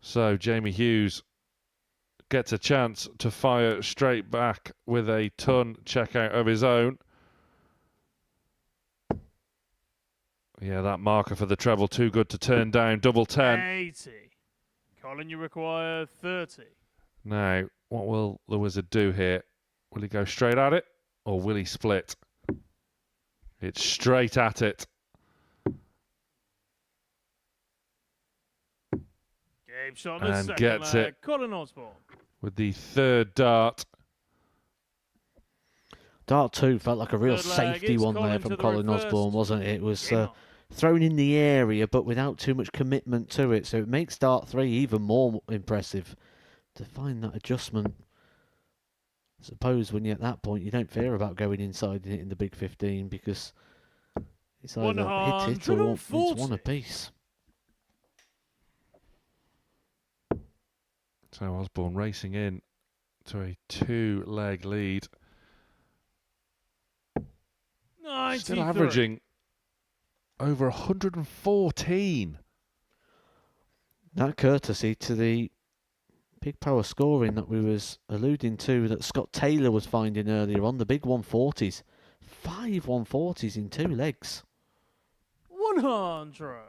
So Jamie Hughes gets a chance to fire straight back with a ton checkout of his own. Yeah, that marker for the treble too good to turn down. Double 10. 80. Colin, you require 30. Now, what will the wizard do here? Will he go straight at it or will he split? It's straight at it. Game shot on the And second gets leg. it Colin Osborne. with the 3rd dart. Dart 2 felt like a real Third leg, safety it's one Colin there to from the Colin reverse. Osborne, wasn't it? It was Game on. thrown in the area, but without too much commitment to it. So it makes Dart 3 even more impressive to find that adjustment. I suppose when you're at that point, you don't fear about going inside and hitting the big 15 because it's either hit it or it's 1 apiece. So Osborne racing in to a 2-leg lead. 93. Still averaging over 114. That courtesy to the big power scoring that we was alluding to that Scott Taylor was finding earlier on, the big 140s. 5 140s in 2 legs. 100.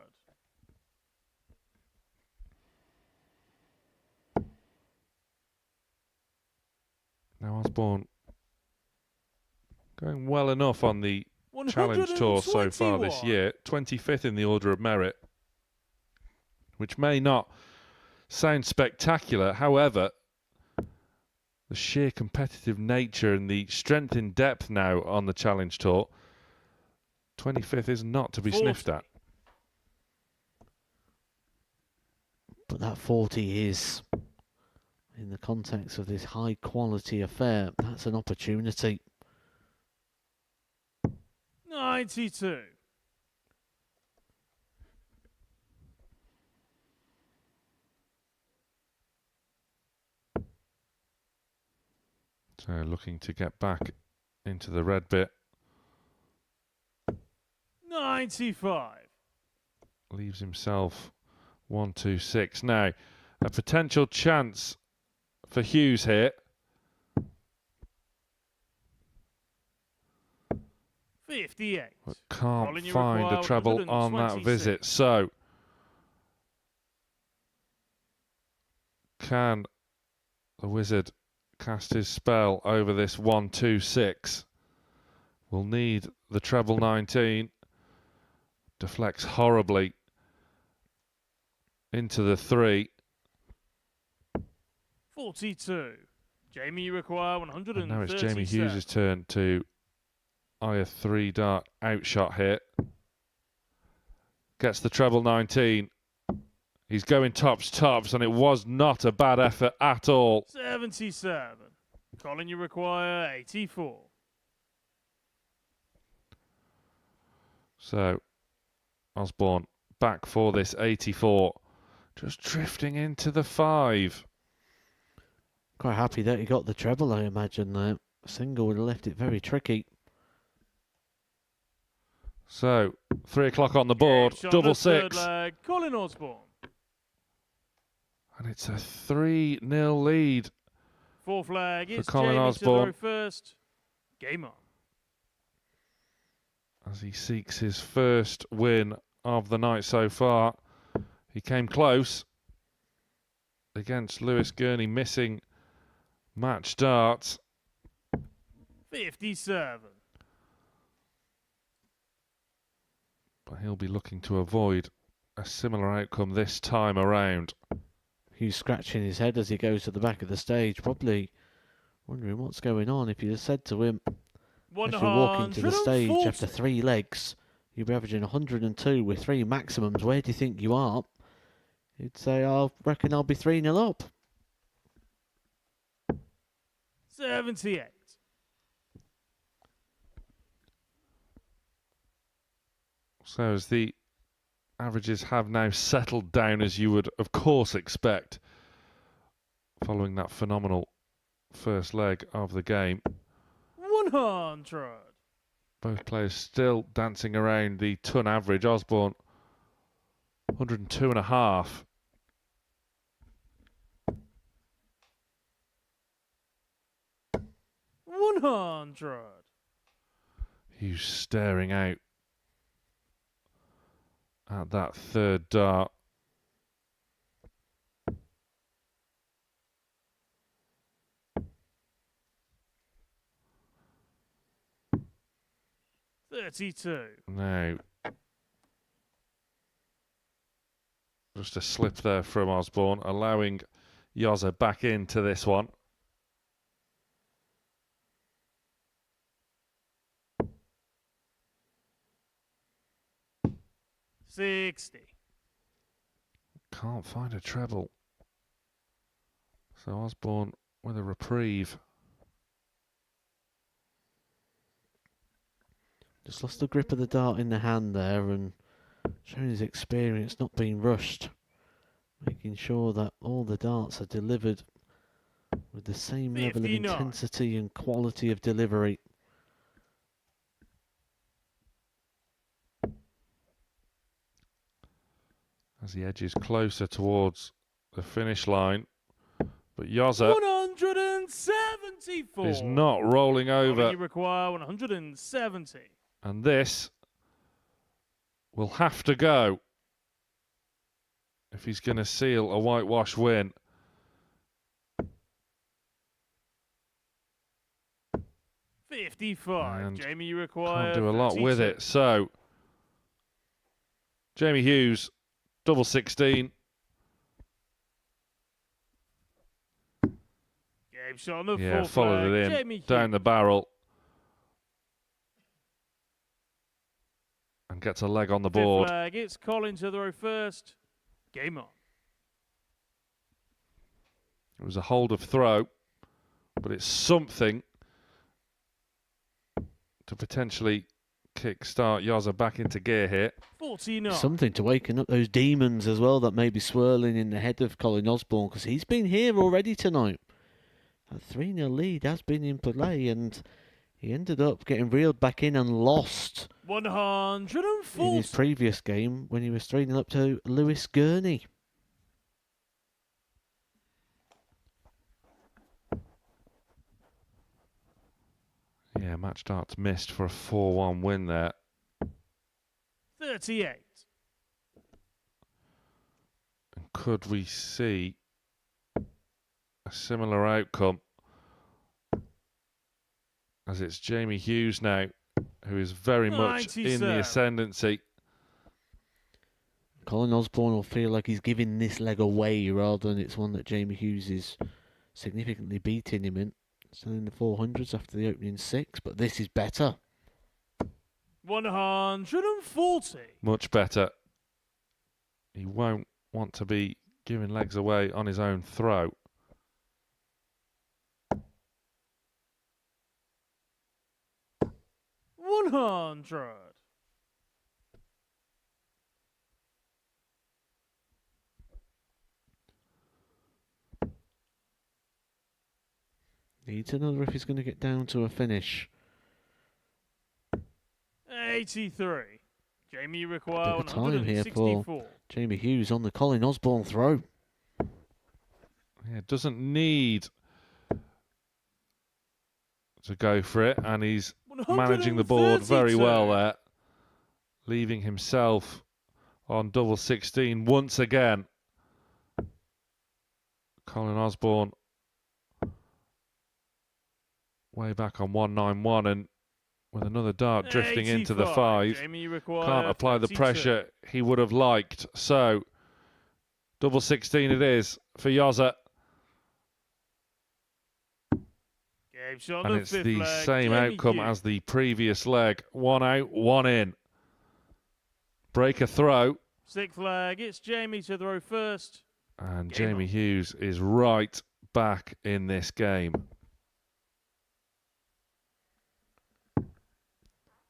Now Osborne going well enough on the Challenge Tour so far this year. 25th in the order of merit, which may not sound spectacular. However, the sheer competitive nature and the strength in depth now on the Challenge Tour, 25th is not to be sniffed at. But that 40 is, in the context of this high quality affair, that's an opportunity. 92. So looking to get back into the red bit. 95. Leaves himself 126. Now, a potential chance for Hughes here. 58. But can't Colin, you find require a treble on that 126. visit. So, can the wizard cast his spell over this 126? Will need the treble 19. Deflects horribly into the 3. 42. Jamie, you require 137. And now it's Jamie Hughes' turn to eye a 3-dart outshot here. Gets the treble 19. He's going tops, and it was not a bad effort at all. 77. Colin, you require 84. So, Osborne back for this 84. Just drifting into the 5. Quite happy that he got the treble, I imagine. There, a single would have left it very tricky. So, 3 o'clock on the board, double 6. Leg, Colin Osborne. And it's a 3-0 lead. 4th flag, for it's Colin Jamie Osborne. to throw first. Game on. As he seeks his first win of the night so far. He came close against Lewis Gurnie, missing match darts. 57. But he'll be looking to avoid a similar outcome this time around. He's scratching his head as he goes to the back of the stage, probably wondering what's going on. If you'd have said to him, as you're walking to the stage after 3 legs, you'll be averaging 102 with 3 maximums, where do you think you are? He'd say, I reckon I'll be 3-0 up. 78. So as the averages have now settled down, as you would of course expect, following that phenomenal first leg of the game. 100. Both players still dancing around the ton average. Osborne 102.5. Hughes staring out at that 3rd dart. Now, just a slip there from Osborne, allowing Yozza back into this one. Can't find a treble. So Osborne with a reprieve. Just lost the grip of the dart in the hand there and showing his experience, not being rushed. Making sure that all the darts are delivered with the same level of 59. intensity and quality of delivery. As he edges closer towards the finish line. But Yoza 174. is not rolling over. You require 170. And this will have to go if he's going to seal a whitewash win. $55. Jamie, you require Can't do a lot 32. with it. So, Jamie Hughes, double 16. Game shot on the Yeah, full followed flag. it in, Jamie down the barrel. And gets a leg on the board. Flag. It's Colin to throw first. Game on. It was a hold of throw, but it's something to potentially kick-start Yoza back into gear here. 49. Something to waken up those demons as well that may be swirling in the head of Colin Osborne, because he's been here already tonight. A 3-0 lead has been in play, and he ended up getting reeled back in and lost 140. in his previous game when he was 3-0 up to Lewis Gurnie. Yeah, match darts missed for a 4-1 win there. 38. And could we see a similar outcome, as it's Jamie Hughes now, who is very much in the ascendancy. Colin Osborne will feel like he's giving this leg away rather than it's one that Jamie Hughes is significantly beating him in. Still in the 400s after the opening 6, but this is better. 140. Much better. He won't want to be giving legs away on his own throw. $100. Needs another if he's going to get down to a finish. 83. Jamie, you Bit require of time here 164. for Jamie Hughes on the Colin Osborne throw. Yeah, doesn't need to go for it, and he's managing the board very well there, leaving himself on double 16 once again. Colin Osborne way back on 191, and with another dart drifting into the 5, can't apply the pressure he would have liked. So, double 16 it is for Yoza. And it's the same outcome as the previous leg. One out, one in. Break a throw. 6th flag, it's Jamie to throw first. And Jamie Hughes is right back in this game.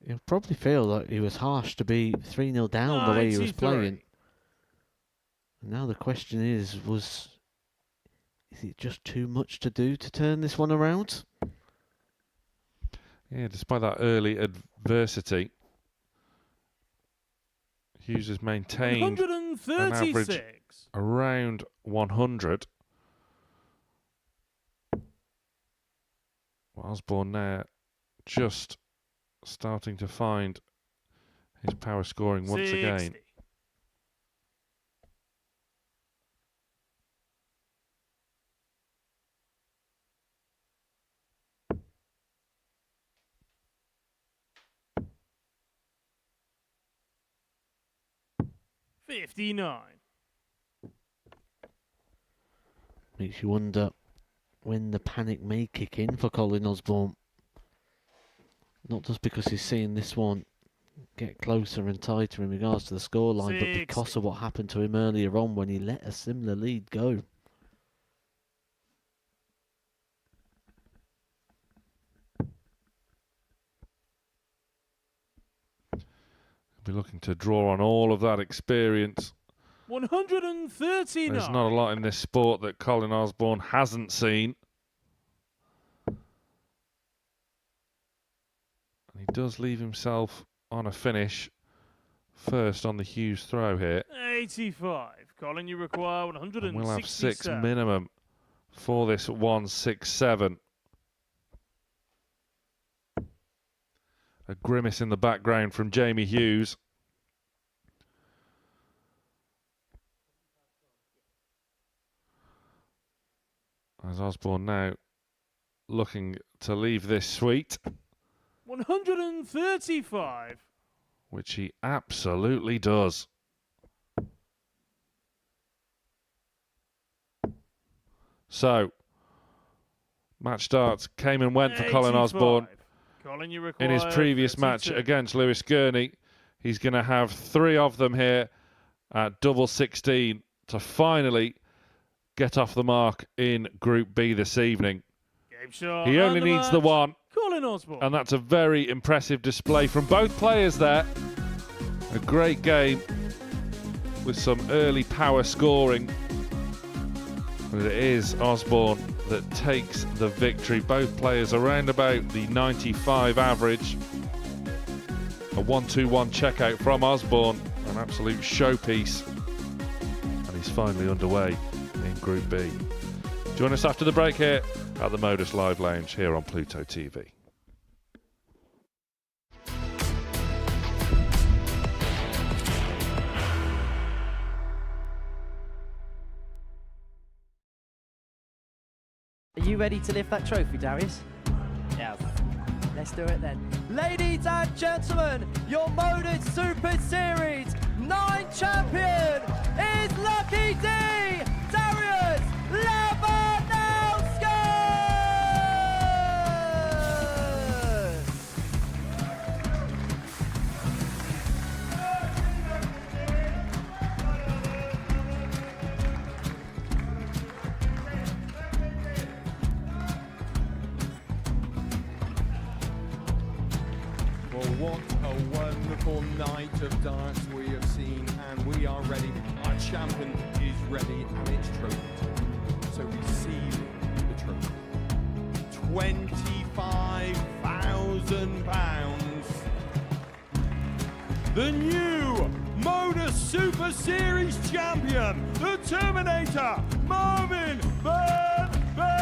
He'll probably feel like he was harsh to be 3-0 down the way he was playing. And now the question is it just too much to do to turn this one around? Yeah, despite that early adversity, Hughes has maintained an average around 100. Osborne now just starting to find his power scoring once again. 59. Makes you wonder when the panic may kick in for Colin Osborne. Not just because he's seeing this one get closer and tighter in regards to the scoreline, but because of what happened to him earlier on when he let a similar lead go. Be looking to draw on all of that experience 139. There's not a lot in this sport that Colin Osborne hasn't seen. And he does leave himself on a finish first on the Hughes throw here. 85. Colin, you require 167. And we'll have 6 minimum for this 167. A grimace in the background from Jamie Hughes. As Osborne now looking to leave this suite. 135. Which he absolutely does. So, match starts, came and went for Colin Osborne. Colin, you In his previous match against Lewis Gurnie. He's going to have 3 of them here at double 16 to finally get off the mark in Group B this evening. Game shot. He only needs the one. Colin Osborne. And that's a very impressive display from both players there. A great game with some early power scoring. But it is Osborne that takes the victory. Both players around about the 95 average. A 1-2-1 checkout from Osborne. An absolute showpiece. And he's finally underway in Group B. Join us after the break here at the Modus Live Lounge here on Pluto TV. Are you ready to lift that trophy, Darius? Yes. Let's do it then. Ladies and gentlemen, your Modus Super Series 9 champion is Lucky D, Darius Lewandowski! Well, what a wonderful night of darts we have seen, and we are ready. Our champion is ready, and it's trophy. So receive the trophy. £25,000. The new Modus Super Series champion, the Terminator, Marvin Van Velzen.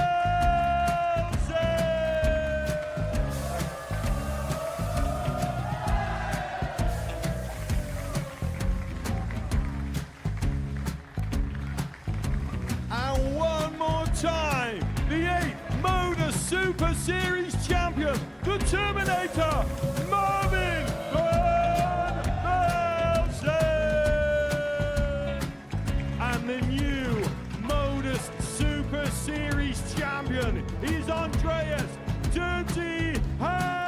And one more time, the 8th Modus Super Series champion, the Terminator, Marvin Van Velzen. And the new Modus Super Series champion is Andreas Dirty Harrison.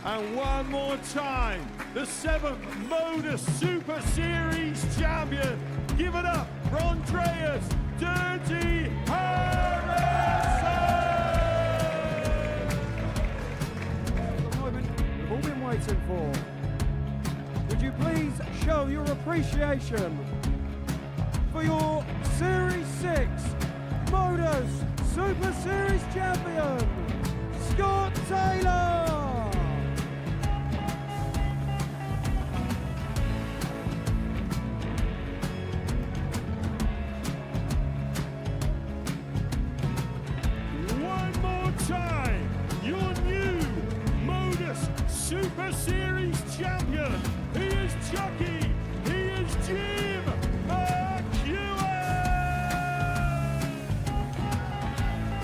And one more time, the 7th Modus Super Series champion. Give it up for Andreas Dirty Harrison! The moment we've all been waiting for. Would you please show your appreciation for your Series 6 Modus Super Series champion, Scott Taylor! One more time, your new Modus Super Series champion. He is Chucky. He is Jim McEwen.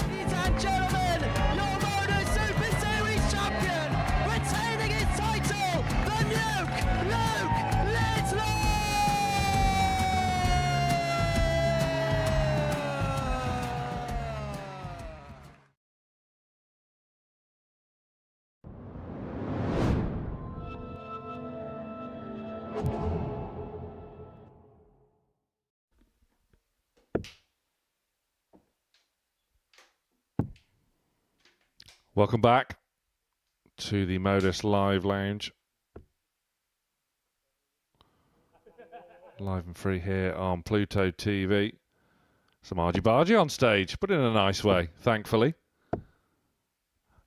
Ladies and gentlemen, your Modus Super Series champion, retaining his title, the Nuke, Luke Littler! Welcome back to the Modus Live Lounge. Live and free here on Pluto TV. Some argy-bargy on stage, but in a nice way, thankfully.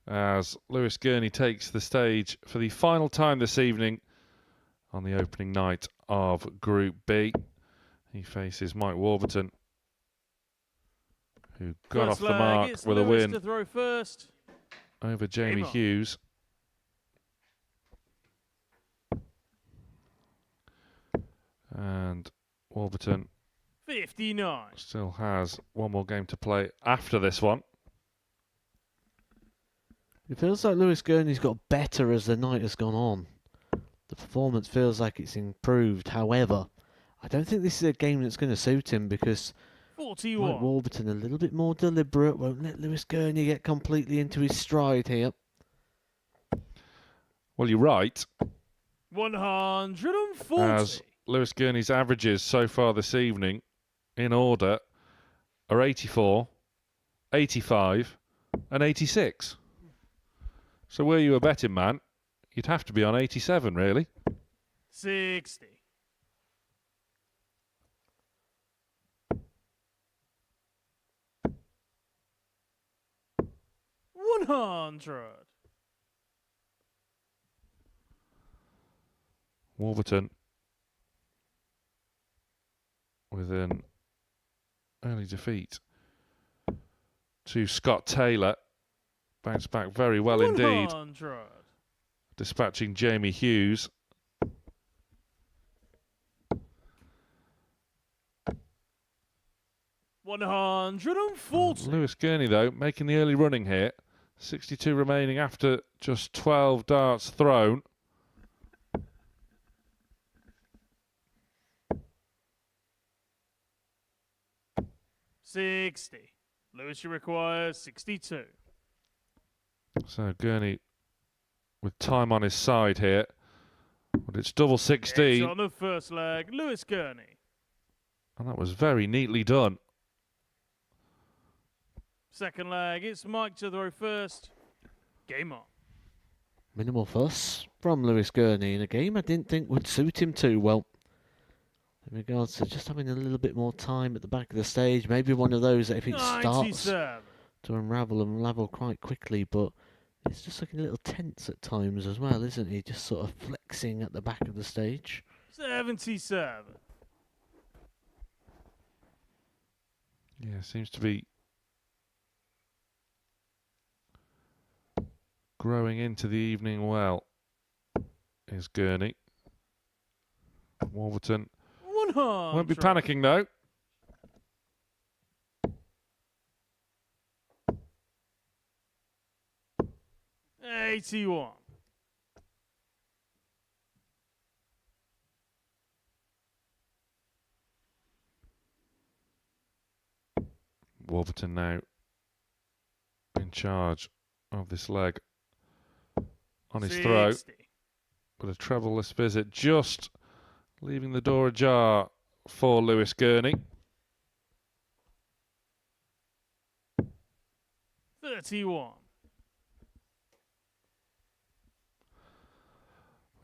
As Lewis Gurnie takes the stage for the final time this evening on the opening night of Group B. He faces Mike Warburton, who got off the mark with a win to throw first. over Jamie Hughes. And Warburton 59. still has one more game to play after this one. It feels like Lewis Gurney's got better as the night has gone on. The performance feels like it's improved. However, I don't think this is a game that's going to suit him because 41. Mike Warburton a little bit more deliberate, won't let Lewis Gurney get completely into his stride here. Well, you're right. 140. As Lewis Gurney's averages so far this evening, in order, are 84, 85, and 86. So were you a betting man, you'd have to be on 87, really. 60. 100. Warburton with an early defeat to Scott Taylor. Bounced back very well 100. indeed, dispatching Jamie Hughes. Lewis Gurney, though, making the early running here. 62 remaining after just 12 darts thrown. $60. Lewis, you require 62. So Gurney with time on his side here. But it's double 16. It's on the first leg, Lewis Gurney. And that was very neatly done. Second leg, it's Mike to throw first. Game on. Minimal fuss from Lewis Gurney in a game I didn't think would suit him too well. In regards to just having a little bit more time at the back of the stage. Maybe one of those that if it starts to unravel quite quickly, but it's just looking a little tense at times as well, isn't he? Just sort of flexing at the back of the stage. 77. Yeah, seems to be growing into the evening well, is Gurney. Warburton 100. won't be panicking, though. $81. Warburton now in charge of this leg on his throw. But a treble-less visit just leaving the door ajar for Lewis Gurney. 31.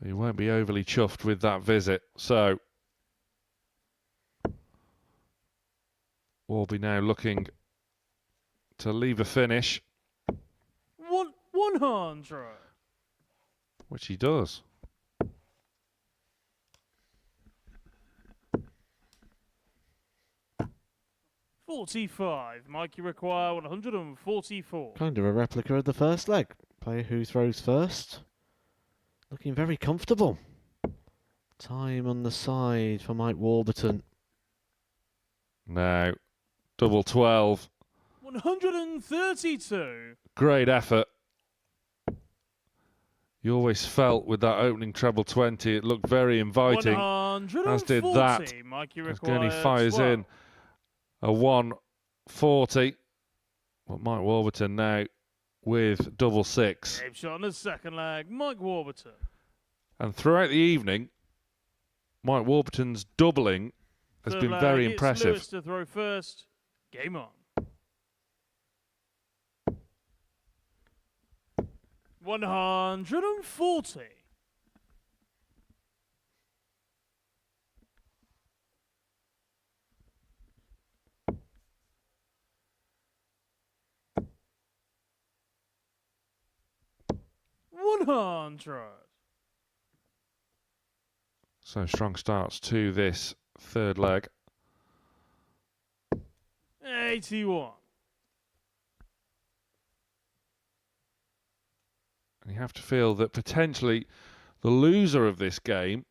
He won't be overly chuffed with that visit, so Warby now looking to leave a finish. 100. Which he does. $45. Mike, you require 144. Kind of a replica of the first leg. Player who throws first. Looking very comfortable. Time on the side for Mike Warburton. Now, double 12. 132. Great effort. You always felt with that opening treble 20, it looked very inviting, as did that. Mike, you as Gurney require fires 12. in a 140. But Mike Warburton now with double 6. Game shot on the second leg, Mike Warburton. And throughout the evening, Mike Warburton's doubling has Third been leg, very it's impressive. Lewis to throw first. Game on. 140. So strong starts to this third leg. 81. And you have to feel that potentially the loser of this game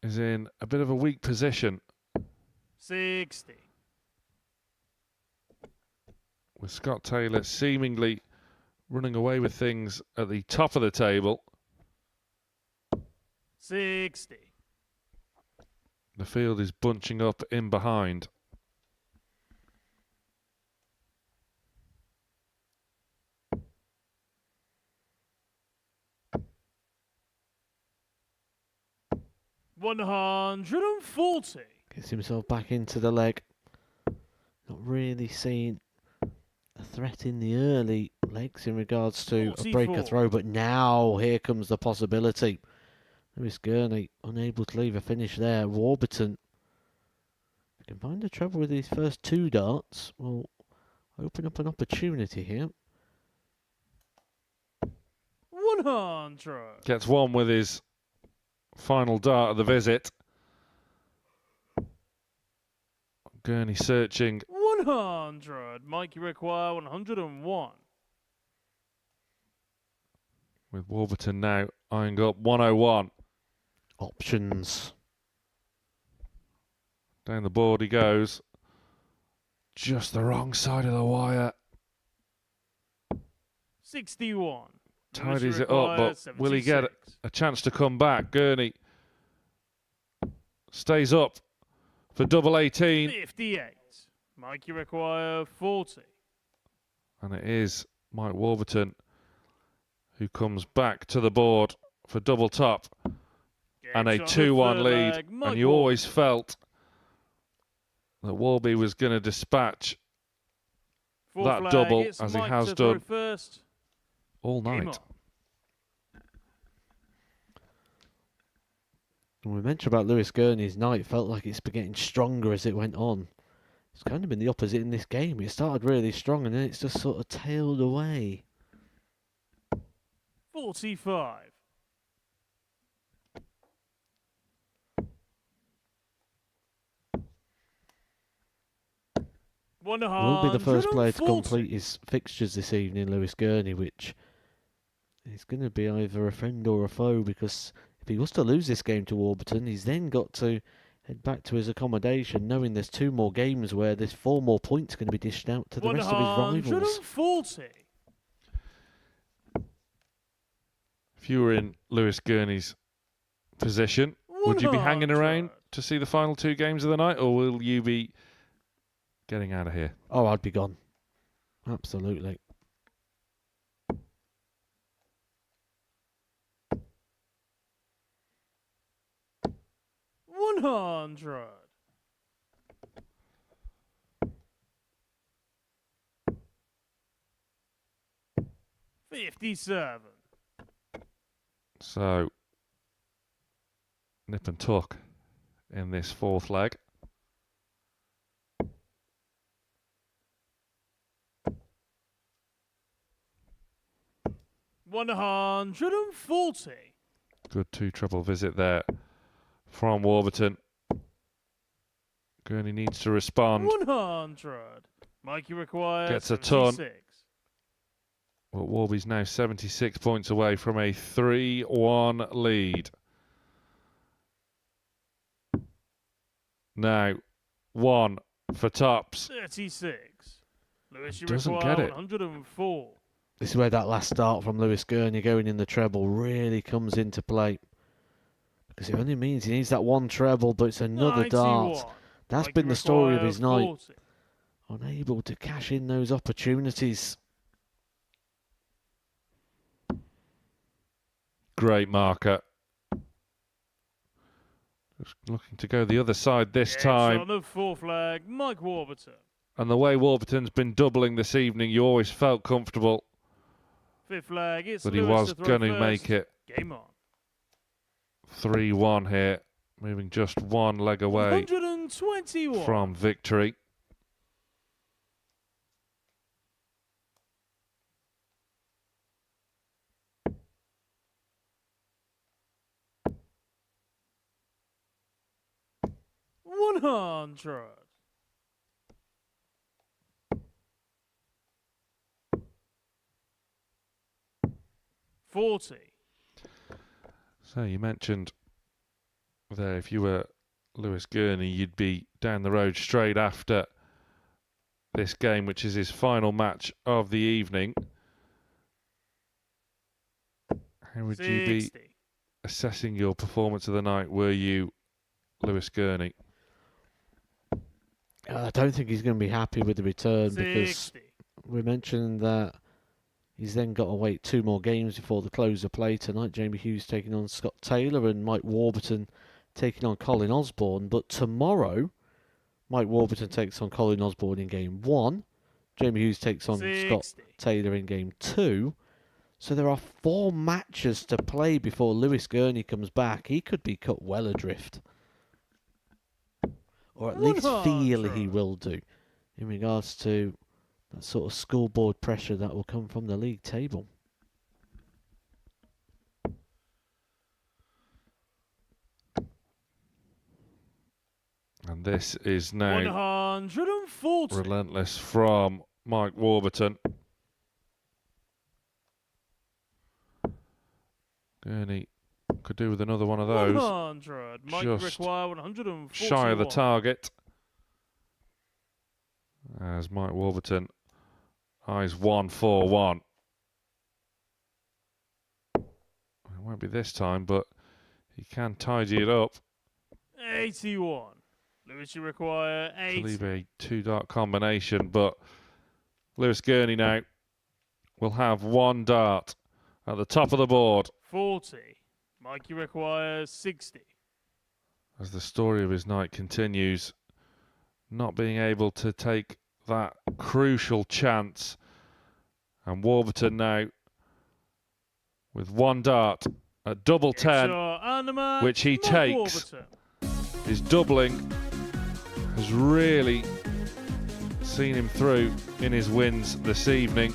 is in a bit of a weak position. 60. With Scott Taylor seemingly running away with things at the top of the table. 60. The field is bunching up in behind. $140. Gets himself back into the leg. Not really seeing a threat in the early legs in regards to a breaker throw, but now here comes the possibility. Lewis Gurnie unable to leave a finish there. Warburton can find a treble with his first 2 darts. Will open up an opportunity here. 100. Gets one with his final dart of the visit. Gurney searching. 100. Mikey require 101. With Warburton now eyeing up 101. Options. Down the board he goes. Just the wrong side of the wire. 61. Tidies it up, but 76. will he get a chance to come back? Gurney stays up for double 18. 58. Mikey require 40. And it is Mike Warburton who comes back to the board for double top. And a 2-1 lead. And you always felt that Warby was going to dispatch that double, as he has done all night. And we mentioned about Lewis Gurney's night. Felt like it's been getting stronger as it went on. It's kind of been the opposite in this game. It started really strong and then it's just sort of tailed away. 45. Will be the first player to complete his fixtures this evening, Lewis Gurney, which is going to be either a friend or a foe, because if he was to lose this game to Warburton, he's then got to head back to his accommodation, knowing there's 2 more games where there's 4 more points going to be dished out to the rest of his rivals. 140. If you were in Lewis Gurney's position, would you be hanging around to see the final 2 games of the night, or will you be getting out of here? Oh, I'd be gone. Absolutely. $100. $57. So, nip and tuck in this 4th leg. $140. Good 2 treble visit there from Warburton. Gurney needs to respond. 100. Mikey requires Gets a ton. 76. But Warby's now 76 points away from a 3-1 lead. Now, 1 for tops. 36. Lewis, you Doesn't require get it. 104. This is where that last start from Lewis Gurney going in the treble really comes into play. Because it only means he needs that 1 treble, but it's another 91. dart. That's Mikey been the story of requires his night. 40. Unable to cash in those opportunities. Great marker. Just looking to go the other side this Gets time. on the 4th leg, Mike Warburton. And the way Warburton's been doubling this evening, you always felt comfortable Fifth leg, it's that he Lewis was to throw going to first. make it. Game on. 3-1 here, moving just one leg away 121. from victory. $100. $40. So you mentioned there, if you were Lewis Gurnie, you'd be down the road straight after this game, which is his final match of the evening. How would you be assessing your performance of the night, were you Lewis Gurnie? I don't think he's going to be happy with the return because we mentioned that he's then got to wait 2 more games before the close of play tonight. Jamie Hughes taking on Scott Taylor and Mike Warburton taking on Colin Osborne. But tomorrow, Mike Warburton takes on Colin Osborne in game 1. Jamie Hughes takes on Scott Taylor in game 2. So there are 4 matches to play before Lewis Gurnie comes back. He could be cut well adrift. Or at least feel he will do in regards to that sort of scoreboard pressure that will come from the league table. And this is now 140. relentless from Mike Warburton. Gurney could do with another one of those. 100. Mike Just require 141. shy of the target. As Mike Warburton eyes 1-4-1. It won't be this time, but he can tidy it up. 81. Lewis, you require 8. To leave a 2-dart combination, but Lewis Gurney now will have 1 dart at the top of the board. 40. Mikey requires 60. As the story of his night continues, not being able to take that crucial chance. And Warburton now with 1 dart at double 10, which he takes. His doubling has really seen him through in his wins this evening.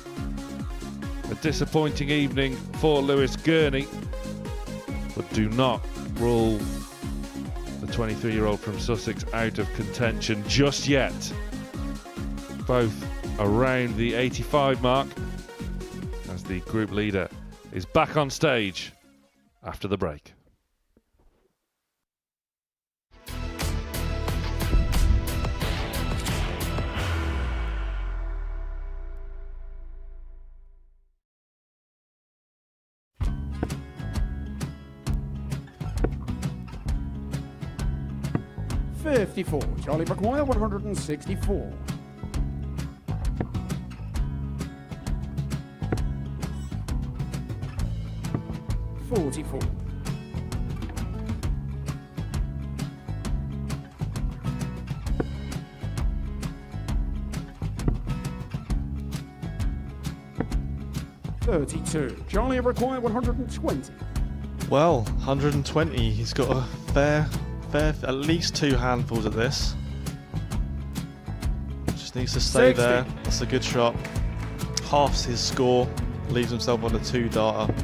A disappointing evening for Lewis Gurney, but do not rule the 23-year-old from Sussex out of contention just yet. Both around the 85 mark as the group leader is back on stage after the break. $54. Charlie require 164. $44. $32. Charlie require 120. Well, 120. He's got a fair, at least 2 handfuls of this. Just needs to stay 60. there. That's a good shot. Halves his score. Leaves himself on a 2-darter.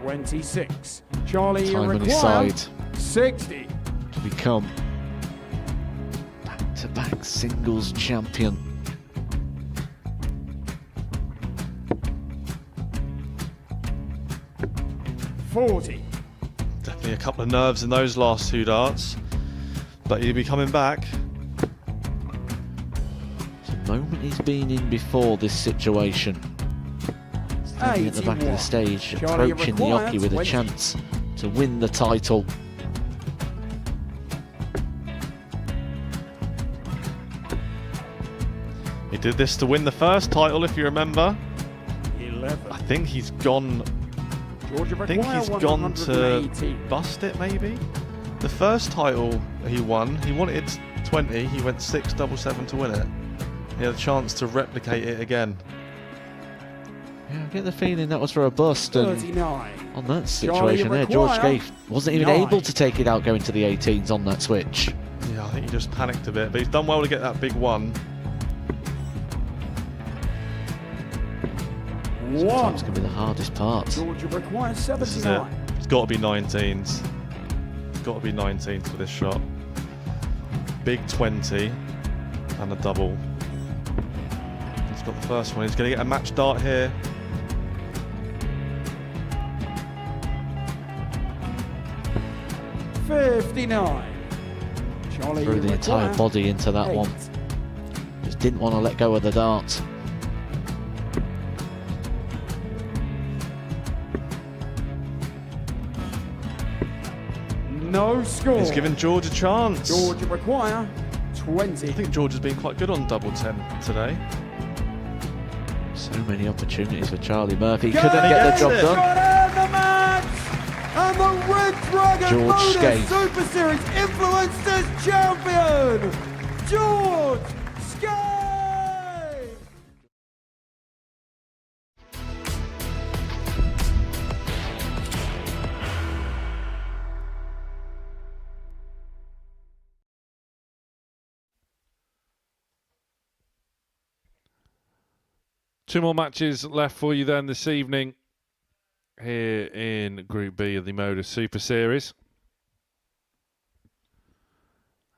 $26. Charlie Time on his require side 60. to become back-to-back singles champion. $40. Definitely a couple of nerves in those last 2 darts. But he'll be coming back. It's a moment he's been in before this situation. Standing at the back of the stage, Charlie approaching the required hockey with a 20. chance to win the title. He did this to win the first title, if you remember. 11. I think he's gone. Georgia I think require he's gone to 118. bust it, maybe. The first title he wanted 20, he went 6-7-7 to win it. He had a chance to replicate it again. Yeah, I get the feeling that was for a bust. And 39. on that situation there, George Gage wasn't even able to take it out going to the 18s on that switch. Yeah, I think he just panicked a bit, but he's done well to get that big one. Sometimes can be the hardest part. Georgia requires This is it. 79. It's got to be 19s. It's got to be 19s for this shot. Big 20 and a double. He's got the first one. He's going to get a match dart here. Charlie, Threw the entire body into that one. Just didn't want to let go of the dart. No score. He's given George a chance. Georgia require 20. I think George has been quite good on double 10 today. So many opportunities for Charlie Murphy. Couldn't get the job done. The match! And the Red Dragon George Modus Skate. Super Series Influencers Champion, George Skate! Two more matches left for you then this evening here in Group B of the Modus Super Series.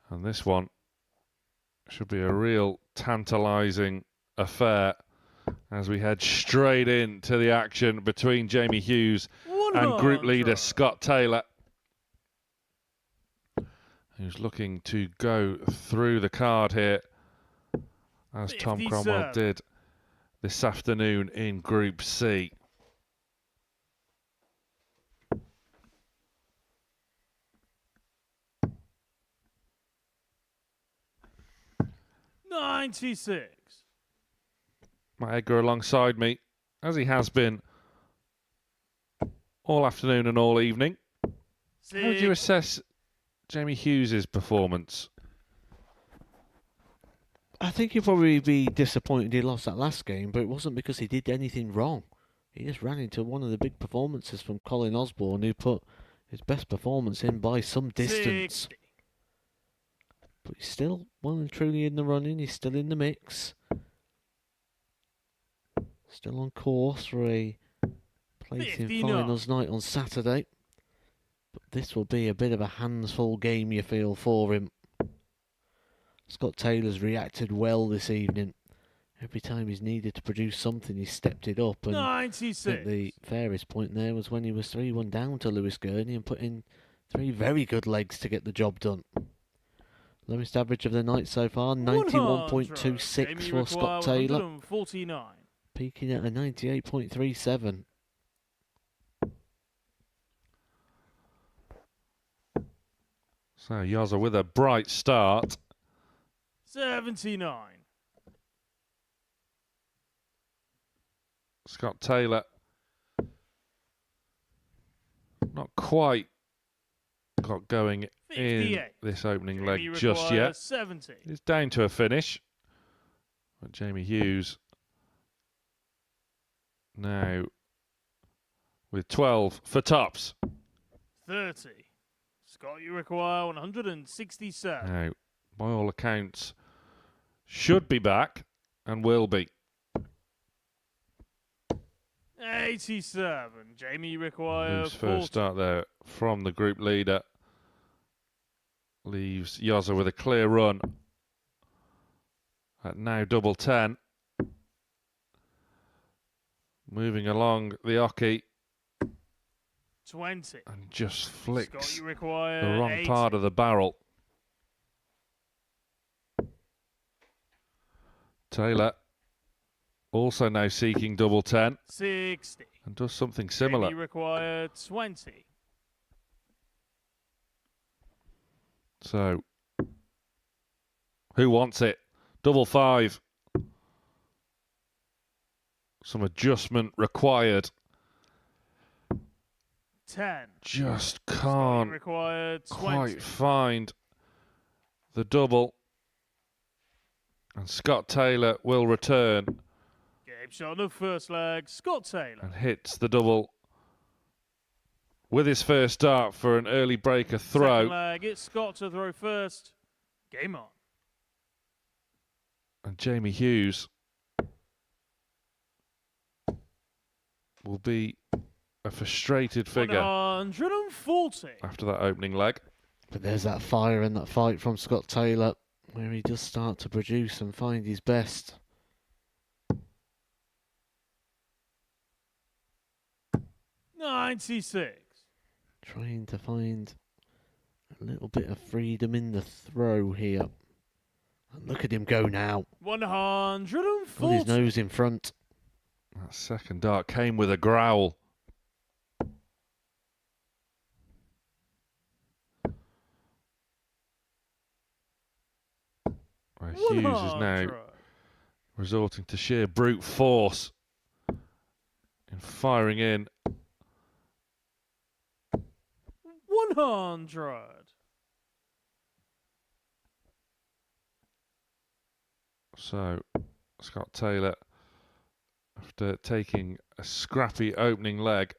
And this one should be a real tantalising affair as we head straight into the action between Jamie Hughes and group leader Scott Taylor, who's looking to go through the card here, as Tom Cromwell did this afternoon in Group C. $96. Matt Edgar alongside me, as he has been all afternoon and all evening. How do you assess Jamie Hughes' performance? I think he'll probably be disappointed he lost that last game, but it wasn't because he did anything wrong. He just ran into one of the big performances from Colin Osborne, who put his best performance in by some distance. 60. But he's still well and truly in the running. He's still in the mix. Still on course for a place in 59. finals night on Saturday. But this will be a bit of a hands-full game, you feel, for him. Scott Taylor's reacted well this evening. Every time he's needed to produce something, he's stepped it up. And 96. I think the fairest point there was when he was 3-1 down to Lewis Gurnie and put in 3 very good legs to get the job done. Lowest average of the night so far, 91.26 for Scott Taylor. 149. Peaking at a 98.37. So Yoza with a bright start. 79. Scott Taylor not quite got going in 58. this opening leg Jamie just requires yet. 70. It's down to a finish. But Jamie Hughes now with 12 for tops. 30. Scott, you require 167. Now, by all accounts, should be back and will be. 87. Jamie, you require Who's 40. first start there from the group leader. Leaves Yoza with a clear run. At now double 10. Moving along the hockey. 20. And just Scott, flicks you require the wrong 80. part of the barrel. Taylor also now seeking double 10. 60. And does something similar. Jamie require 20. So, who wants it? Double 5. Some adjustment required. 10. Just can't Required 20. quite find the double. And Scott Taylor will return Game shot on the first leg. Scott Taylor. and hits the double with his first dart for an early breaker throw. Second leg, it's Scott to throw first. Game on. And Jamie Hughes will be a frustrated figure 140. after that opening leg. But there's that fire in that fight from Scott Taylor, where he does start to produce and find his best. $96. Trying to find a little bit of freedom in the throw here. And look at him go now. 140. Got his nose in front. That second dart came with a growl. Where Hughes is now resorting to sheer brute force in firing in. 100. So, Scott Taylor, after taking a scrappy opening leg,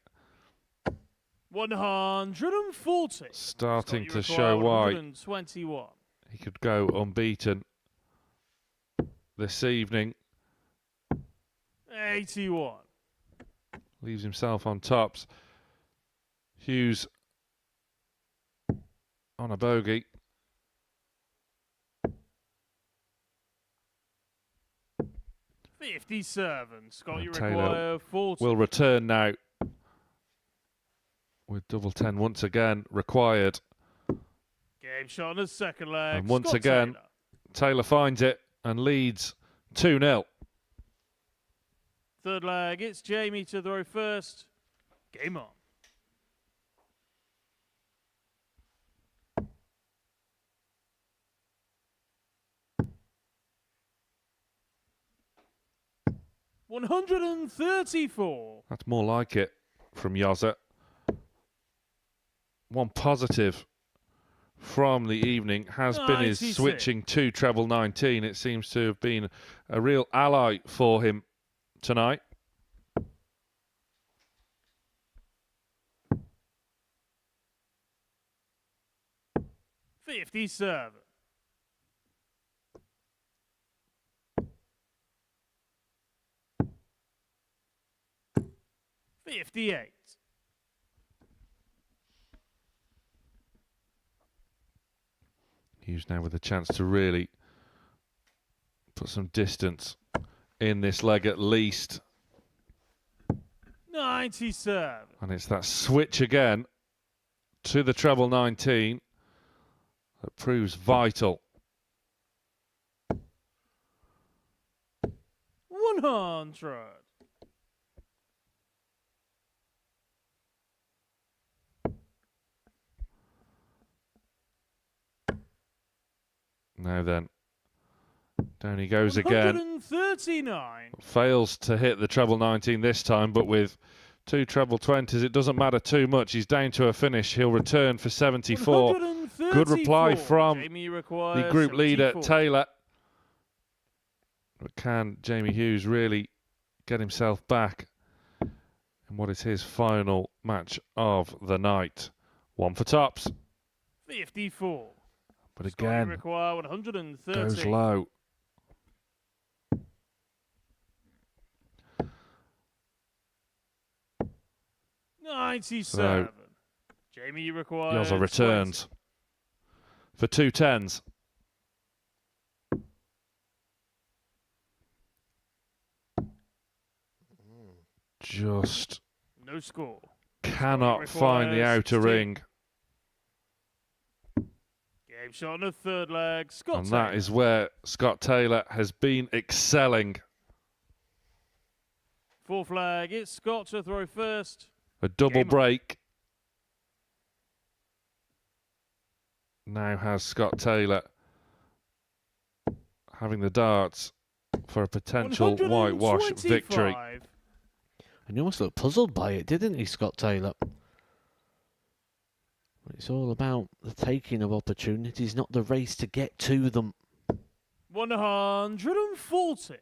140. starting to Scott, show why 121. he could go unbeaten this evening. 81. Leaves himself on tops. Hughes on a bogey. $57. Scott, you Taylor require 40. will return now with double 10 once again required. Game shot on the second leg. And once Scott again, Taylor finds it and leads 2-0. Third leg, it's Jamie to throw first. Game on. $134. That's more like it from Yozza. One positive from the evening has been his 96. switching to treble 19. It seems to have been a real ally for him tonight. $57. $58. Hughes now with a chance to really put some distance in this leg at least. 97. And it's that switch again to the treble 19 that proves vital. 100. Now then, down he goes again. 139. Fails to hit the treble 19 this time, but with two treble 20s, it doesn't matter too much. He's down to a finish. He'll return for 74. Good reply from the group leader, Taylor. But can Jamie Hughes really get himself back in what is his final match of the night? One for tops. 54. But again, require 130. goes low. $97. Jamie, you require Yozza returns for 2 10s. Just no score. Cannot find the outer ring. Game shot on the third leg. Scott And Taylor. that is where Scott Taylor has been excelling. Fourth leg, it's Scott to throw first. A double Game break. Now has Scott Taylor having the darts for a potential whitewash victory. And he almost looked puzzled by it, didn't he, Scott Taylor? It's all about the taking of opportunities, not the race to get to them. 140.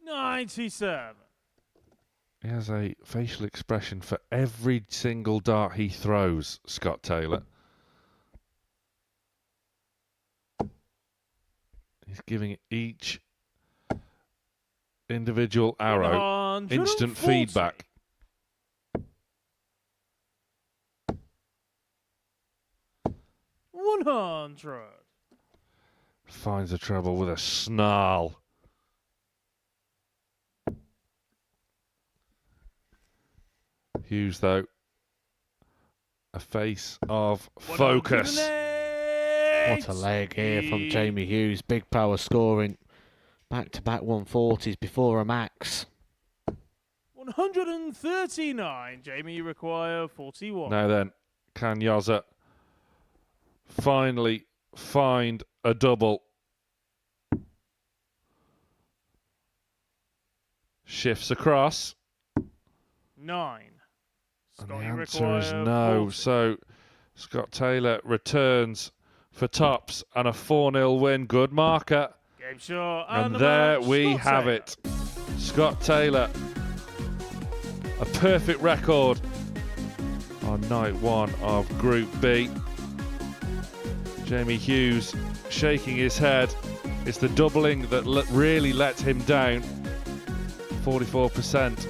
$97. He has a facial expression for every single dart he throws, Scott Taylor. He's giving each individual arrow instant feedback. $100. Finds the treble with a snarl. Hughes, though, a face of focus. What a leg here from Jamie Hughes. Big power scoring. Back-to-back 140s before a max. 139. Jamie, you require 41. Now then, can Yozza finally find a double? Shifts across. 9. And Scott, the you answer is require no. 40. So Scott Taylor returns for tops and a 4-0 win. Good marker. Game short. And the there match, we Scott have Taylor. it. Scott Taylor, a perfect record on night one of Group B. Jamie Hughes shaking his head. It's the doubling that really let him down. 44%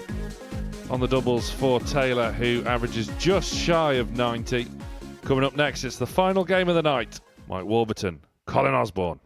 on the doubles for Taylor, who averages just shy of 90. Coming up next, it's the final game of the night. Mike Warburton, Colin Osborne.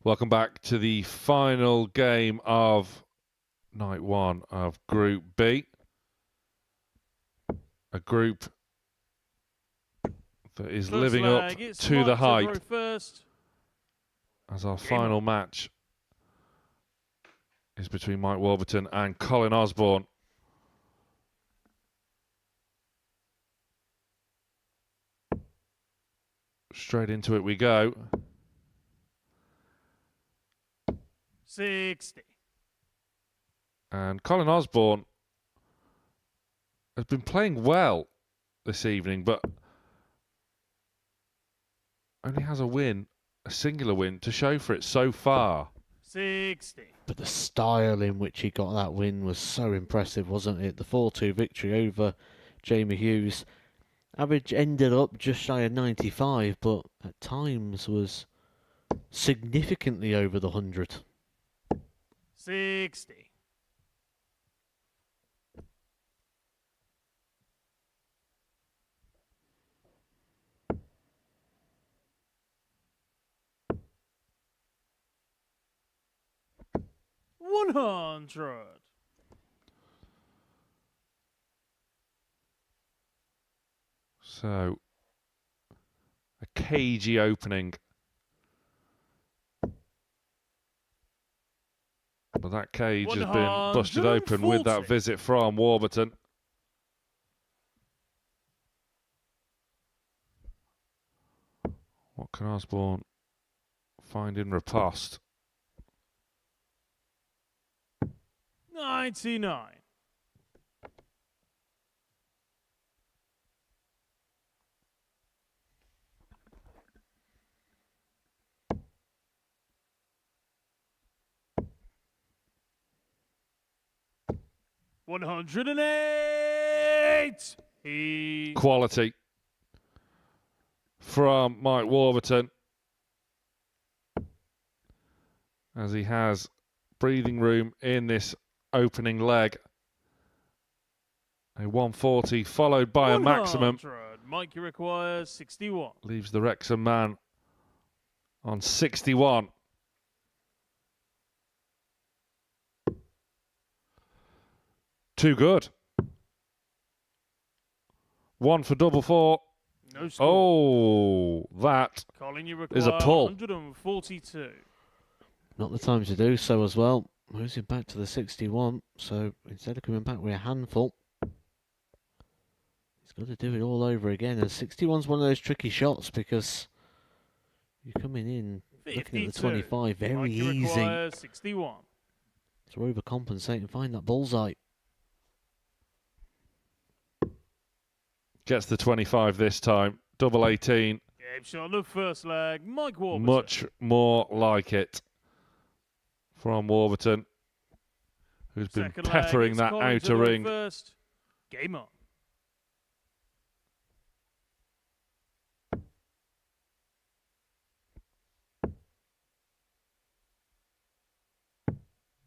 Welcome back to the final game of night one of Group B. A group that is First living up leg, it's to the Mike throw hype first. as our Game final on. match is between Mike Warburton and Colin Osborne. Straight into it we go. 60. And Colin Osborne has been playing well this evening, but only has a win, a singular win, to show for it so far. 60. But the style in which he got that win was so impressive, wasn't it? The 4-2 victory over Jamie Hughes. Average ended up just shy of 95, but at times was significantly over the 100. 60. $100. So, a cagey opening. But that cage has been busted open with that visit from Warburton. What can Osborne find in riposte? 99. $108. Quality from Mike Warburton, as he has breathing room in this opening leg. A 140 followed by a maximum. Mikey requires 61. Leaves the Wrexham man on 61. Too good. One for double four. No score. Oh, that Colin, you is a pull. 142. Not the time to do so as well. Moves him back to the 61, so instead of coming back with a handful, he's got to do it all over again. And 61's one of those tricky shots because you're coming in looking at the 25 very Mikey easy. requires 61. To overcompensate and find that bullseye. Gets the 25 this time. Double 18. Game shot the first leg. Mike Warburton. Much more like it from Warburton, who's been Second leg, peppering it's that Colin to outer the ring. First. Game on.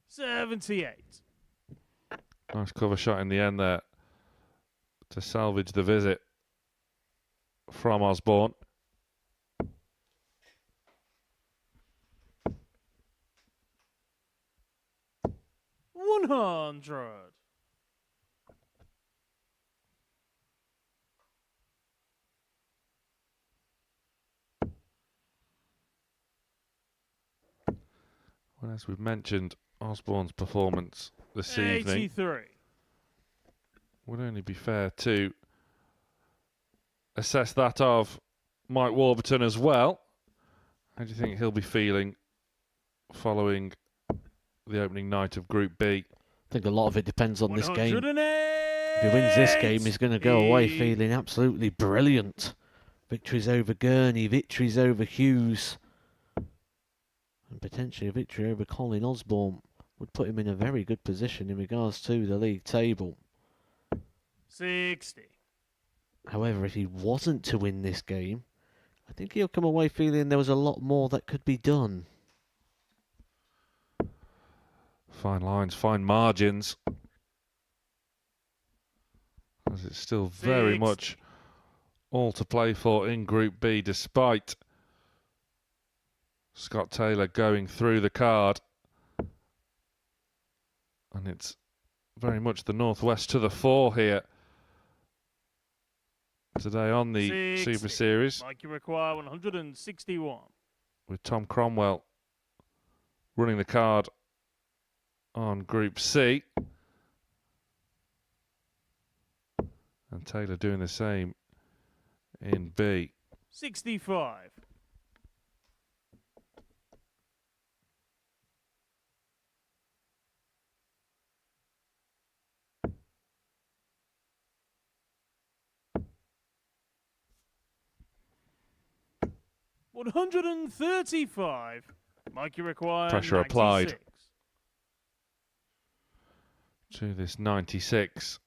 $78. Nice cover shot in the end there to salvage the visit from Osborne. $100. Well, as we've mentioned, Osborne's performance this evening 83. would only be fair to assess that of Mike Warburton as well. How do you think he'll be feeling following the opening night of Group B? I think a lot of it depends on this game. 108. If he wins this game, he's going to go away feeling absolutely brilliant. Victories over Gurnie, victories over Hughes, and potentially a victory over Colin Osborne would put him in a very good position in regards to the league table. 60. However, if he wasn't to win this game, I think he'll come away feeling there was a lot more that could be done. Fine lines, fine margins. As it's still very much all to play for in Group B, despite Scott Taylor going through the card. And it's very much the Northwest to the fore here today on the 60. Super Series. Mike, you require 161. With Tom Cromwell running the card on Group C. And Taylor doing the same in B. 65. $135. Mike, you require Pressure 96. applied to this 96,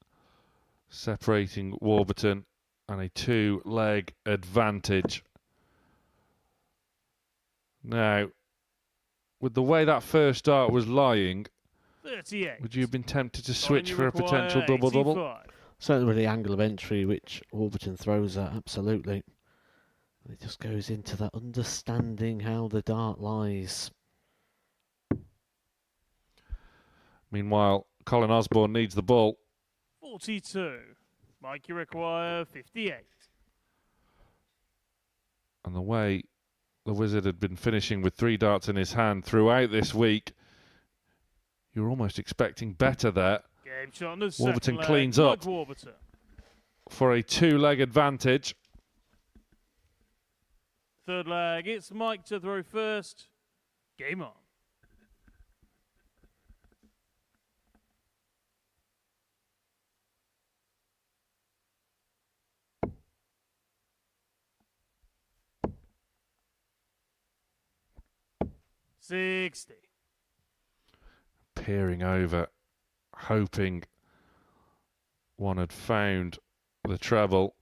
separating Warburton and a 2-leg advantage. Now, with the way that first start was lying, 38. would you have been tempted to Colin, switch you for a require potential double-double? 85. Certainly with the angle of entry which Warburton throws at, absolutely. It just goes into that understanding how the dart lies. Meanwhile, Colin Osborne needs the ball. 42. Mike, you require 58. And the way the Wizard had been finishing with 3 darts in his hand throughout this week, you're almost expecting better there. Game shot on the Warburton second leg. cleans Mike up Warburton. for a 2-leg advantage. Third leg, it's Mike to throw first. Game on. $60. Peering over, hoping one had found the treble.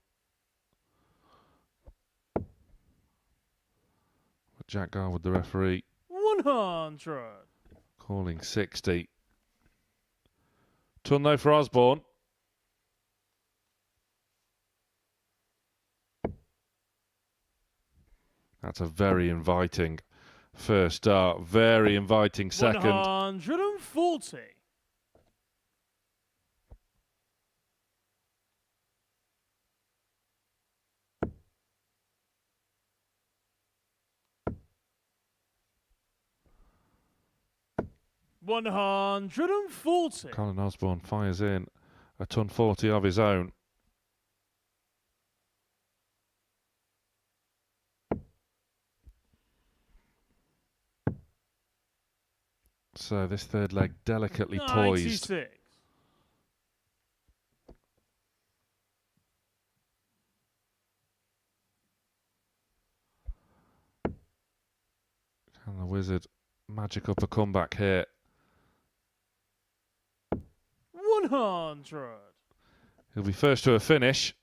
Jack Garwood, the referee, 100. calling 60. Ton though for Osborne. That's a very inviting first start, very inviting second. 140. $140. Colin Osborne fires in a ton 40 of his own. So this third leg delicately poised. 96. Can the Wizard magic up a comeback here? 100. He'll be first to a finish.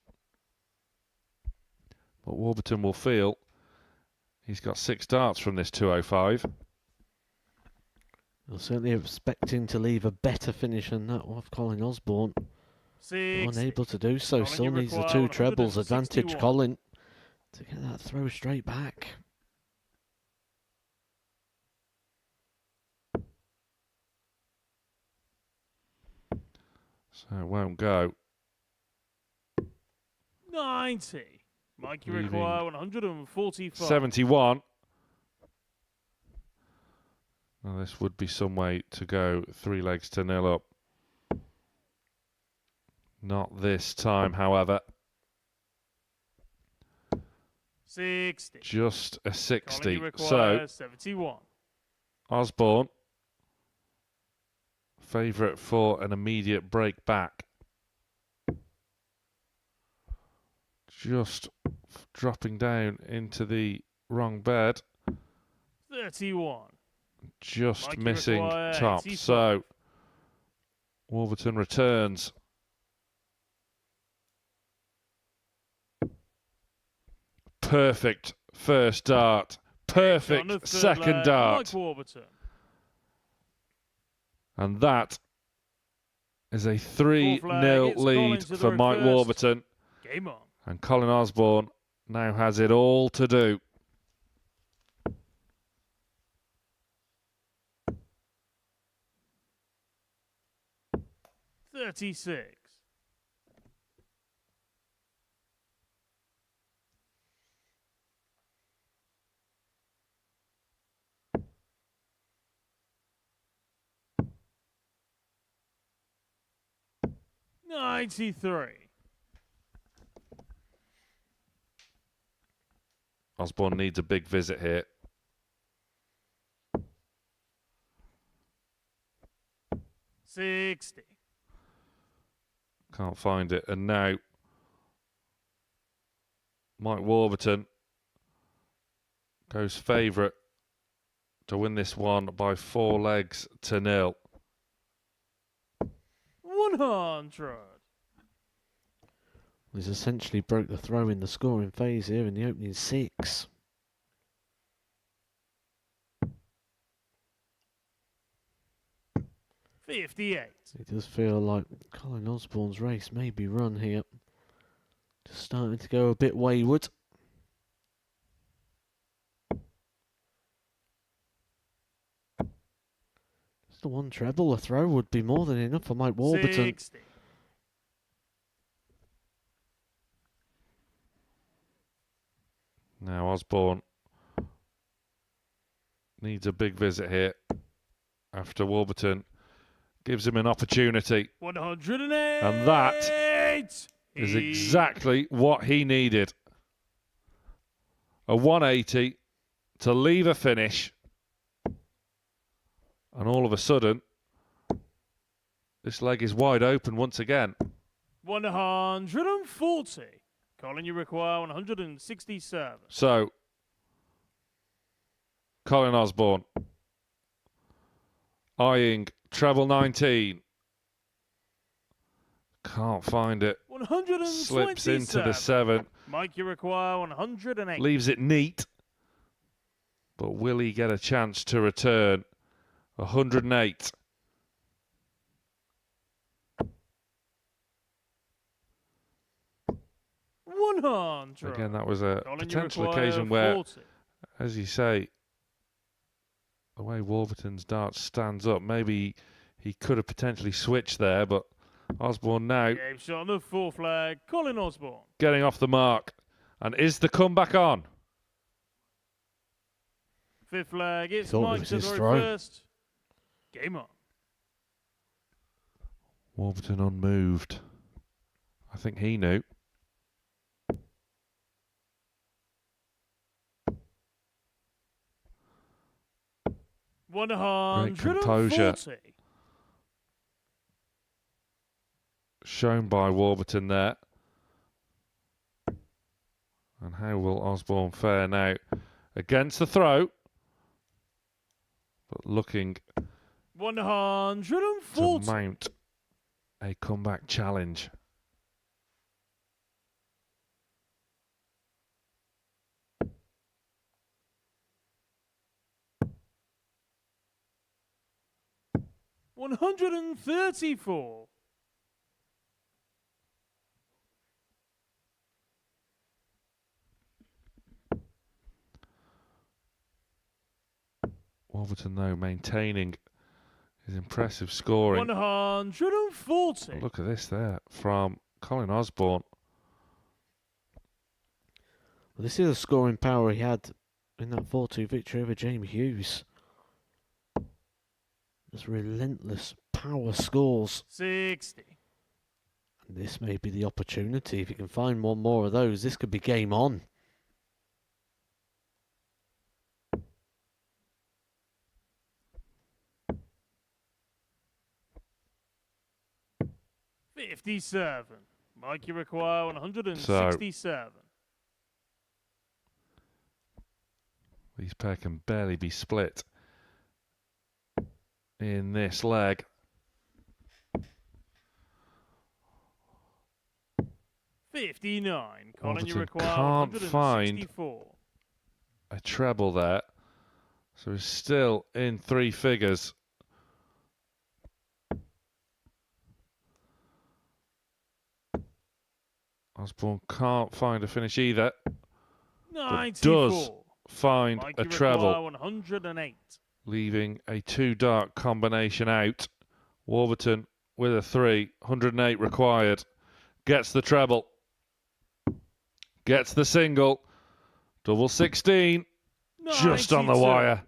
But Warburton will feel he's got 6 darts from this 205. Well, certainly expecting to leave a better finish than that of Colin Osborne. 60. Unable to do so. Colin, Still you needs the require 2 trebles. Advantage 161. Colin to get that throw straight back. So it won't go. 90. Mike, you Leaving require 145. 71. Now this would be some way to go 3 legs to 0 up. Not this time, however. 60. Just a Colin, 60. you require So 71. Osborne, favourite for an immediate break back. Just dropping down into the wrong bed. 31. Just Mike, you missing require top. 85. So Warburton returns. Perfect first dart. On the Perfect third second leg, dart. Mike Warburton. And that is a Fourth leg, 3-0 it's Colin lead to the for Mike reverse. Warburton. Game on. And Colin Osborne now has it all to do. 36. $93. Osborne needs a big visit here. $60. Can't find it. And now Mike Warburton goes favourite to win this one by 4 legs to 0. 100. He's essentially broke the throw in the scoring phase here in the opening 6. $58. It does feel like Colin Osborne's race may be run here. Just starting to go a bit wayward. Just the one treble, a throw would be more than enough for Mike Warburton. 60. Now Osborne needs a big visit here after Warburton gives him an opportunity. 108. And that is exactly what he needed. A 180 to leave a finish. And all of a sudden, this leg is wide open once again. 140. Colin, you require 167. So, Colin Osborne eyeing treble 19. Can't find it. 127. Slips into the 7. Mike, you require 108. Leaves it neat. But will he get a chance to return? 108. $100. Again, that was a Colin, potential you require occasion where, 40. as you say, the way Warburton's dart stands up, maybe he could have potentially switched there, but Osborne now Game shot on the 4th flag. Colin Osborne. getting off the mark. And is the comeback on? 5th flag. It's Thought it Mike was to his throw throw. first. Game on. Warburton unmoved. I think he knew. Great composure 140. shown by Warburton there. And how will Osborne fare now? Against the throw. But looking to 140. mount a comeback challenge. $134. Warburton, though, maintaining his impressive scoring. 140. Look at this there from Colin Osborne. Well, this is the scoring power he had in that 4-2 victory over Jamie Hughes. Just relentless power scores. 60. And this may be the opportunity. If you can find one more of those, this could be game on. $57. Mike, you require 167. These pair can barely be split in this leg. $59. Colin, you Warburton require can't 164. a treble there. So he's still in 3 figures. Osborne can't find a finish either. 94. Does find Mike, a you treble, require 108. leaving a 2 dart combination out. Warburton with a 3, 108 required. Gets the treble. Gets the single. Double 16. Just on the 92. wire.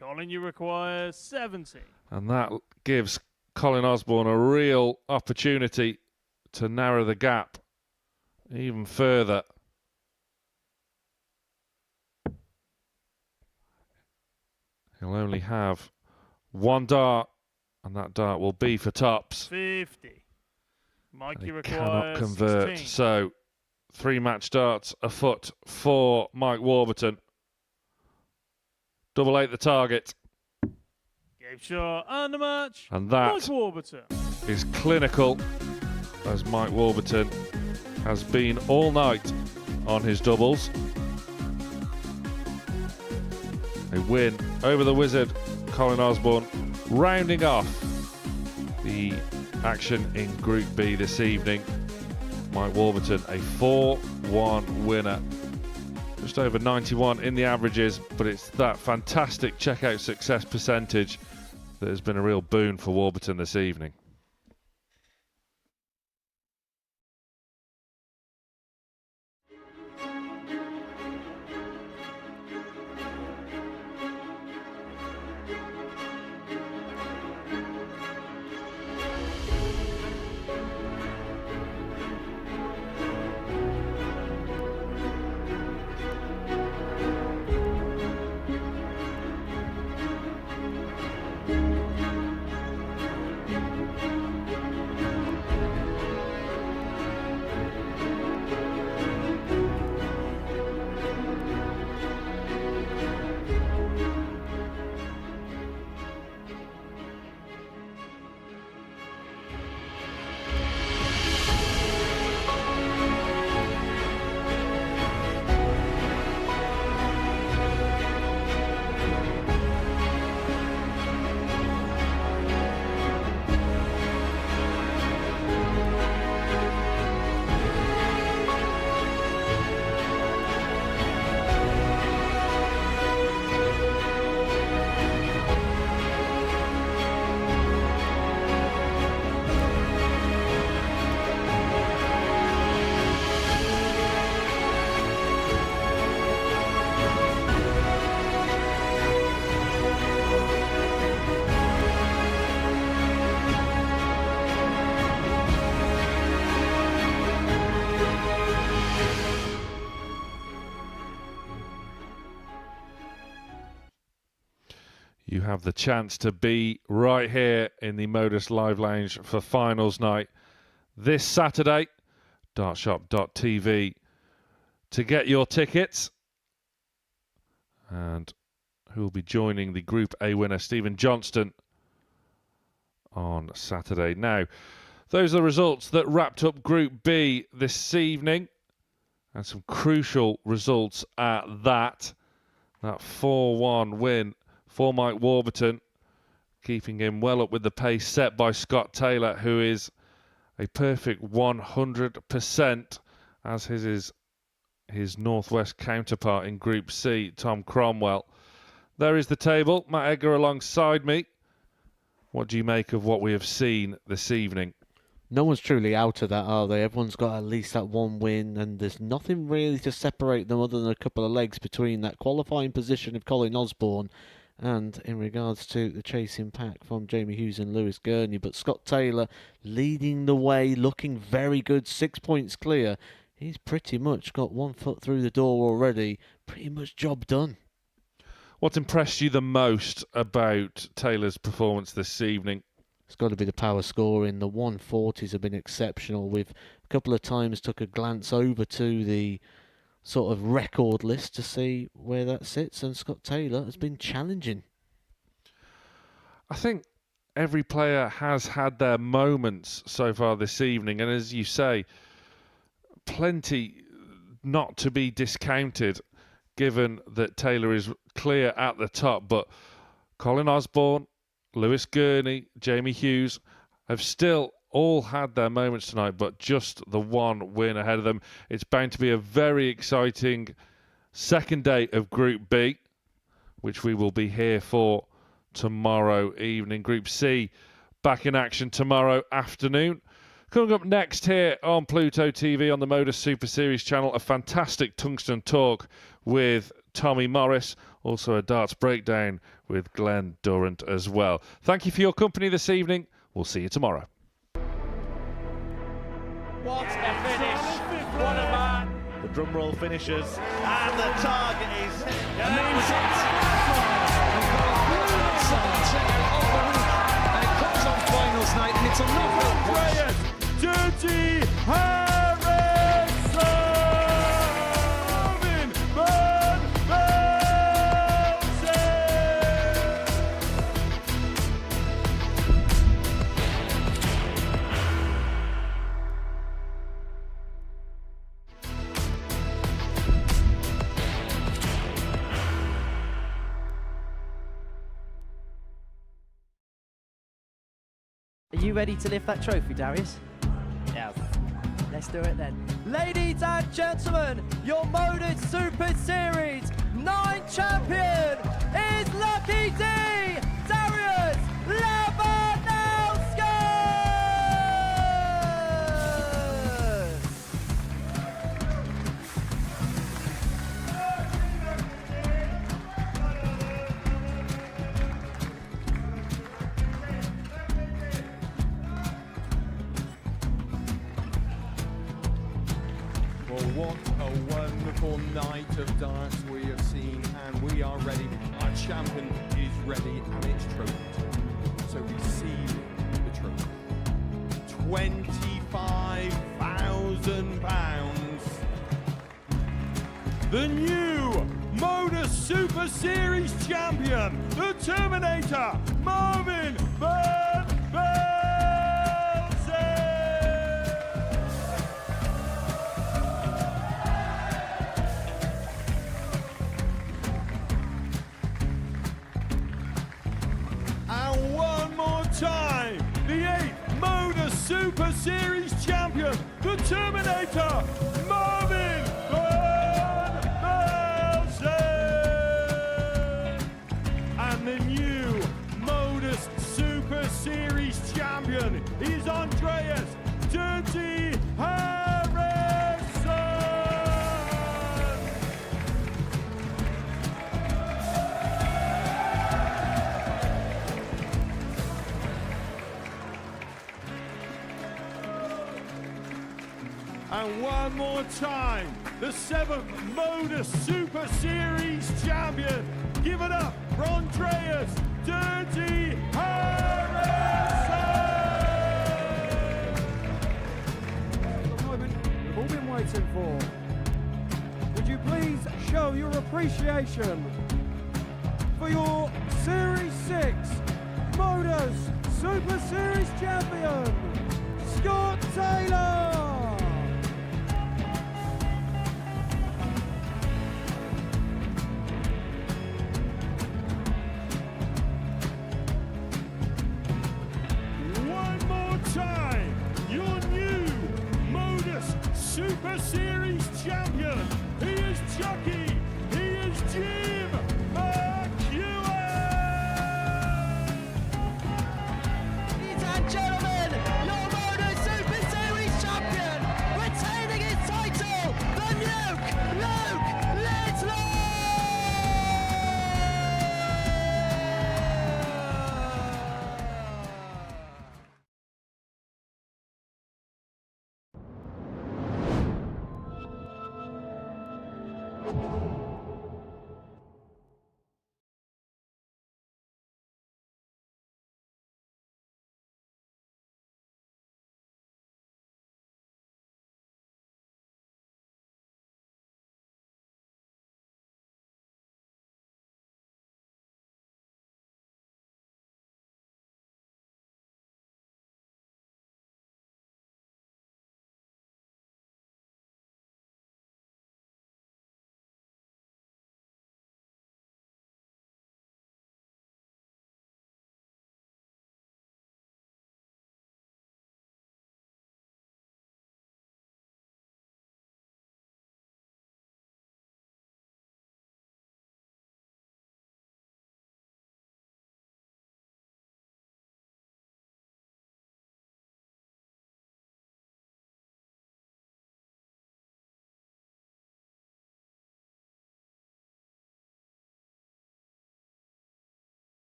Colin, you require 70. And that gives Colin Osborne a real opportunity to narrow the gap even further. He'll only have one dart, and that dart will be for tops. 50. Mikey He requires cannot convert. 16. So 3 match darts afoot for Mike Warburton. Double 8 the target. Game shot and the match. And that Mike Warburton is clinical, as Mike Warburton has been all night on his doubles. A win over the wizard, Colin Osborne, rounding off the action in Group B this evening. Mike Warburton, a 4-1 winner. Just over 91 in the averages, but it's that fantastic checkout success percentage that has been a real boon for Warburton this evening. You have the chance to be right here in the Modus Live Lounge for finals night this Saturday. Dartshop.tv to get your tickets. And who will be joining the Group A winner, Stephen Johnston, on Saturday. Now, those are the results that wrapped up Group B this evening. And some crucial results at that. That 4-1 win for Mike Warburton, keeping him well up with the pace set by Scott Taylor, who is a perfect 100%, as is his Northwest counterpart in Group C, Tom Cromwell. There is the table. Matt Edgar alongside me. What do you make of what we have seen this evening? No one's truly out of that, are they? Everyone's got at least that one win, and there's nothing really to separate them other than a couple of legs between that qualifying position of Colin Osborne and in regards to the chasing pack from Jamie Hughes and Lewis Gurnie. But Scott Taylor leading the way, looking very good, 6 points clear. He's pretty much got 1 foot through the door already. Pretty much job done. What impressed you the most about Taylor's performance this evening? It's got to be the power scoring. The 140s have been exceptional. We've a couple of times took a glance over to the sort of record list to see where that sits, and Scott Taylor has been challenging. I think every player has had their moments so far this evening, and as you say, plenty not to be discounted, given that Taylor is clear at the top. But Colin Osborne, Lewis Gurnie, Jamie Hughes have still all had their moments tonight, but just the one win ahead of them. It's bound to be a very exciting second day of Group B, which we will be here for tomorrow evening. Group C back in action tomorrow afternoon. Coming up next here on Pluto TV on the Modus Super Series channel, a fantastic tungsten talk with Tommy Morris, also a darts breakdown with Glenn Durrant as well. Thank you for your company this evening. We'll see you tomorrow. What a finish! What a man! The drum roll finishes, and the target is hit. And that was it. And it comes on finals night, and it's a knockout. Dirty Harrison! Van Velzen! Are you ready to lift that trophy, Darius? Yes. Let's do it then. Ladies and gentlemen, your Modus Super Series 9 champion is Lucky D, Darius Labanauskas! Well, what a wonderful night of darts we have seen, and we are ready. Our champion is ready, and it's trophy time. So receive the trophy. £25,000. The new Modus Super Series champion, the Terminator, Marvin Van Velzen. And one more time, the 8th Modus Super Series champion, the Terminator, Marvin Van Velzen. And the new Modus Super Series champion is Andreas Dirty Harrison. And one more time, the 7th Modus Super Series champion. Give it up for Andreas Dirty Harrison! The moment we've all been waiting for. Would you please show your appreciation for your Series 6